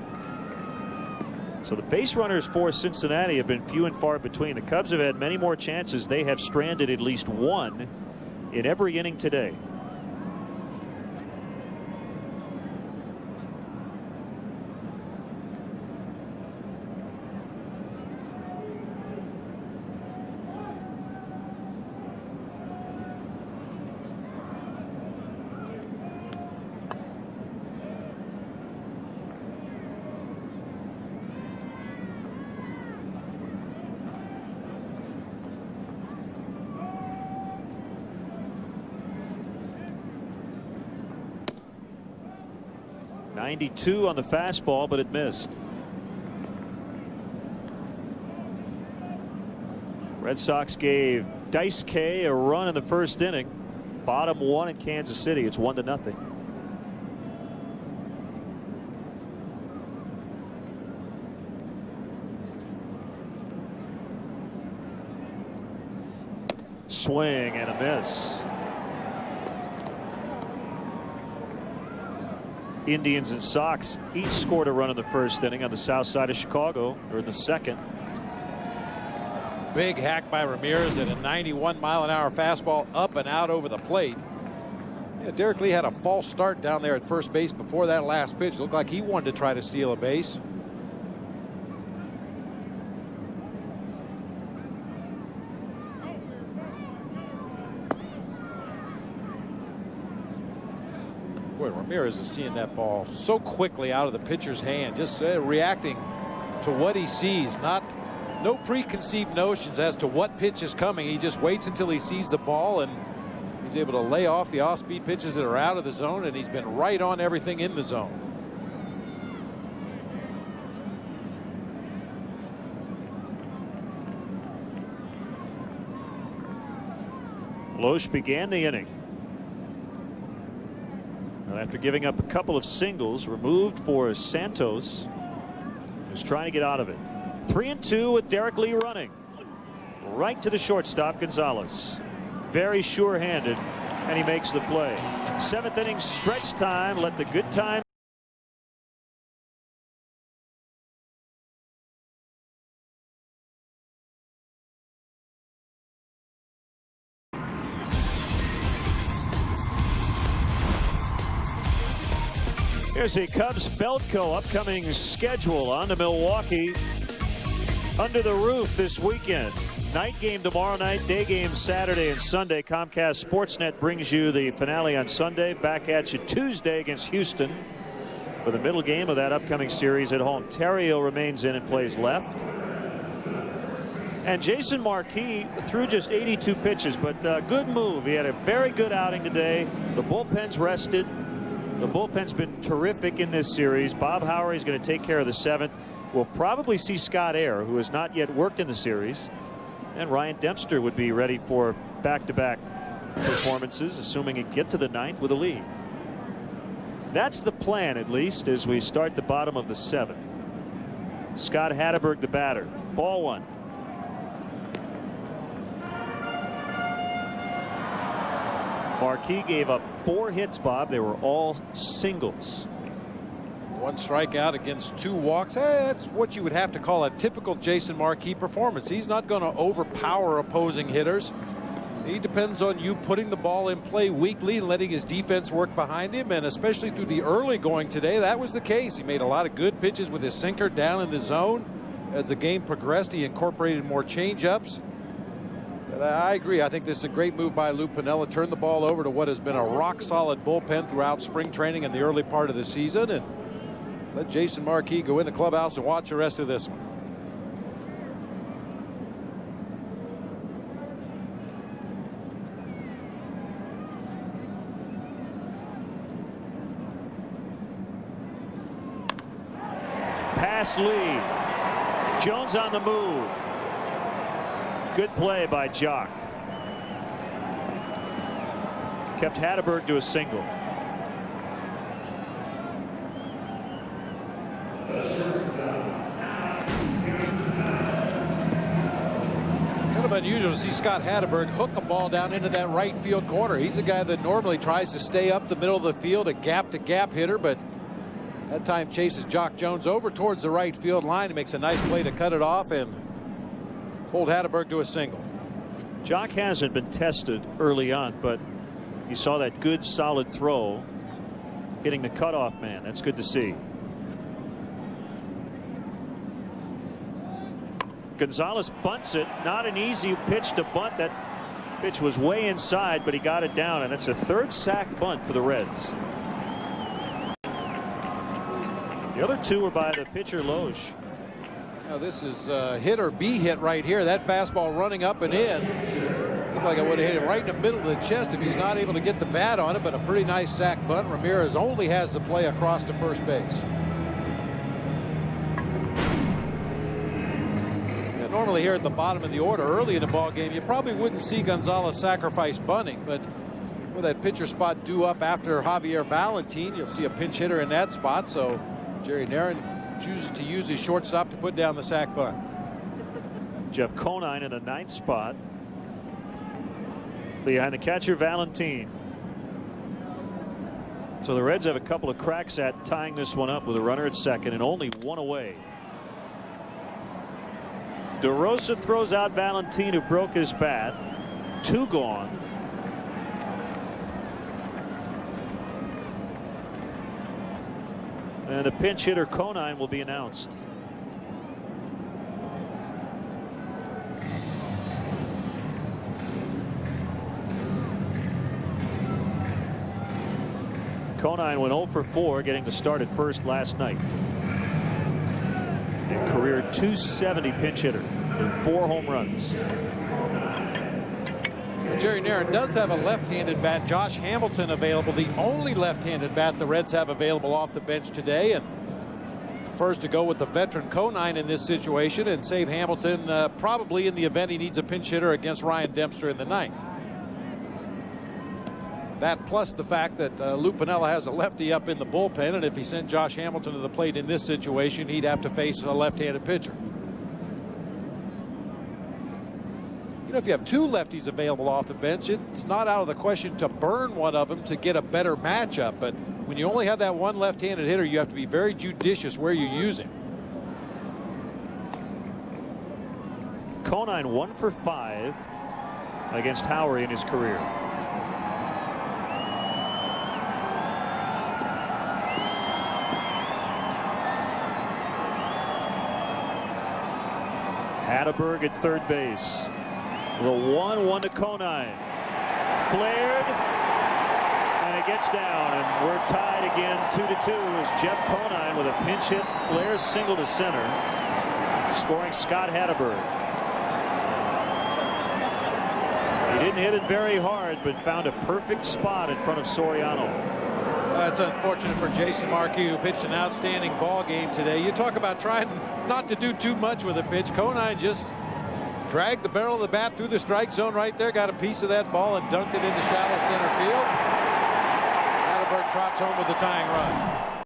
Speaker 4: So the base runners for Cincinnati have been few and far between. The Cubs have had many more chances. They have stranded at least 1 in every inning today. 92 on the fastball, but it missed. Red Sox gave Dice K a run in the first inning. Bottom one in Kansas City. It's 1-0. Swing and a miss. Indians and Sox each scored a run in the first inning on the south side of Chicago, or in the second.
Speaker 5: Big hack by Ramirez and a 91-mile-an-hour fastball up and out over the plate. Yeah, Derek Lee had a false start down there at first base before that last pitch. Looked like he wanted to try to steal a base. Boy, Ramirez is seeing that ball so quickly out of the pitcher's hand, just reacting to what he sees. No preconceived notions as to what pitch is coming. He just waits until he sees the ball, and he's able to lay off the off-speed pitches that are out of the zone, and he's been right on everything in the zone.
Speaker 4: Loesch began the inning. And after giving up a couple of singles, removed for Santos, is trying to get out of it. 3-2 with Derek Lee running. Right to the shortstop, Gonzalez. Very sure-handed, and he makes the play. 7th inning stretch time. Let the good time. Here's a Cubs Feltco upcoming schedule on to Milwaukee. Under the roof this weekend. Night game tomorrow night, day game Saturday and Sunday. Comcast Sportsnet brings you the finale on Sunday. Back at you Tuesday against Houston for the middle game of that upcoming series at home. Terrio remains in and plays left. And Jason Marquis threw just 82 pitches, but good move. He had a very good outing today. The bullpen's rested. The bullpen's been terrific in this series. Bob Howry is going to take care of the 7th. We'll probably see Scott Air, who has not yet worked in the series. And Ryan Dempster would be ready for back-to-back performances, assuming he get to the 9th with a lead. That's the plan, at least, as we start the bottom of the 7th. Scott Hatteberg, the batter. Ball one. Marquis gave up 4 hits, Bob. They were all singles.
Speaker 5: 1 strikeout against 2 walks. That's what you would have to call a typical Jason Marquis performance. He's not going to overpower opposing hitters. He depends on you putting the ball in play weakly and letting his defense work behind him, and especially through the early going today, that was the case. He made a lot of good pitches with his sinker down in the zone. As the game progressed, he incorporated more change-ups. But I agree. I think this is a great move by Lou Piniella. Turn the ball over to what has been a rock-solid bullpen throughout spring training and the early part of the season, and let Jason Marquis go in the clubhouse and watch the rest of this one.
Speaker 4: Past Lee. Jones on the move. Good play by Jock. Kept Hatteberg to a single.
Speaker 5: Kind of unusual to see Scott Hatteberg hook a ball down into that right field corner. He's a guy that normally tries to stay up the middle of the field, a gap-to-gap hitter, but that time chases Jock Jones over towards the right field line. He makes a nice play to cut it off and hold Hatteberg to a single.
Speaker 4: Jock hasn't been tested early on, but you saw that good solid throw hitting the cutoff man. That's good to see. Gonzalez bunts it. Not an easy pitch to bunt. That pitch was way inside, but he got it down, and it's a 3rd sack bunt for the Reds. The other 2 were by the pitcher Loesch.
Speaker 5: Now this is hit or be hit right here. That fastball running up and in. If looked like it would have hit him right in the middle of the chest if he's not able to get the bat on it, but a pretty nice sac bunt. Ramirez only has the play across to first base. And normally here at the bottom of the order early in the ball game, you probably wouldn't see Gonzalez sacrifice bunting, but with that pitcher spot due up after Javier Valentin, you'll see a pinch hitter in that spot. So Jerry Narron chooses to use his shortstop to put down the sac bunt.
Speaker 4: Jeff Conine in the 9th spot behind the catcher Valentin. So the Reds have a couple of cracks at tying this one up with a runner at second and only one away. DeRosa throws out Valentin, who broke his bat. 2 gone. And the pinch hitter Conine will be announced. Conine went 0 for 4, getting the start at first last night. And career .270 pinch hitter with 4 home runs.
Speaker 5: Jerry Narron does have a left-handed bat, Josh Hamilton, available. The only left-handed bat the Reds have available off the bench today, and first to go with the veteran Conine in this situation and save Hamilton probably in the event he needs a pinch hitter against Ryan Dempster in the 9th. That plus the fact that Lou Piniella has a lefty up in the bullpen, and if he sent Josh Hamilton to the plate in this situation, he'd have to face a left-handed pitcher. You know, if you have 2 lefties available off the bench, it's not out of the question to burn one of them to get a better matchup. But when you only have that one left-handed hitter, you have to be very judicious where you use him.
Speaker 4: Conine 1 for 5 against Howery in his career. Hatteberg at third base. The 1-1 to Conine. Flared. And it gets down. And we're tied again 2-2 as Jeff Conine with a pinch hit. Flares single to center. Scoring Scott Hatteberg. He didn't hit it very hard, but found a perfect spot in front of Soriano.
Speaker 5: That's unfortunate for Jason Markey, who pitched an outstanding ball game today. You talk about trying not to do too much with a pitch. Conine just dragged the barrel of the bat through the strike zone right there, got a piece of that ball and dunked it into shallow center field. Hatteberg trots home with the tying run.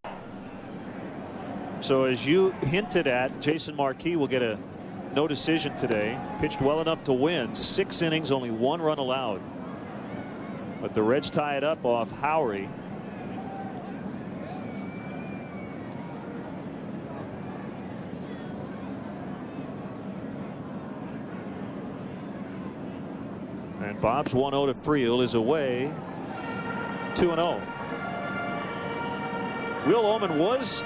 Speaker 4: So as you hinted at, Jason Markey will get a no decision today. Pitched well enough to win. 6 innings, only 1 run allowed. But the Reds tie it up off Howery. And Bob's 1-0 to Friel is away 2-0. Will Oman was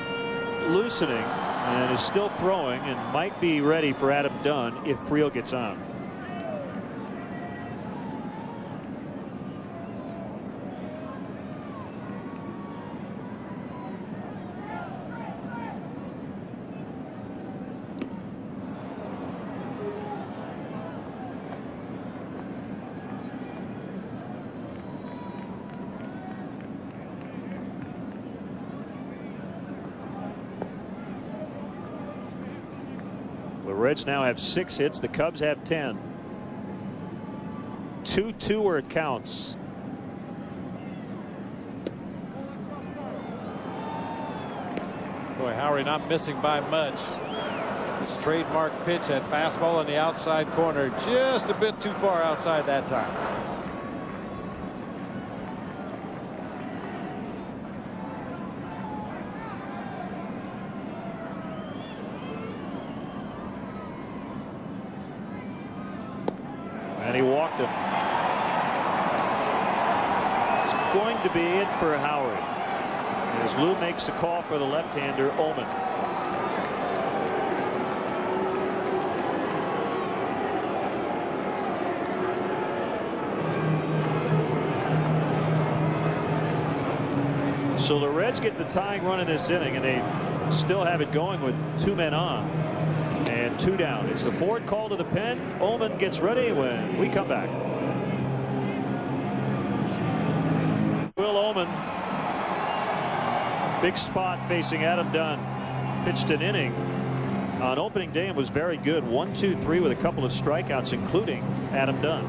Speaker 4: loosening and is still throwing and might be ready for Adam Dunn if Friel gets on. The Reds now have 6 hits. The Cubs have 10. 2-2 where it counts.
Speaker 5: Boy, Howery not missing by much. His trademark pitch, that fastball on the outside corner, just a bit too far outside that time.
Speaker 4: And he walked him. It's going to be it for Howery as Lou makes a call for the left-hander Oman. So the Reds get the tying run in this inning, and they still have it going with 2 men on and 2 down. It's the Ford call to the pen. Oman gets ready when we come back. Will Omen. Big spot facing Adam Dunn. Pitched an inning on opening day and was very good. 1-2-3 with a couple of strikeouts, including Adam Dunn.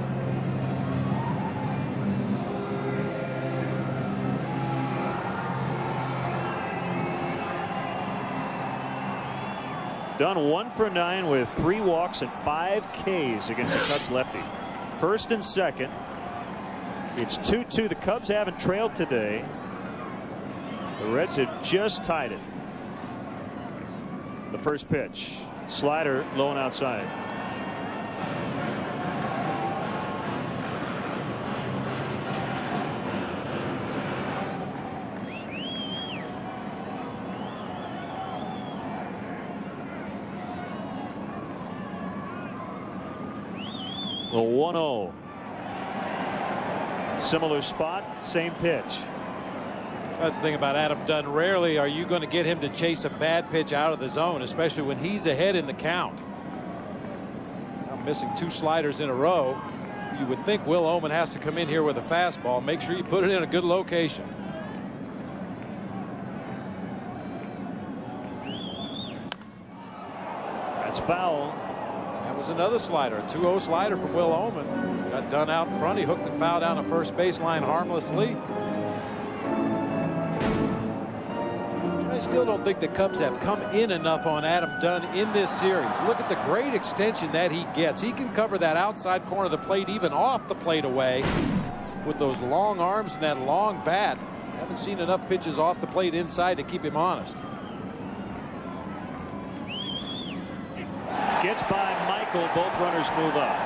Speaker 4: Dunn 1 for 9 with 3 walks and 5 Ks against the Cubs lefty. First and second. It's 2-2. The Cubs haven't trailed today. The Reds have just tied it. The first pitch. Slider low and outside. The 1-0. Similar spot, same pitch.
Speaker 5: That's the thing about Adam Dunn. Rarely are you going to get him to chase a bad pitch out of the zone, especially when he's ahead in the count. Now missing 2 sliders in a row. You would think Will Omen has to come in here with a fastball. Make sure you put it in a good location.
Speaker 4: That's foul.
Speaker 5: That was another slider, a 2-0 slider from Will Omen. Got Dunn out in front. He hooked and fouled down the first baseline harmlessly. I still don't think the Cubs have come in enough on Adam Dunn in this series. Look at the great extension that he gets. He can cover that outside corner of the plate, even off the plate away, with those long arms and that long bat. Haven't seen enough pitches off the plate inside to keep him honest.
Speaker 4: Gets by Michael. Both runners move up.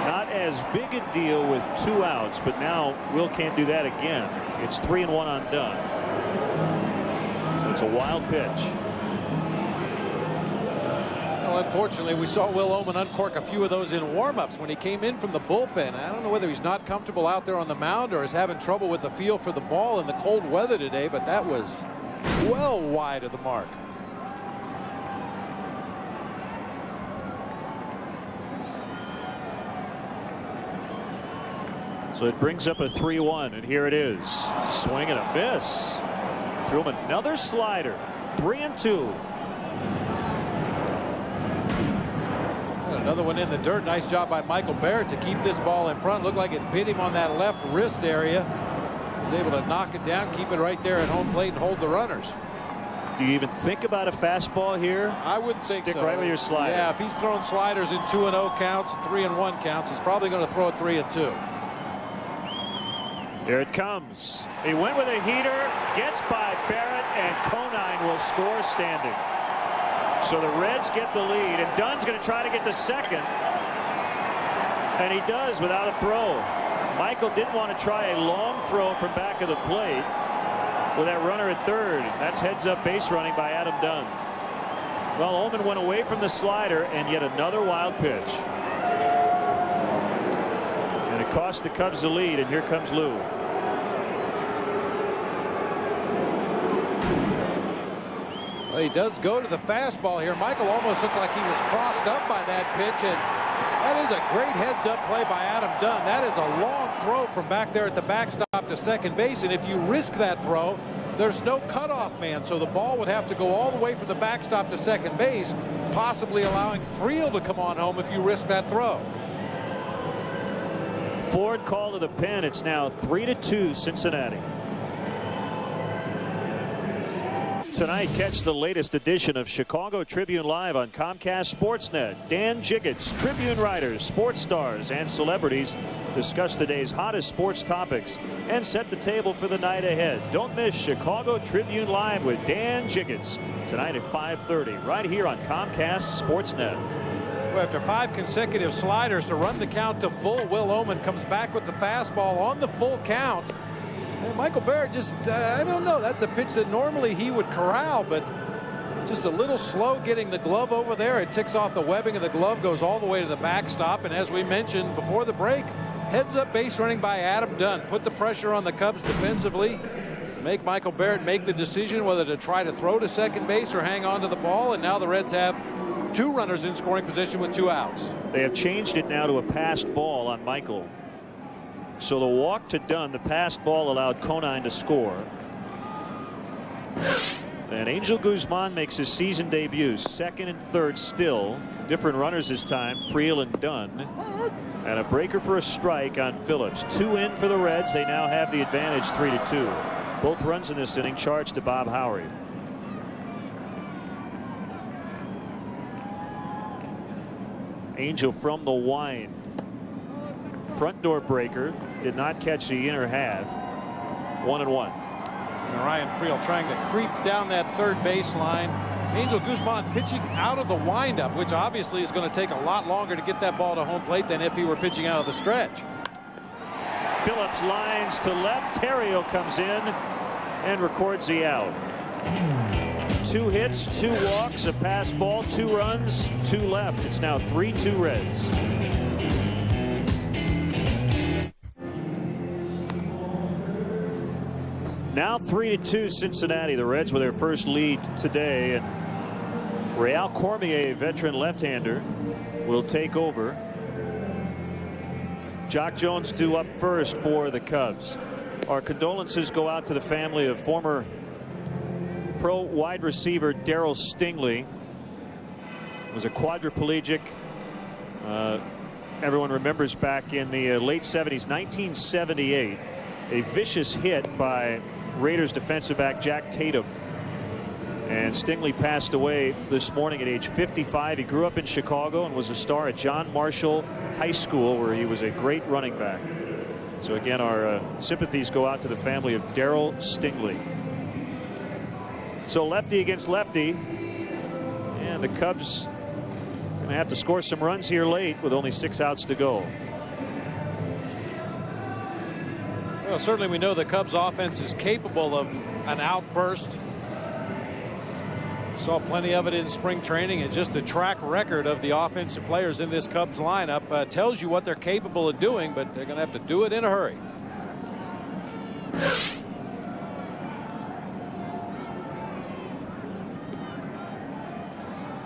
Speaker 4: Not as big a deal with 2 outs, but now Will can't do that again. It's 3-1 on Dunn. It's a wild pitch.
Speaker 5: Well, unfortunately, we saw Will Omen uncork a few of those in warm-ups when he came in from the bullpen. I don't know whether he's not comfortable out there on the mound or is having trouble with the feel for the ball in the cold weather today, but that was well wide of the mark.
Speaker 4: So it brings up a 3-1, and here it is. Swing and a miss. Threw him another slider. 3-2.
Speaker 5: Another one in the dirt. Nice job by Michael Barrett to keep this ball in front. Looked like it bit him on that left wrist area. Was able to knock it down, keep it right there at home plate, and hold the runners.
Speaker 4: Do you even think about a fastball here?
Speaker 5: I would think so.
Speaker 4: Stick right with your slider.
Speaker 5: Yeah, if he's throwing sliders in 2-0 counts and 3-1 counts, he's probably going to throw it 3-2.
Speaker 4: Here it comes. He went with a heater, gets by Barrett, and Conine will score standing. So the Reds get the lead, and Dunn's going to try to get to second. And he does without a throw. Michael didn't want to try a long throw from back of the plate with that runner at third. That's heads-up base running by Adam Dunn. Well, Omen went away from the slider, and yet another wild pitch. And it cost the Cubs the lead, and here comes Lou.
Speaker 5: Well, he does go to the fastball here. Michael almost looked like he was crossed up by that pitch, and that is a great heads-up play by Adam Dunn. That is a long throw from back there at the backstop to second base, and if you risk that throw, there's no cutoff man, so the ball would have to go all the way from the backstop to second base, possibly allowing Friel to come on home if you risk that throw.
Speaker 4: Ford call to the pen. It's now 3-2 Cincinnati. Tonight, catch the latest edition of Chicago Tribune Live on Comcast Sportsnet. Dan Jiggets, Tribune writers, sports stars, and celebrities discuss the day's hottest sports topics and set the table for the night ahead. Don't miss Chicago Tribune Live with Dan Jiggets tonight at 5:30 right here on Comcast Sportsnet.
Speaker 5: Well, after 5 consecutive sliders to run the count to full, Will Omen comes back with the fastball on the full count. And Michael Barrett just, I don't know, that's a pitch that normally he would corral, but just a little slow getting the glove over there. It ticks off the webbing, and the glove goes all the way to the backstop. And as we mentioned before the break, heads up base running by Adam Dunn. Put the pressure on the Cubs defensively. Make Michael Barrett make the decision whether to try to throw to second base or hang on to the ball. And now the Reds have 2 runners in scoring position with 2 outs.
Speaker 4: They have changed it now to a passed ball on Michael. So the walk to Dunn, the passed ball allowed Conine to score. And Angel Guzman makes his season debut. Second and third still. Different runners this time, Friel and Dunn. And a breaker for a strike on Phillips. 2 in for the Reds. They now have the advantage 3-2. Both runs in this inning charged to Bob Howery. Angel from the wind. Front door breaker. Did not catch the inner half. 1-1.
Speaker 5: And Ryan Friel trying to creep down that third baseline. Angel Guzman pitching out of the windup, which obviously is going to take a lot longer to get that ball to home plate than if he were pitching out of the stretch.
Speaker 4: Phillips lines to left. Terrio comes in and records the out. 2 hits, 2 walks, a pass ball, 2 runs, 2 left. It's now 3-2 Reds. Now 3-2 Cincinnati. The Reds with their first lead today. And Real Cormier, a veteran left-hander, will take over. Jock Jones due up first for the Cubs. Our condolences go out to the family of former pro wide receiver Darryl Stingley. Was a quadriplegic. Everyone remembers back in the late 70s, 1978, a vicious hit by Raiders defensive back Jack Tatum. And Stingley passed away this morning at age 55. He grew up in Chicago and was a star at John Marshall High School, where he was a great running back. So again, our sympathies go out to the family of Darryl Stingley. So lefty against lefty, and the Cubs going to have to score some runs here late with only 6 outs to go.
Speaker 5: Well, certainly we know the Cubs offense is capable of an outburst. Saw plenty of it in spring training, and just the track record of the offensive players in this Cubs lineup tells you what they're capable of doing, but they're going to have to do it in a hurry.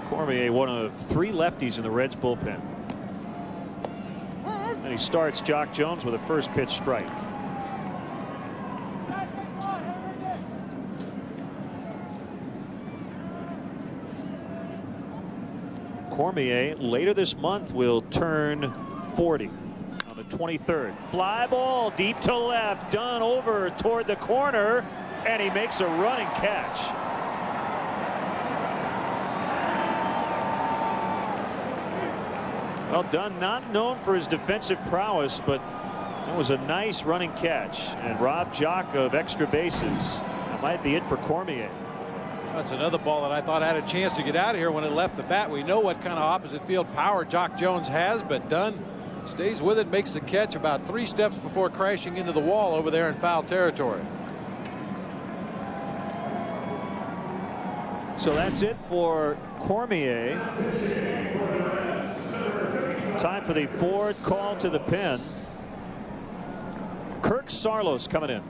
Speaker 4: Cormier, one of 3 lefties in the Reds bullpen. And he starts Jock Jones with a first pitch strike. Cormier later this month will turn 40 on the 23rd. Fly ball deep to left. Dunn over toward the corner, and he makes a running catch. Well, Dunn not known for his defensive prowess, but that was a nice running catch and robbed Jock of extra bases. That might be it for Cormier.
Speaker 5: That's another ball that I thought had a chance to get out of here when it left the bat. We know what kind of opposite field power Jock Jones has, but Dunn stays with it, makes the catch about 3 steps before crashing into the wall over there in foul territory.
Speaker 4: So that's it for Cormier. Time for the Ford call to the pen. Kirk Saarloos coming in.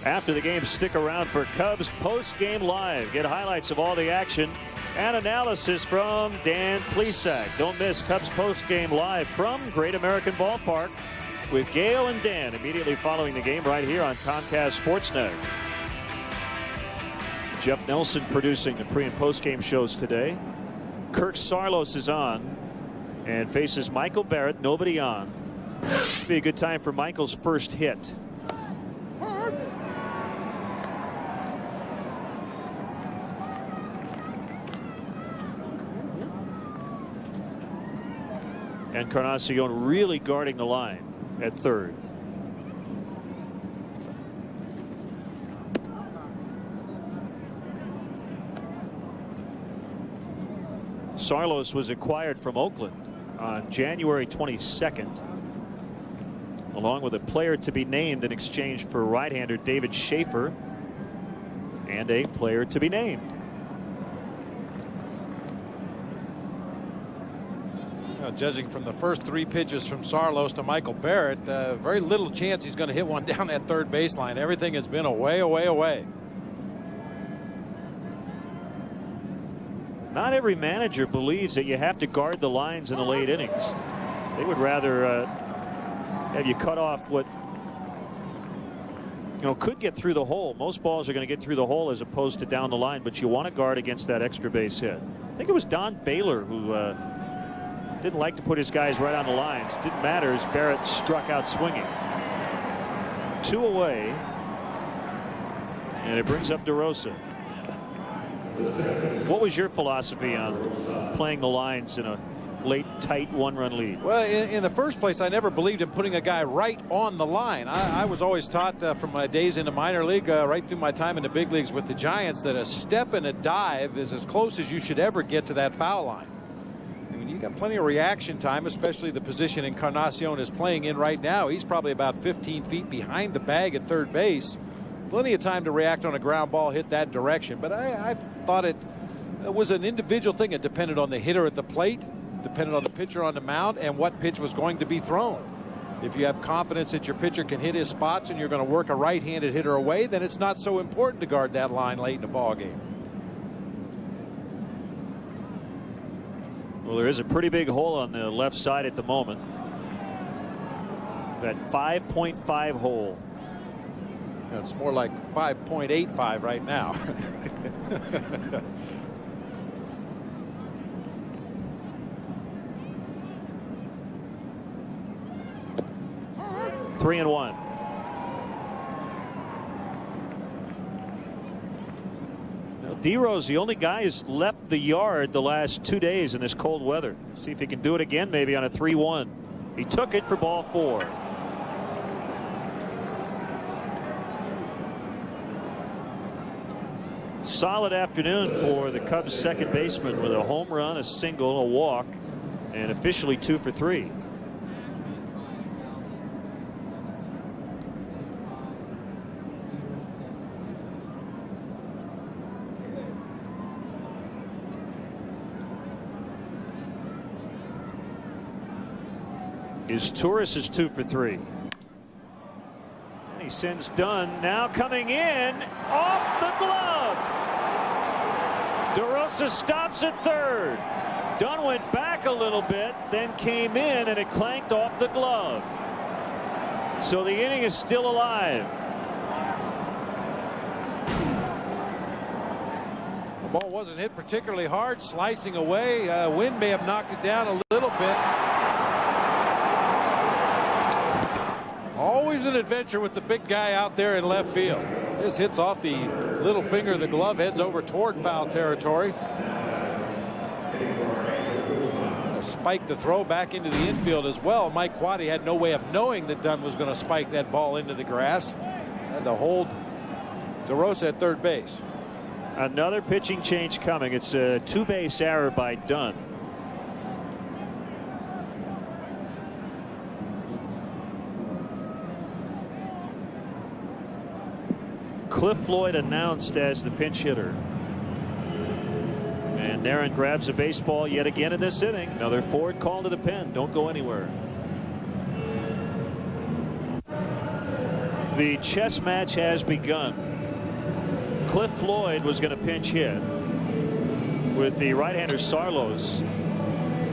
Speaker 4: After the game, stick around for Cubs post-game live. Get highlights of all the action and analysis from Dan Plesac. Don't miss Cubs post-game live from Great American Ballpark with Gail and Dan immediately following the game right here on Comcast Sportsnet. Jeff Nelson producing the pre- and post-game shows today. Kirk Saarloos is on and faces Michael Barrett. Nobody on. This will be a good time for Michael's first hit. Encarnacion really guarding the line at third. Saarloos was acquired from Oakland on January 22nd, along with a player to be named in exchange for right-hander David Schaefer and a player to be named.
Speaker 5: Judging from the first 3 pitches from Saarloos to Michael Barrett, very little chance he's going to hit one down that third baseline. Everything has been away, away, away.
Speaker 4: Not every manager believes that you have to guard the lines in the late innings. They would rather have you cut off what could get through the hole. Most balls are going to get through the hole as opposed to down the line, but you want to guard against that extra base hit. I think it was Don Baylor who didn't like to put his guys right on the lines. Didn't matter as Barrett struck out swinging. 2 away, and it brings up DeRosa. What was your philosophy on playing the lines in a late, tight 1-run lead?
Speaker 5: Well, in the first place, I never believed in putting a guy right on the line. I was always taught from my days in the minor league, right through my time in the big leagues with the Giants, that a step and a dive is as close as you should ever get to that foul line. I mean, you got plenty of reaction time, especially the position Encarnacion is playing in right now. He's probably about 15 feet behind the bag at third base. Plenty of time to react on a ground ball hit that direction. But I thought it was an individual thing. It depended on the hitter at the plate, depended on the pitcher on the mound, and what pitch was going to be thrown. If you have confidence that your pitcher can hit his spots and you're going to work a right-handed hitter away, then it's not so important to guard that line late in the ball game.
Speaker 4: Well, there is a pretty big hole on the left side at the moment. That 5.5 hole.
Speaker 5: It's more like 5.85 right now.
Speaker 4: Three and one. D-Rose, the only guy who's left the yard the last 2 days in this cold weather. See if he can do it again, maybe on a 3-1. He took it for ball 4. Solid afternoon for the Cubs second baseman with a home run, a single, a walk, and officially 2 for 3. His Torres is 2 for 3. And he sends Dunn, now coming in off the glove. DeRosa stops at third. Dunn went back a little bit, then came in, and it clanked off the glove. So the inning is still alive.
Speaker 5: The ball wasn't hit particularly hard, slicing away. Wind may have knocked it down a little bit. Always an adventure with the big guy out there in left field. This hits off the little finger of the glove, heads over toward foul territory. Spike the throw back into the infield as well. Mike Quade had no way of knowing that Dunn was going to spike that ball into the grass. Had to hold DeRosa at third base.
Speaker 4: Another pitching change coming. It's a 2-base error by Dunn. Cliff Floyd announced as the pinch hitter. And Aaron grabs a baseball yet again in this inning. Another forward call to the pen. Don't go anywhere. The chess match has begun. Cliff Floyd was going to pinch hit with the right-hander Sarlos,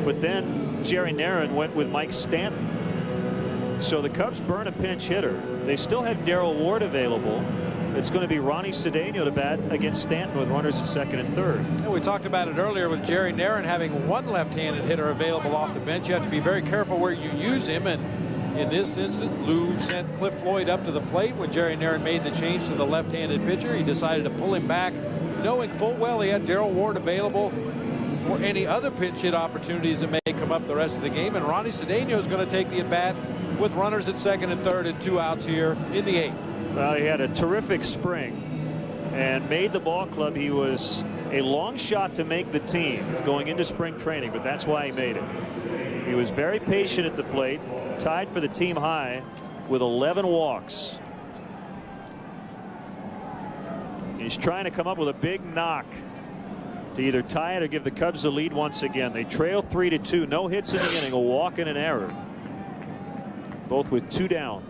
Speaker 4: but then Jerry Narron went with Mike Stanton. So the Cubs burn a pinch hitter. They still have Darrell Ward available. It's going to be Ronnie Cedeno to bat against Stanton with runners at second and third.
Speaker 5: And we talked about it earlier with Jerry Narron having one left-handed hitter available off the bench. You have to be very careful where you use him. And in this instance, Lou sent Cliff Floyd up to the plate when Jerry Narron made the change to the left-handed pitcher. He decided to pull him back, knowing full well he had Darrell Ward available for any other pinch hit opportunities that may come up the rest of the game. And Ronnie Cedeno is going to take the at-bat with runners at second and third and 2 outs here in the 8th.
Speaker 4: Well, he had a terrific spring and made the ball club. He was a long shot to make the team going into spring training, but that's why he made it. He was very patient at the plate, tied for the team high with 11 walks. He's trying to come up with a big knock to either tie it or give the Cubs the lead once again. They trail 3-2. No hits in the inning, a walk and an error. Both with 2 down.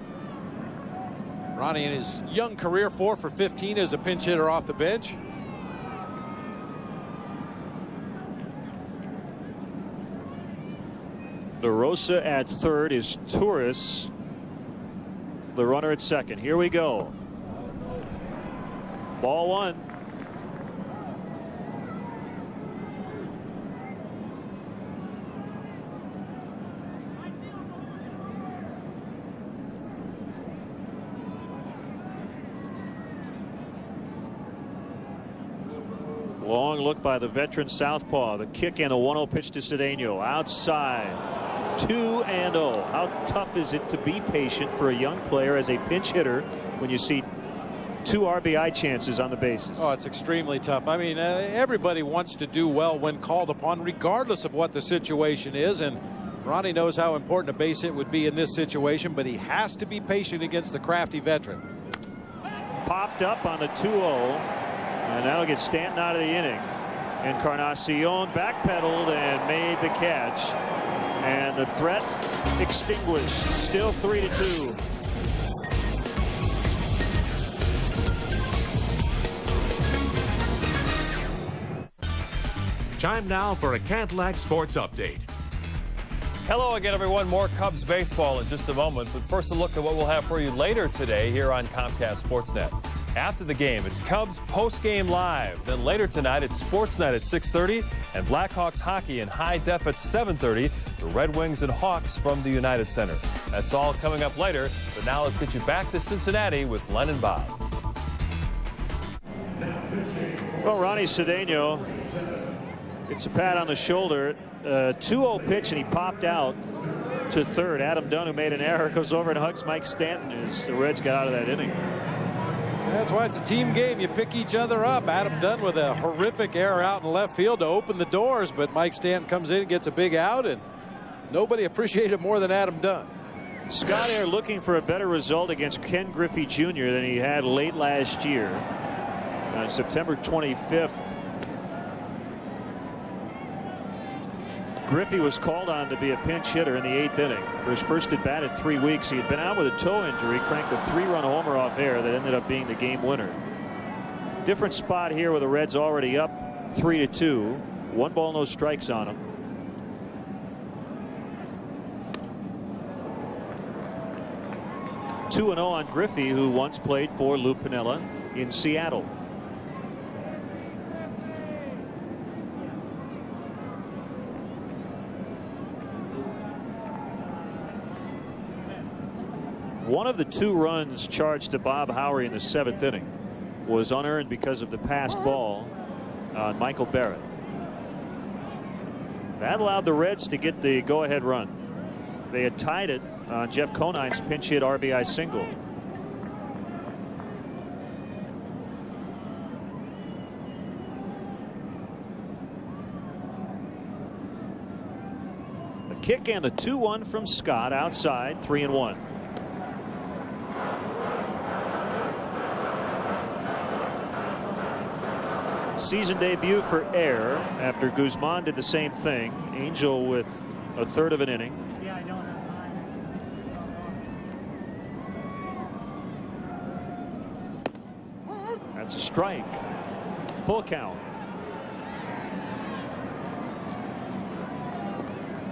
Speaker 5: Ronnie in his young career 4 for 15 as a pinch hitter off the bench.
Speaker 4: DeRosa at third is Torres, the runner at second. Here we go. Ball one. Long look by the veteran southpaw. The kick and the 1-0 pitch to Cedeno. Outside. 2-0. How tough is it to be patient for a young player as a pinch hitter when you see 2 RBI chances on the bases?
Speaker 5: Oh, it's extremely tough. I mean, everybody wants to do well when called upon, regardless of what the situation is. And Ronnie knows how important a base hit would be in this situation, but he has to be patient against the crafty veteran.
Speaker 4: Popped up on the 2-0. And that'll get Stanton out of the inning. Encarnacion backpedaled and made the catch. And the threat extinguished. Still 3-2.
Speaker 9: Time now for a Cadillac Sports Update.
Speaker 10: Hello again, everyone. More Cubs baseball in just a moment. But first, a look at what we'll have for you later today here on Comcast Sportsnet. After the game, it's Cubs post-game live. Then later tonight, it's Sportsnet at 6:30 and Blackhawks hockey in high def at 7:30. The Red Wings and Hawks from the United Center. That's all coming up later. But now let's get you back to Cincinnati with Len and Bob.
Speaker 4: Well, Ronnie Cedeno gets a pat on the shoulder. 2-0 pitch, and he popped out to third. Adam Dunn, who made an error, goes over and hugs Mike Stanton as the Reds got out of that inning.
Speaker 5: That's why it's a team game. You pick each other up. Adam Dunn with a horrific error out in left field to open the doors, but Mike Stanton comes in and gets a big out, and nobody appreciated it more than Adam Dunn.
Speaker 4: Scott Air looking for a better result against Ken Griffey Jr. than he had late last year. On September 25th, Griffey was called on to be a pinch hitter in the 8th inning. For his first at bat in 3 weeks, he had been out with a toe injury, cranked a 3-run homer off air that ended up being the game winner. Different spot here with the Reds already up 3-2. 1 ball, no strikes on him. (2-0) on Griffey, who once played for Lou Piniella in Seattle. One of the 2 runs charged to Bob Howery in the 7th inning was unearned because of the passed ball on Michael Barrett. That allowed the Reds to get the go-ahead run. They had tied it on Jeff Conine's pinch hit RBI single. The kick and the 2-1 from Scott outside, 3-1. Season debut for Air after Guzman did the same thing. Angel with a 1/3 of an inning. That's a strike. Full count.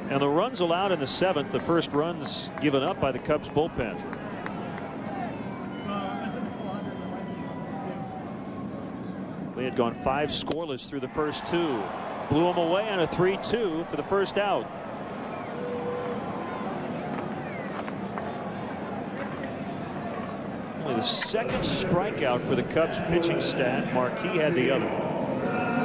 Speaker 4: And the runs allowed in the 7th, the first runs given up by the Cubs bullpen. They had gone 5 scoreless through the first 2. Blew them away on a 3-2 for the first out. Only the 2nd strikeout for the Cubs pitching staff. Marquis had the other.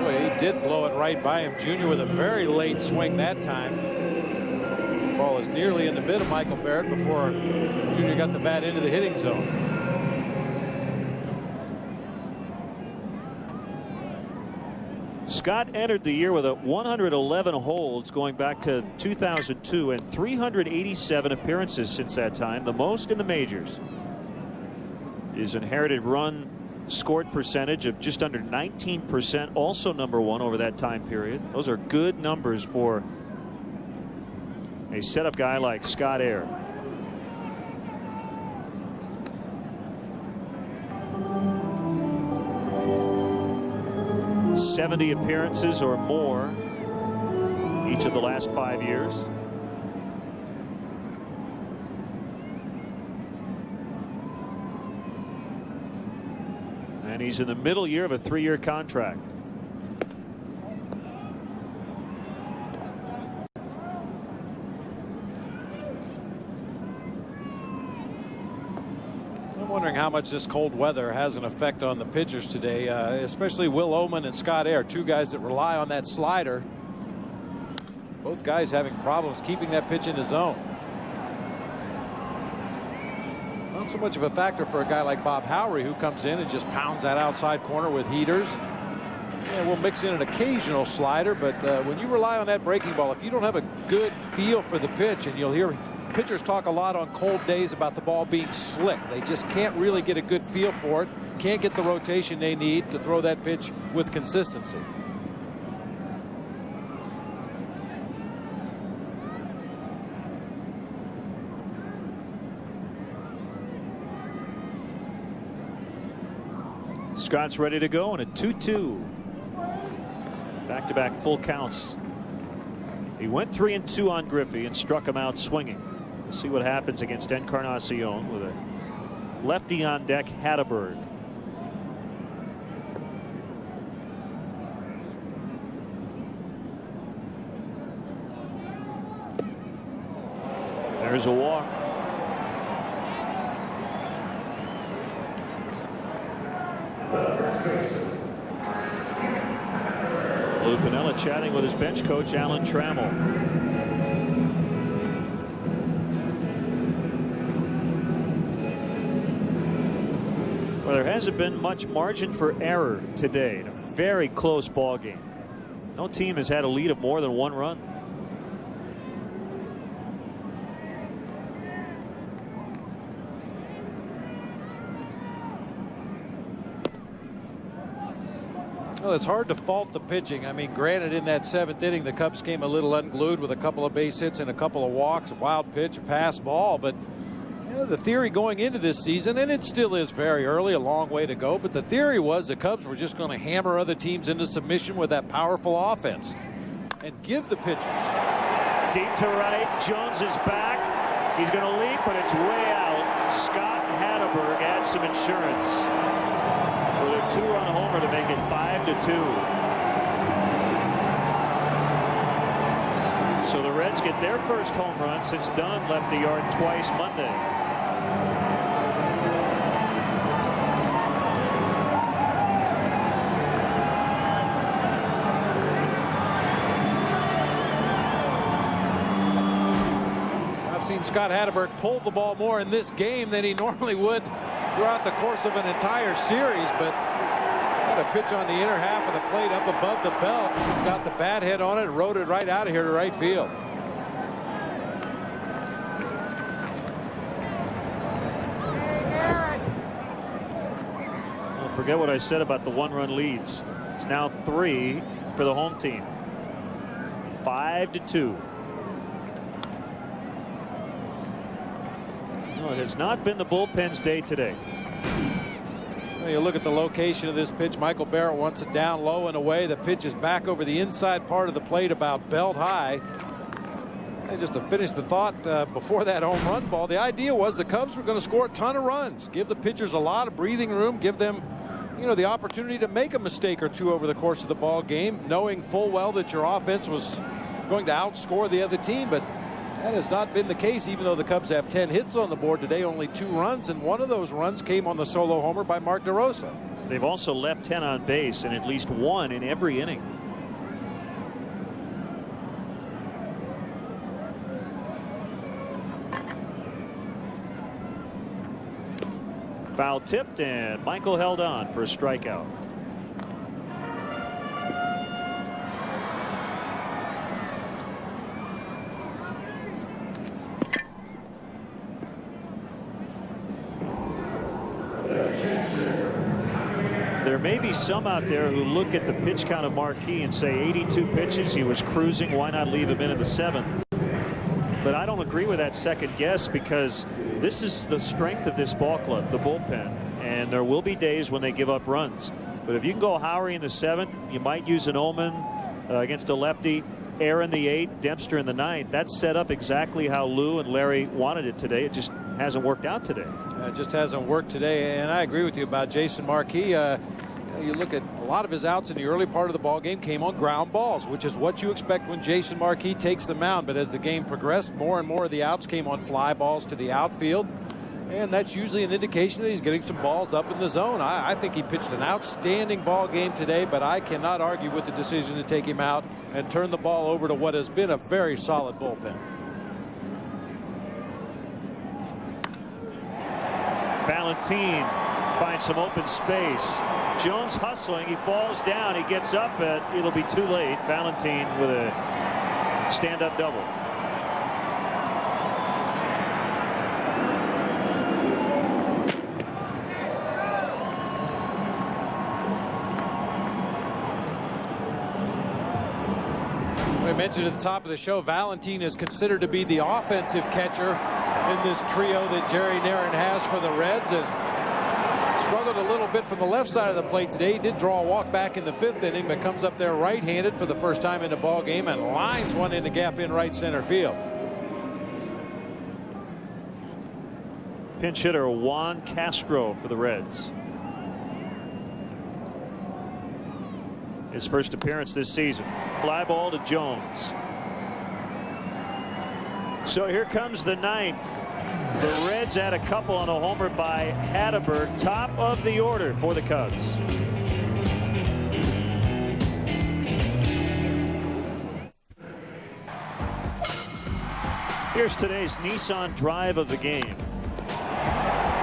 Speaker 5: Boy, he did blow it right by him. Junior with a very late swing that time. The ball is nearly in the mid of Michael Barrett before Junior got the bat into the hitting zone.
Speaker 4: Scott entered the year with 111 holds going back to 2002 and 387 appearances since that time, the most in the majors. His inherited run scored percentage of just under 19%, also #1 over that time period. Those are good numbers for a setup guy like Scott Air. '70 appearances or more each of the last 5 years. And he's in the middle year of a 3-year contract.
Speaker 5: I'm wondering how much this cold weather has an effect on the pitchers today, especially Will Oman and Scott Air, two guys that rely on that slider. Both guys having problems keeping that pitch in the zone. Not so much of a factor for a guy like Bob Howry, who comes in and just pounds that outside corner with heaters. Yeah, we'll mix in an occasional slider, but when you rely on that breaking ball, if you don't have a good feel for the pitch, and you'll hear pitchers talk a lot on cold days about the ball being slick. They just can't really get a good feel for it, can't get the rotation they need to throw that pitch with consistency.
Speaker 4: Scott's ready to go in a 2-2. Back-to-back full counts. He went 3-2 on Griffey and struck him out swinging. We'll see what happens against Encarnacion with a lefty on deck, Hatteberg. There's a walk. Lou Piniella chatting with his bench coach, Alan Trammell. Well, there hasn't been much margin for error today in a very close ball game. No team has had a lead of more than 1 run.
Speaker 5: Well, it's hard to fault the pitching. I mean, granted, in that 7th inning, the Cubs came a little unglued with a couple of base hits and a couple of walks, a wild pitch, a pass ball. But you know, the theory going into this season, and it still is very early, a long way to go, but the theory was the Cubs were just going to hammer other teams into submission with that powerful offense and give the pitchers.
Speaker 4: Deep to right, Jones is back. He's going to leap, but it's way out. Scott Hatteberg adds some insurance with a 2-run homer to make it 5-2. So the Reds get their first home run since Dunn left the yard twice Monday.
Speaker 5: I've seen Scott Hatteberg pull the ball more in this game than he normally would throughout the course of an entire series, but had a pitch on the inner half of the plate up above the belt. He's got the bat head on it and rode it right out of here to right field.
Speaker 4: Don't forget what I said about the 1-run leads. It's now 3 for the home team. 5-2. No, it has not been the bullpen's day today.
Speaker 5: Well, you look at the location of this pitch. Michael Barrett wants it down low and away. The pitch is back over the inside part of the plate about belt high. And just to finish the thought before that home run ball, the idea was the Cubs were going to score a ton of runs, give the pitchers a lot of breathing room, give them, you know, the opportunity to make a mistake or two over the course of the ball game, knowing full well that your offense was going to outscore the other team. But that has not been the case, even though the Cubs have 10 hits on the board today, only 2 runs, and one of those runs came on the solo homer by Mark DeRosa.
Speaker 4: They've also left 10 on base and at least 1 in every inning. Foul tipped, and Michael held on for a strikeout. There may be some out there who look at the pitch count of Marquis and say 82 pitches, he was cruising, why not leave him in the 7th? But I don't agree with that second guess, because this is the strength of this ball club, the bullpen, and there will be days when they give up runs. But if you can go Howry in the 7th, you might use an Oman against a lefty, Air in the 8th, Dempster in the 9th. That's set up exactly how Lou and Larry wanted it today. It just hasn't worked out today.
Speaker 5: just hasn't worked today. And I agree with you about Jason Marquis. You look at a lot of his outs in the early part of the ball game came on ground balls, which is what you expect when Jason Marquis takes the mound. But as the game progressed, more and more of the outs came on fly balls to the outfield. And that's usually an indication that he's getting some balls up in the zone. I think he pitched an outstanding ball game today, but I cannot argue with the decision to take him out and turn the ball over to what has been a very solid bullpen.
Speaker 4: Valentin finds some open space. Jones hustling. He falls down. He gets up, but it'll be too late. Valentin with a stand-up double.
Speaker 5: We mentioned at the top of the show, Valentin is considered to be the offensive catcher in this trio that Jerry Narron has for the Reds, and struggled a little bit from the left side of the plate today. He did draw a walk back in the 5th inning, but comes up there right-handed for the first time in the ball game and lines one in the gap in right center field.
Speaker 4: Pinch hitter Juan Castro for the Reds. His first appearance this season. Fly ball to Jones. So here comes the 9th. The Reds add a couple on a homer by Hatteberg. Top of the order for the Cubs. Here's today's Nissan drive of the game.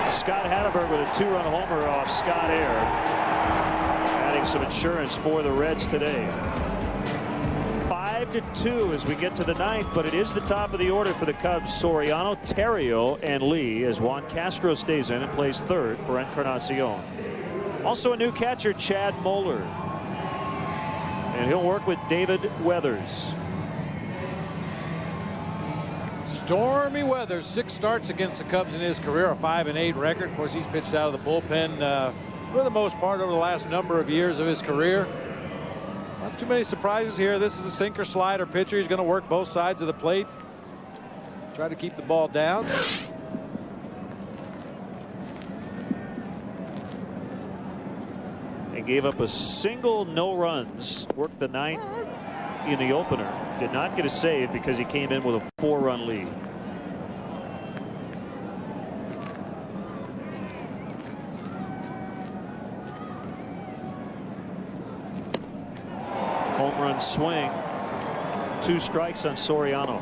Speaker 4: Scott Hatteberg with a 2-run homer off Scott Air, adding some insurance for the Reds today. 5-2 as we get to the 9th, but it is the top of the order for the Cubs. Soriano, Terrio, and Lee, as Juan Castro stays in and plays 3rd for Encarnacion. Also a new catcher, Chad Moeller, and he'll work with David Weathers.
Speaker 5: Stormy weather. 6 starts against the Cubs in his career, a 5-8 record. Of course, he's pitched out of the bullpen for the most part over the last number of years of his career. Not too many surprises here. This is a sinker slider pitcher. He's going to work both sides of the plate. Try to keep the ball down.
Speaker 4: They gave up a single, no runs. Worked the 9th in the opener. Did not get a save because he came in with a 4-run lead. Home run swing. 2 strikes on Soriano.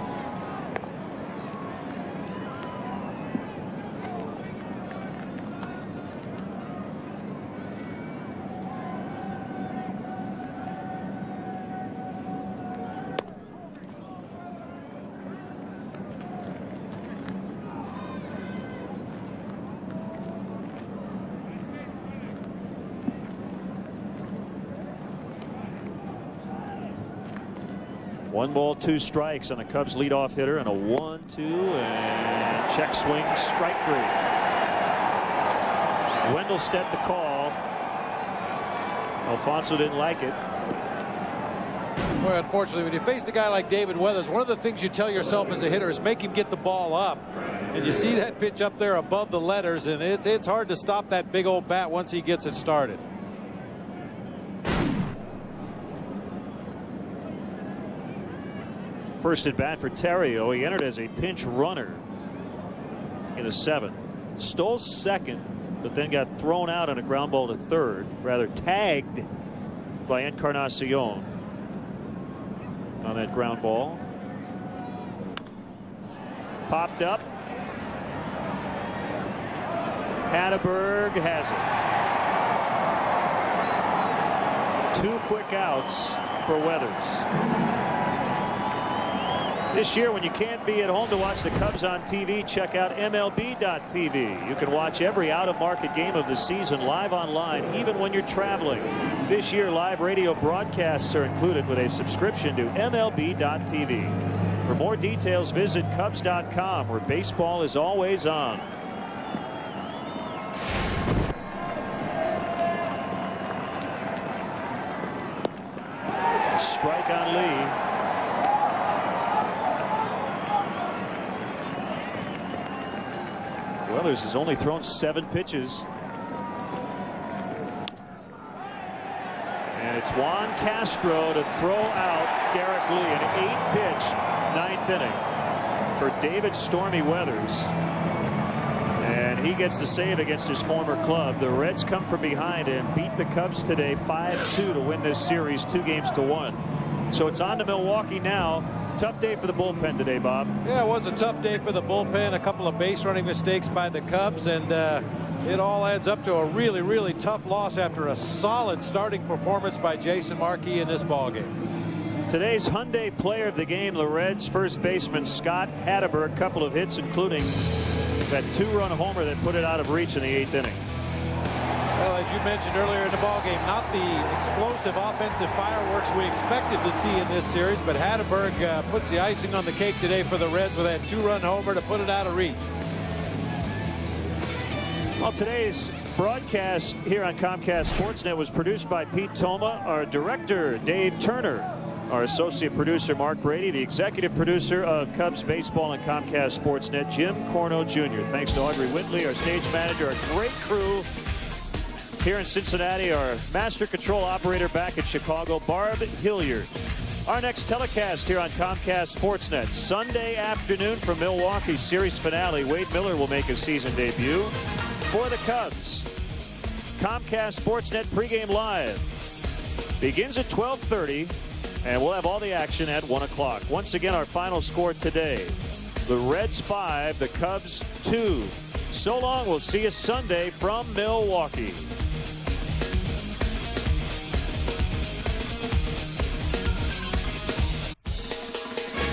Speaker 4: One ball, 2 strikes on the Cubs leadoff hitter, and a 1-2 and check swing, strike 3. Wendelstedt the call. Alfonso didn't like it.
Speaker 5: Well, unfortunately, when you face a guy like David Weathers, one of the things you tell yourself as a hitter is make him get the ball up. And you see that pitch up there above the letters, and it's hard to stop that big old bat once he gets it started.
Speaker 4: First at bat for Terrio. He entered as a pinch runner in the 7th. Stole 2nd, but then got thrown out on a ground ball to 3rd, rather tagged by Encarnacion on that ground ball. Popped up. Hatteberg has it. 2 quick outs for Weathers. This year, when you can't be at home to watch the Cubs on TV, check out MLB.tv. You can watch every out-of-market game of the season live online, even when you're traveling. This year, live radio broadcasts are included with a subscription to MLB.tv. For more details, visit Cubs.com, where baseball is always on. A strike on Lee. Weathers has only thrown 7 pitches. And it's Juan Castro to throw out Derek Lee, an 8-pitch 9th inning for David Stormy Weathers. And he gets the save against his former club. The Reds come from behind and beat the Cubs today 5-2 to win this series 2-1. So it's on to Milwaukee now. Tough day for the bullpen today, Bob.
Speaker 5: Yeah, it was a tough day for the bullpen. A couple of base running mistakes by the Cubs, and it all adds up to a really, really tough loss after a solid starting performance by Jason Markey in this ballgame.
Speaker 4: Today's Hyundai player of the game, the Reds first baseman Scott Hatteberg, a couple of hits, including that 2-run homer that put it out of reach in the 8th inning.
Speaker 5: Well, as you mentioned earlier in the ballgame, not the explosive offensive fireworks we expected to see in this series, but Hatteberg puts the icing on the cake today for the Reds with that 2-run homer to put it out of reach.
Speaker 4: Well, today's broadcast here on Comcast Sportsnet was produced by Pete Toma, our director Dave Turner, our associate producer Mark Brady, the executive producer of Cubs baseball and Comcast Sportsnet, Jim Corno Jr. Thanks to Audrey Whitley, our stage manager, our great crew here in Cincinnati, our master control operator back in Chicago, Barb Hilliard. Our next telecast here on Comcast Sportsnet, Sunday afternoon from Milwaukee's series finale. Wade Miller will make his season debut for the Cubs. Comcast Sportsnet pregame live begins at 12:30, and we'll have all the action at 1 o'clock. Once again, our final score today: the Reds 5, the Cubs 2. So long. We'll see you Sunday from Milwaukee.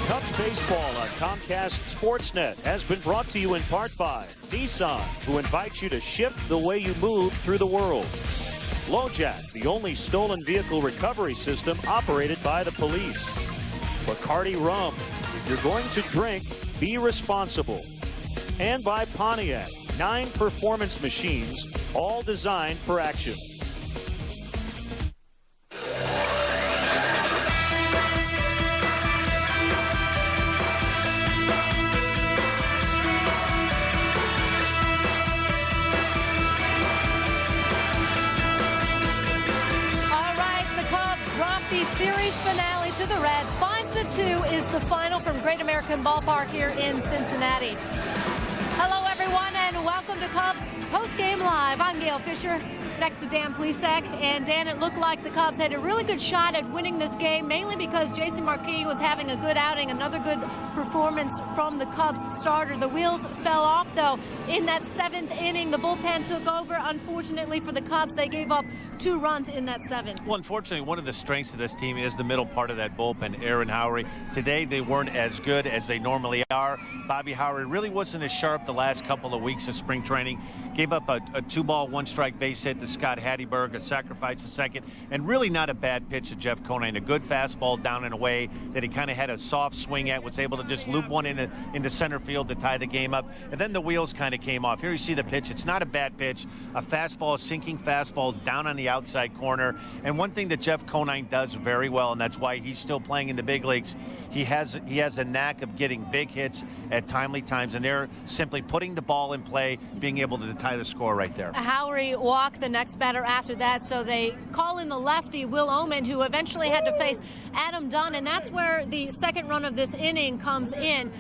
Speaker 4: Cubs baseball on Comcast Sportsnet has been brought to you in part by Nissan, who invites you to shift the way you move through the world. LoJack, the only stolen vehicle recovery system operated by the police. Bacardi Rum, if you're going to drink, be responsible. And by Pontiac, 9 performance machines, all designed for action.
Speaker 1: Series finale to the Reds. 5-2 is the final from Great American Ballpark here in Cincinnati. Hello, everyone, and welcome to Cubs Post-Game Live. I'm Gail Fisher, next to Dan Plesac. And Dan, it looked like the Cubs had a really good shot at winning this game, mainly because Jason Markey was having a good outing, another good performance from the Cubs starter. The wheels fell off, though, in that 7th inning. The bullpen took over. Unfortunately for the Cubs, they gave up 2 runs in that 7th.
Speaker 2: Well, unfortunately, one of the strengths of this team is the middle part of that bullpen, Aaron Howery. Today, they weren't as good as they normally are. Bobby Howery really wasn't as sharp the last couple of weeks of spring training. Gave up a 2-ball, 1-strike base hit to Scott Hatteberg, a sacrifice a second, and really not a bad pitch to Jeff Conine. A good fastball down and away that he kind of had a soft swing at, was able to just loop one into center field to tie the game up, and then the wheels kind of came off. Here you see the pitch. It's not a bad pitch. A fastball, a sinking fastball down on the outside corner. And one thing that Jeff Conine does very well, and that's why he's still playing in the big leagues, he has a knack of getting big hits at timely times, and they're simply putting the ball in play, being able to tie the score right there.
Speaker 1: Howery walked the next batter after that, so they call in the lefty, Will Omen, who eventually had to face Adam Dunn, and that's where the second run of this inning comes in.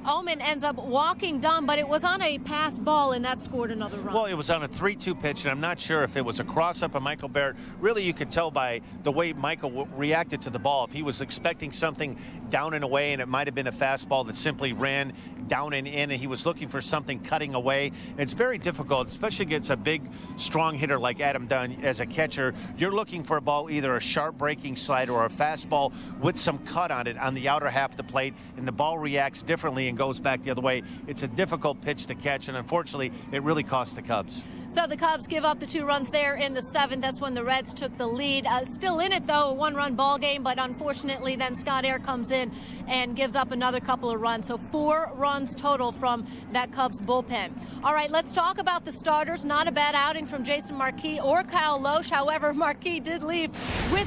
Speaker 1: Omen ends up walking Dunn, but it was on a pass ball, and that scored another run.
Speaker 2: Well, it was on a 3-2 pitch, and I'm not sure if it was a cross-up of Michael Barrett. Really, you could tell by the way Michael reacted to the ball. If he was expecting something down and away, and it might have been a fastball that simply ran down and in, and he was looking for something cutting away. It's very difficult, especially against a big, strong hitter like Adam Dunn as a catcher. You're looking for a ball, either a sharp breaking slider or a fastball with some cut on it on the outer half of the plate, and the ball reacts differently and goes back the other way. It's a difficult pitch to catch, and unfortunately, it really cost the Cubs.
Speaker 1: So the Cubs give up the 2 runs there in the 7th. That's when the Reds took the lead. Still in it, though, a 1-run ball game, but unfortunately then Scott Air comes in and gives up another couple of runs. So 4 runs total from that Cubs bullpen. All right, let's talk about the starters. Not a bad outing from Jason Markey or Kyle Loesch. However, Markey did leave with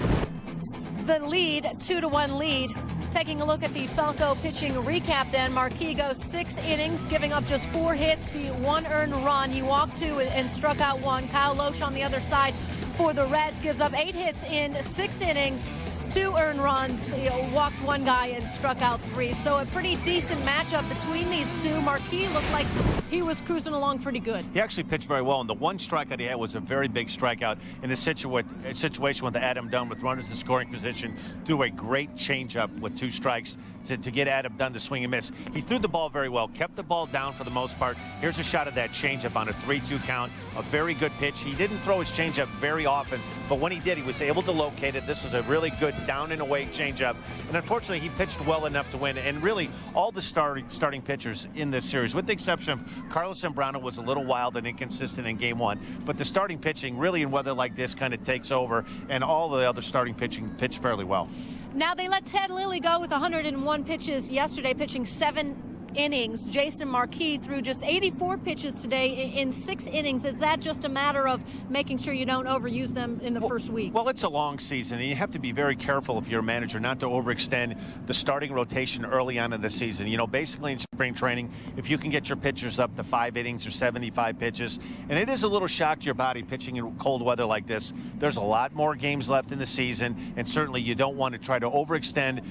Speaker 1: the lead, 2-1 lead Taking a look at the Falco pitching recap then, Marquis goes 6 innings, giving up just 4 hits, the 1 earned run. He walked 2 and struck out 1. Kyle Loesch on the other side for the Reds gives up 8 hits in 6 innings, 2 earned runs. He walked 1 guy and struck out 3. So a pretty decent matchup between these two. Marquis looked like he was cruising along pretty good.
Speaker 2: He actually pitched very well, and the 1 strikeout he had was a very big strikeout in a situation with Adam Dunn with runners in scoring position. Threw a great changeup with 2 strikes to get Adam Dunn to swing and miss. He threw the ball very well, kept the ball down for the most part. Here's a shot of that changeup on a 3-2 count. A very good pitch. He didn't throw his changeup very often, but when he did, he was able to locate it. This was a really good down and away changeup, and unfortunately, he pitched well enough to win. And really, all the starting pitchers in this series, with the exception of Carlos Zambrano, was a little wild and inconsistent in Game 1. But the starting pitching, really in weather like this, kind of takes over, and all the other starting pitching pitched fairly well.
Speaker 1: Now they let Ted Lilly go with 101 pitches yesterday, pitching 7 innings. Jason Marquis threw just 84 pitches today in 6 innings. Is that just a matter of making sure you don't overuse them in the first week?
Speaker 2: Well, it's a long season, and you have to be very careful if you're a manager not to overextend the starting rotation early on in the season. You know, basically in spring training, if you can get your pitchers up to 5 innings or 75 pitches, and it is a little shock to your body pitching in cold weather like this. There's a lot more games left in the season, and certainly you don't want to try to overextend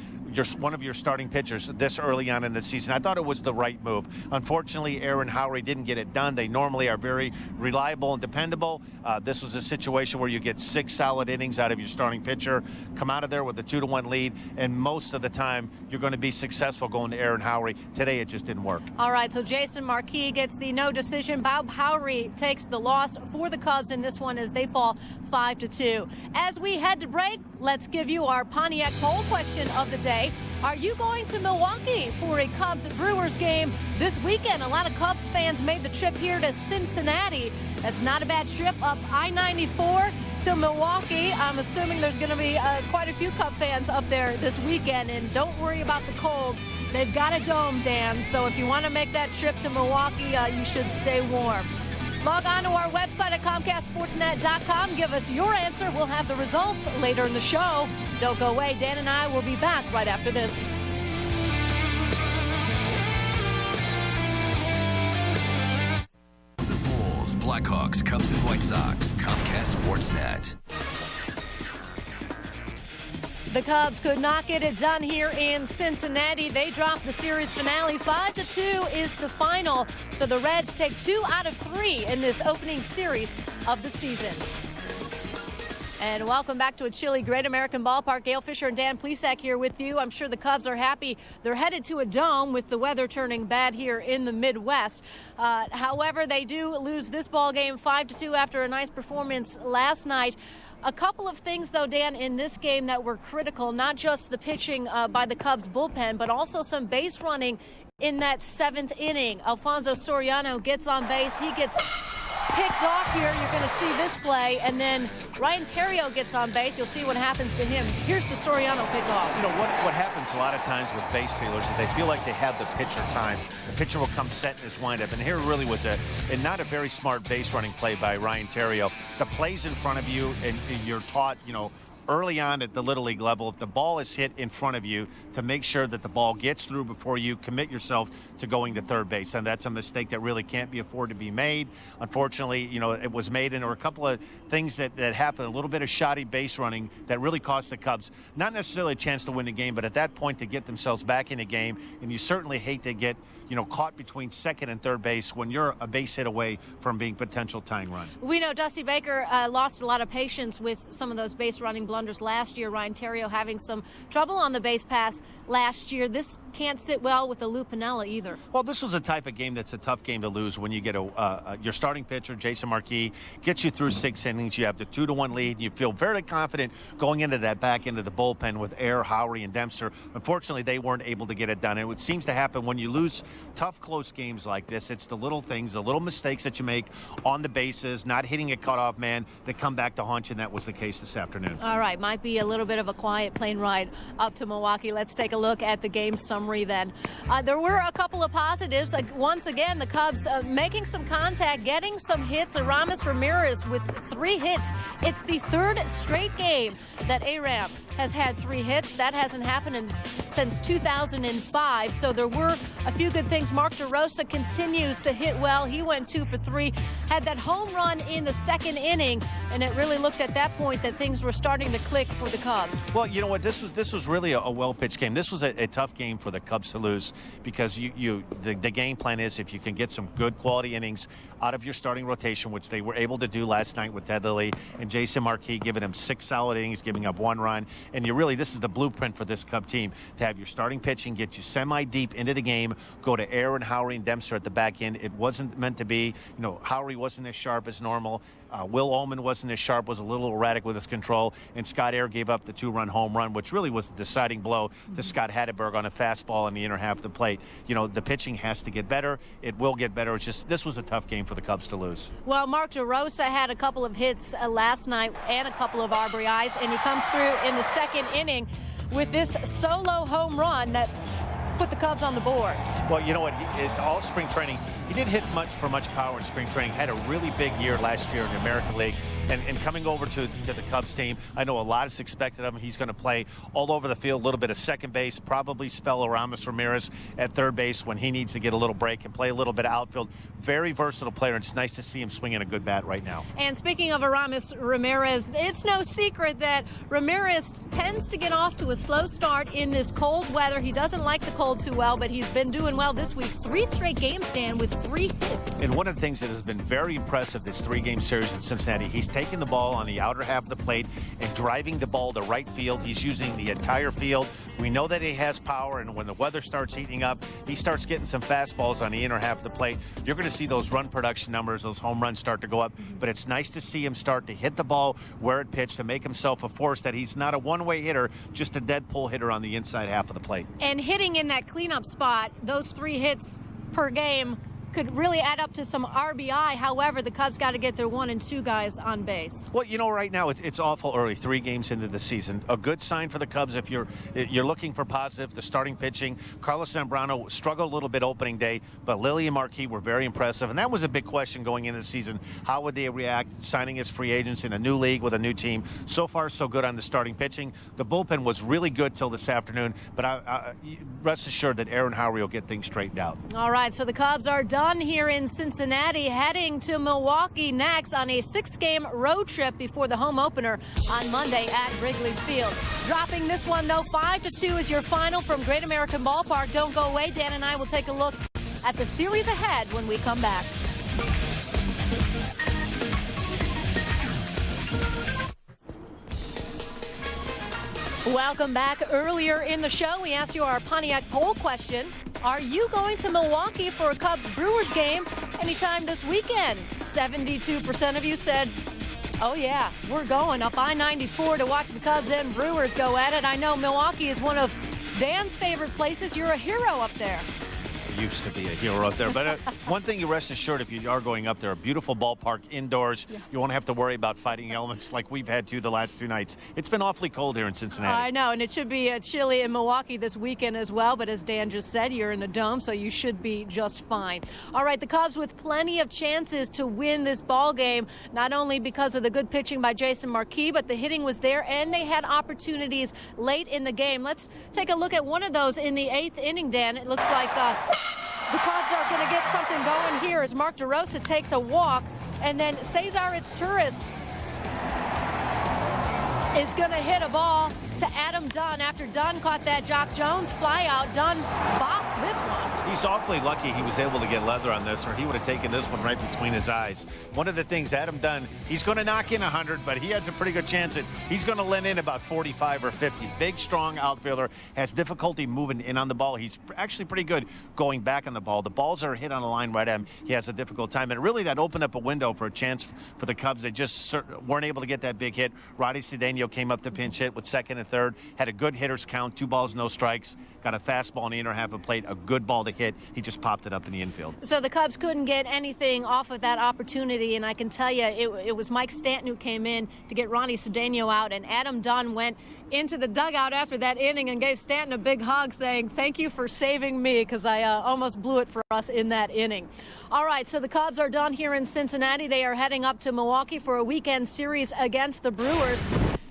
Speaker 2: one of your starting pitchers this early on in the season. I thought it was the right move. Unfortunately, Aaron Howery didn't get it done. They normally are very reliable and dependable. This was a situation where you get 6 solid innings out of your starting pitcher, come out of there with a 2-1 lead, and most of the time you're going to be successful going to Aaron Howery. Today it just didn't work.
Speaker 1: All right, so Jason Marquis gets the no decision. Bob Howery takes the loss for the Cubs in this one as they fall 5-2. As we head to break, let's give you our Pontiac poll question of the day. Are you going to Milwaukee for a Cubs-Brewers game this weekend? A lot of Cubs fans made the trip here to Cincinnati. That's not a bad trip up I-94 to Milwaukee. I'm assuming there's going to be quite a few Cub fans up there this weekend. And don't worry about the cold. They've got a dome, Dan. So if you want to make that trip to Milwaukee, you should stay warm. Log on to our website at ComcastSportsNet.com. Give us your answer. We'll have the results later in the show. Don't go away. Dan and I will be back right after this.
Speaker 11: The Bulls, Blackhawks, Cubs, and White Sox. Comcast Sportsnet.
Speaker 1: The Cubs could not get it done here in Cincinnati. They dropped the series finale. 5-2 is the final. So the Reds take 2 out of 3 in this opening series of the season. And welcome back to a chilly Great American Ballpark. Gail Fisher and Dan Plesac here with you. I'm sure the Cubs are happy. They're headed to a dome with the weather turning bad here in the Midwest. However, they do lose this ball game 5-2 after a nice performance last night. A couple of things, though, Dan, in this game that were critical, not just the pitching by the Cubs bullpen, but also some base running in that 7th inning. Alfonso Soriano gets on base. He gets picked off here. You're going to see this play. And then Ryan Theriot gets on base. You'll see what happens to him. Here's the Soriano pickoff.
Speaker 2: You know, what happens a lot of times with base stealers is they feel like they have the pitcher time. The pitcher will come set in his windup. And here really was not a very smart base running play by Ryan Theriot. The play's in front of you, and you're taught, you know, early on at the Little League level, if the ball is hit in front of you, to make sure that the ball gets through before you commit yourself to going to third base. And that's a mistake that really can't be afforded to be made. Unfortunately, you know, it was made, and there were a couple of things that happened, a little bit of shoddy base running that really cost the Cubs not necessarily a chance to win the game, but at that point to get themselves back in the game. And you certainly hate to get, you know, caught between second and third base when you're a base hit away from being potential tying run.
Speaker 1: We know Dusty Baker lost a lot of patience with some of those base running blunders last year. Ryan Theriot having some trouble on the base path last year. This can't sit well with the Lou Piniella either.
Speaker 2: Well, this was a type of game that's a tough game to lose when you get your starting pitcher, Jason Marquis, gets you through 6 innings. You have the 2-1 lead. You feel very confident going into that back end of the bullpen with Air, Howery, and Dempster. Unfortunately, they weren't able to get it done. And it seems to happen when you lose tough, close games like this. It's the little things, the little mistakes that you make on the bases, not hitting a cutoff man that come back to haunt you, and that was the case this afternoon.
Speaker 1: All right, might be a little bit of a quiet plane ride up to Milwaukee. Let's take a look at the game summary. Montgomery then. There were a couple of positives. Like once again, the Cubs making some contact, getting some hits. Aramis Ramirez with 3 hits. It's the 3rd straight game that Aram has had 3 hits. That hasn't happened since 2005. So there were a few good things. Mark DeRosa continues to hit well. He went 2 for 3. Had that home run in the 2nd inning, and it really looked at that point that things were starting to click for the Cubs.
Speaker 2: Well, you know what? This was really a well-pitched game. This was a tough game for the Cubs to lose because the game plan is if you can get some good quality innings out of your starting rotation, which they were able to do last night with Ted Lilly and Jason Marquis, giving him 6 solid innings, giving up 1 run. And this is the blueprint for this Cub team, to have your starting pitching get you semi-deep into the game, go to Aaron, Howery, and Dempster at the back end. It wasn't meant to be. Howery wasn't as sharp as normal. Will Ullman wasn't as sharp, was a little erratic with his control, and Scott Air gave up the 2-run home run, which really was the deciding blow to Scott Hatteberg on a fastball in the inner half of the plate. The pitching has to get better. It will get better. It's just this was a tough game for the Cubs to lose.
Speaker 1: Well, Mark DeRosa had a couple of hits last night and a couple of RBIs, and he comes through in the 2nd inning with this solo home run that put the Cubs on the board.
Speaker 2: Well, you know what? All spring training, he didn't hit much power in spring training. Had a really big year last year in the American League. And coming over to the Cubs team, I know a lot is expected of him. He's going to play all over the field, a little bit of second base, probably spell Aramis Ramirez at third base when he needs to get a little break and play a little bit of outfield. Very versatile player, and it's nice to see him swinging a good bat right now.
Speaker 1: And speaking of Aramis Ramirez, it's no secret that Ramirez tends to get off to a slow start in this cold weather. He doesn't like the cold too well, but he's been doing well this week. 3 straight games, Dan, with 3 hits.
Speaker 2: And one of the things that has been very impressive this 3-game series in Cincinnati, he's taking the ball on the outer half of the plate and driving the ball to right field. He's using the entire field. We know that he has power, and when the weather starts heating up, he starts getting some fastballs on the inner half of the plate. You're going to see those run production numbers, those home runs start to go up, but it's nice to see him start to hit the ball where it pitched to make himself a force that he's not a one-way hitter, just a dead pull hitter on the inside half of the plate. And
Speaker 1: hitting in that cleanup spot, those 3 hits per game could really add up to some RBI. However, the Cubs got to get their 1 and 2 guys on base.
Speaker 2: Well, right now it's awful early, 3 games into the season. A good sign for the Cubs if you're looking for positive. The starting pitching, Carlos Zambrano struggled a little bit opening day, but Lilly and Marquis were very impressive, and that was a big question going into the season. How would they react signing as free agents in a new league with a new team? So far, so good on the starting pitching. The bullpen was really good till this afternoon, but I rest assured that Aaron Howery will get things straightened out.
Speaker 1: All right, so the Cubs are done here in Cincinnati, heading to Milwaukee next on a 6-game road trip before the home opener on Monday at Wrigley Field. Dropping this one, though, 5-2 is your final from Great American Ballpark. Don't go away. Dan and I will take a look at the series ahead when we come back. Welcome back. Earlier in the show, we asked you our Pontiac poll question. Are you going to Milwaukee for a Cubs-Brewers game anytime this weekend? 72% of you said, oh, yeah, we're going up I-94 to watch the Cubs and Brewers go at it. I know Milwaukee is one of Dan's favorite places. You're a hero up there.
Speaker 2: Used to be a hero up there, but one thing you rest assured, if you are going up there, a beautiful ballpark indoors. Yeah. You won't have to worry about fighting elements like we've had to the last 2 nights. It's been awfully cold here in Cincinnati.
Speaker 1: I know, and it should be chilly in Milwaukee this weekend as well, but as Dan just said, you're in a dome, so you should be just fine. All right, the Cubs with plenty of chances to win this ball game, not only because of the good pitching by Jason Marquis, but the hitting was there, and they had opportunities late in the game. Let's take a look at one of those in the 8th inning, Dan. It looks like the Cubs are going to get something going here as Mark DeRosa takes a walk, and then Cesar Izturis is going to hit a ball to Adam Dunn after Dunn caught that Jock Jones fly out. Dunn bops this one.
Speaker 2: He's awfully lucky he was able to get leather on this, or he would have taken this one right between his eyes. One of the things, Adam Dunn, he's going to knock in 100, but he has a pretty good chance that he's going to let in about 45 or 50. Big, strong outfielder, has difficulty moving in on the ball. He's actually pretty good going back on the ball. The balls are hit on a line right at him. He has a difficult time, and really that opened up a window for a chance for the Cubs. They just weren't able to get that big hit. Roddy Cedeno came up to pinch hit with second and third, had a good hitter's count, 2 balls, no strikes, got a fastball in the inner half of plate, a good ball to hit. He just popped it up in the infield.
Speaker 1: So the Cubs couldn't get anything off of that opportunity, and I can tell you it was Mike Stanton who came in to get Ronnie Cedeno out, and Adam Dunn went into the dugout after that inning and gave Stanton a big hug saying, thank you for saving me, because I almost blew it for us in that inning. All right, so the Cubs are done here in Cincinnati. They are heading up to Milwaukee for a weekend series against the Brewers.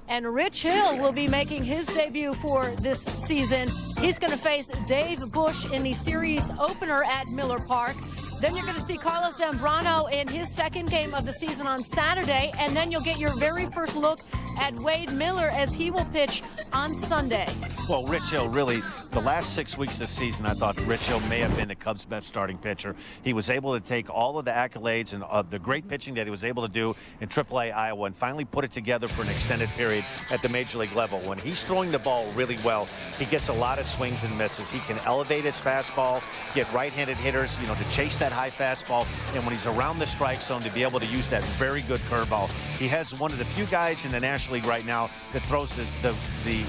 Speaker 1: And Rich Hill will be making his debut for this season. He's going to face Dave Bush in the series opener at Miller Park. Then you're going to see Carlos Zambrano in his second game of the season on Saturday. And then you'll get your very first look at Wade Miller as he will pitch on Sunday.
Speaker 2: Well, Rich Hill, really, the last 6 weeks of the season, I thought Rich Hill may have been the Cubs' best starting pitcher. He was able to take all of the accolades and the great pitching that he was able to do in AAA Iowa and finally put it together for an extended period at the major league level. When he's throwing the ball really well, he gets a lot of swings and misses. He can elevate his fastball, get right-handed hitters, to chase that high fastball, and when he's around the strike zone, to be able to use that very good curveball. He has one of the few guys in the National League right now that throws the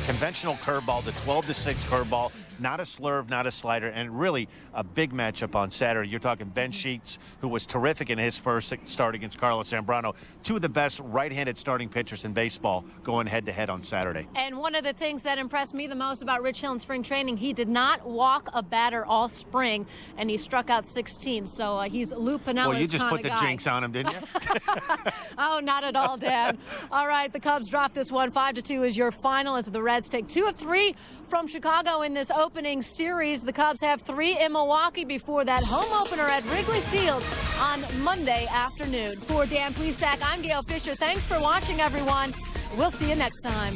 Speaker 2: conventional curveball, the 12-6 curveball, not a slurve, not a slider, and really a big matchup on Saturday. You're talking Ben Sheets, who was terrific in his first start against Carlos Zambrano. Two of the best right-handed starting pitchers in baseball going head-to-head on Saturday.
Speaker 1: And one of the things that impressed me the most about Rich Hill in spring training, he did not walk a batter all spring, and he struck out 16. So he's Lou Pinella's kind of guy.
Speaker 2: Well, you just put the jinx on him, didn't you?
Speaker 1: Oh, not at all, Dan. All right, the Cubs drop this one. 5-2 is your final as the Reds take 2 of 3 from Chicago in this opening series. The Cubs have 3 in Milwaukee before that home opener at Wrigley Field on Monday afternoon. For Dan Plesac, I'm Gail Fisher. Thanks for watching, everyone. We'll see you next time.